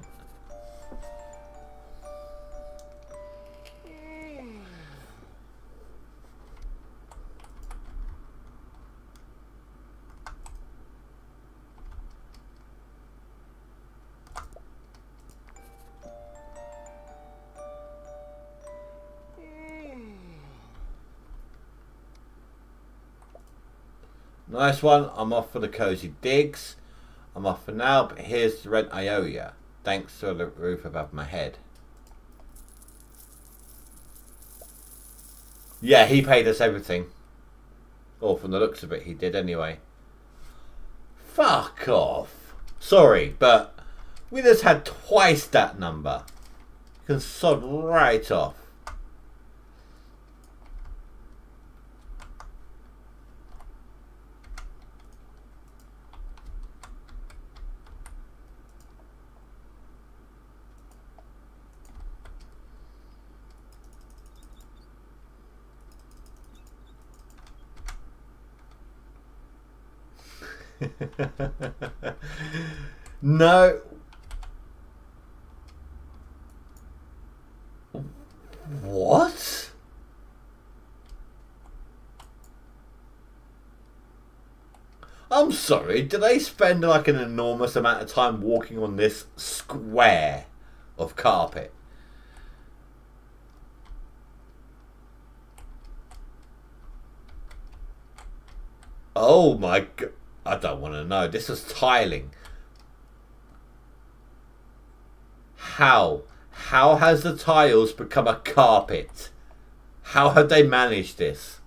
Nice one. I'm off for the cozy digs. I'm off for now, but here's the rent I owe you. Thanks for the roof above my head. Yeah, he paid us everything. Or from the looks of it, he did anyway. Fuck off. Sorry, but we just had twice that number. You can sod right off. No. What? I'm sorry, did they spend like an enormous amount of time walking on this square of carpet? Oh my god. I don't want to know. This is tiling. How? How has the tiles become a carpet? How have they managed this?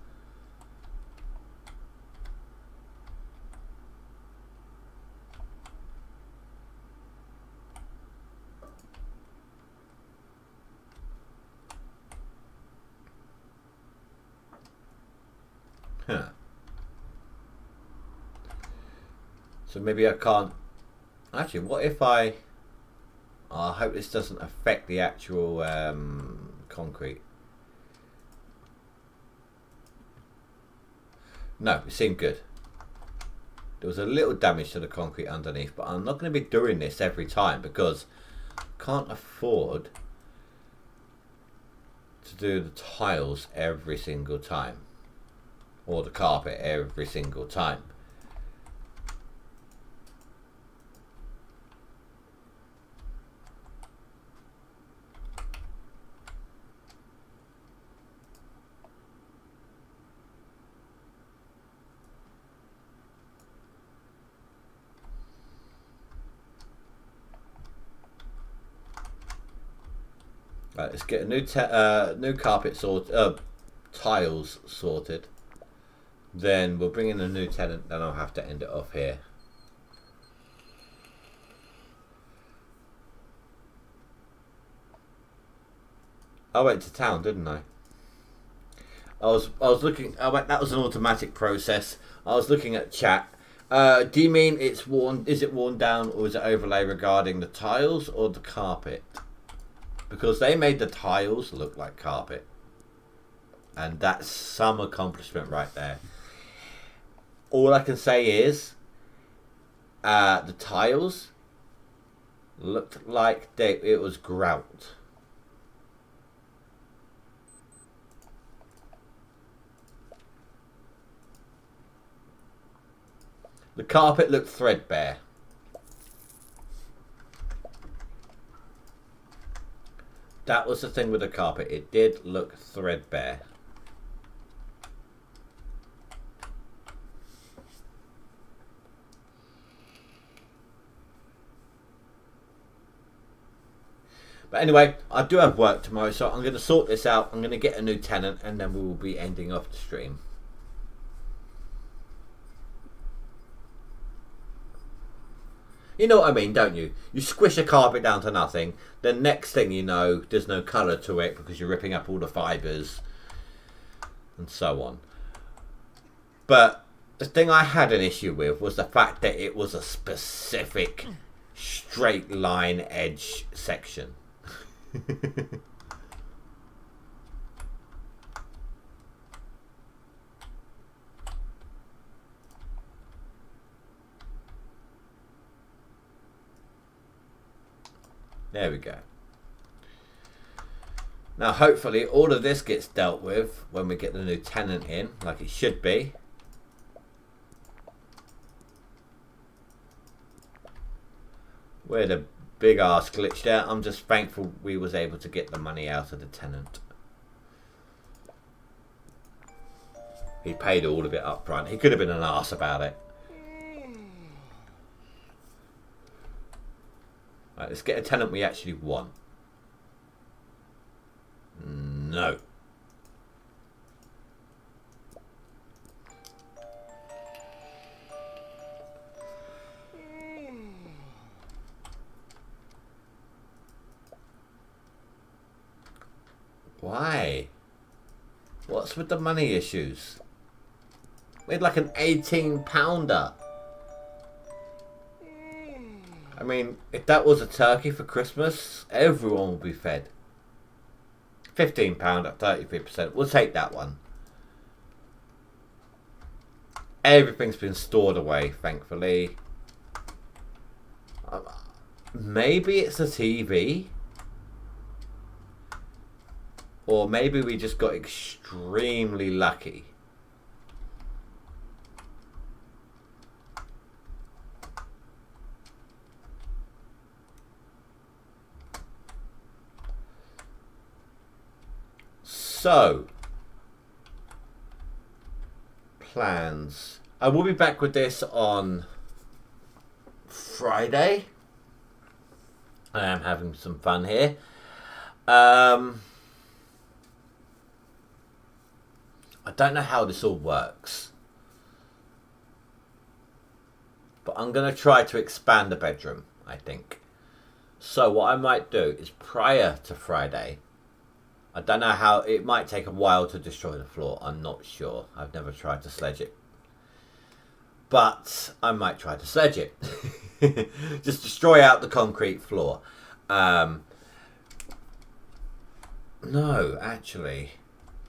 Huh. So maybe I can't... Actually, what if I... Oh, I hope this doesn't affect the actual concrete. No, it seemed good. There was a little damage to the concrete underneath, but I'm not going to be doing this every time because I can't afford to do the tiles every single time. Or the carpet every single time. Right, let's get a new carpet tiles sorted. Then we'll bring in a new tenant. Then I'll have to end it off here. I went to town, didn't I? I was looking. That was an automatic process. I was looking at chat. Do you mean it's worn? Is it worn down, or is it overlay regarding the tiles or the carpet? Because they made the tiles look like carpet, and that's some accomplishment right there. All I can say is, the tiles looked like it was grout. The carpet looked threadbare. That was the thing with the carpet. It did look threadbare. But anyway, I do have work tomorrow, so I'm going to sort this out. I'm going to get a new tenant, and then we will be ending off the stream. You know what I mean, don't you? You squish a carpet down to nothing, then next thing you know, there's no colour to it because you're ripping up all the fibres and so on. But the thing I had an issue with was the fact that it was a specific straight line edge section. There we go. Now hopefully all of this gets dealt with when we get the new tenant in, like it should be. Where the big ass glitched out, I'm just thankful we was able to get the money out of the tenant. He paid all of it up front. He could have been an arse about it. Right, let's get a tenant we actually want. No. Why? What's with the money issues? We had like an 18-pounder. I mean, if that was a turkey for Christmas, everyone will be fed. £15 at 33%. We'll take that one. Everything's been stored away, thankfully. Maybe it's a TV. Or maybe we just got extremely lucky. So, plans. I will be back with this on Friday. I am having some fun here. I don't know how this all works, but I'm going to try to expand the bedroom, I think. So what I might do is prior to Friday, I don't know how, it might take a while to destroy the floor. I'm not sure. I've never tried to sledge it. But I might try to sledge it. Just destroy out the concrete floor. No, actually.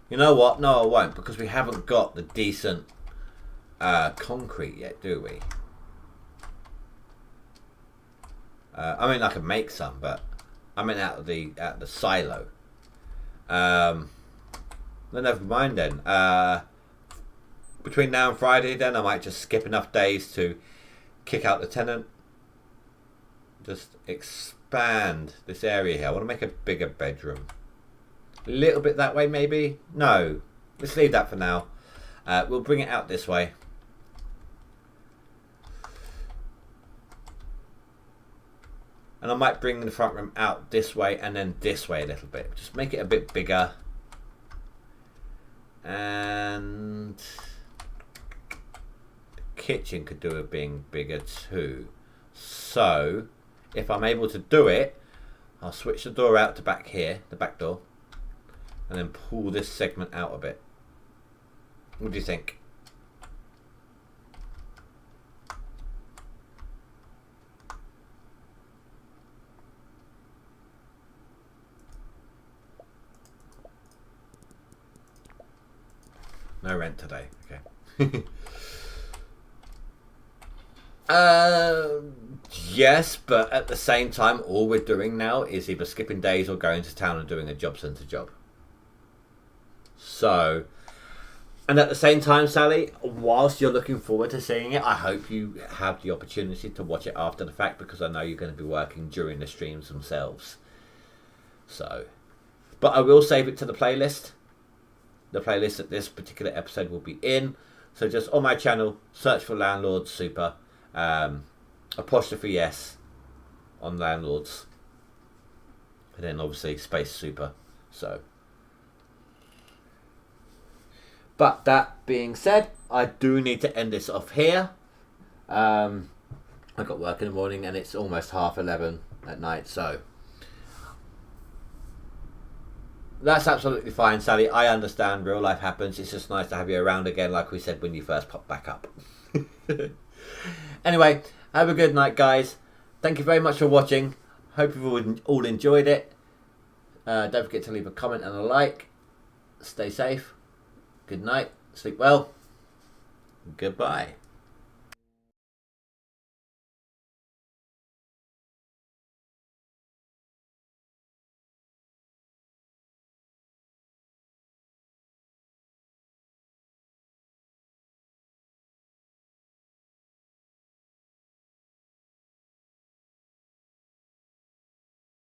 You know what? No, I won't, because we haven't got the decent concrete yet, do we? I mean, I can make some, but I mean out of the silo. Then never mind then. Between now and Friday then I might just skip enough days to kick out the tenant. Just expand this area here. I want to make a bigger bedroom. A little bit that way maybe? No. Let's leave that for now. We'll bring it out this way. And I might bring the front room out this way and then this way a little bit. Just make it a bit bigger. And the kitchen could do with being bigger too. So, if I'm able to do it, I'll switch the door out to back here, the back door. and then pull this segment out a bit. What do you think? No rent today. Okay. Yes, but at the same time, all we're doing now is either skipping days or going to town and doing a job centre job. So, and at the same time, Sally, whilst you're looking forward to seeing it, I hope you have the opportunity to watch it after the fact, because I know you're going to be working during the streams themselves. So, but I will save it to the playlist. The playlist that this particular episode will be in. So just on my channel, search for Landord Super, apostrophe S on Landlords, and then obviously space Super. So, but that being said, I do need to end this off here. I got work in the morning and it's almost 11:30 at night, so that's absolutely fine, Sally. I understand real life happens. It's just nice to have you around again, like we said when you first popped back up. Anyway, have a good night, guys. Thank you very much for watching. Hope you've all enjoyed it. Don't forget to leave a comment and a like. Stay safe. Good night. Sleep well. Goodbye.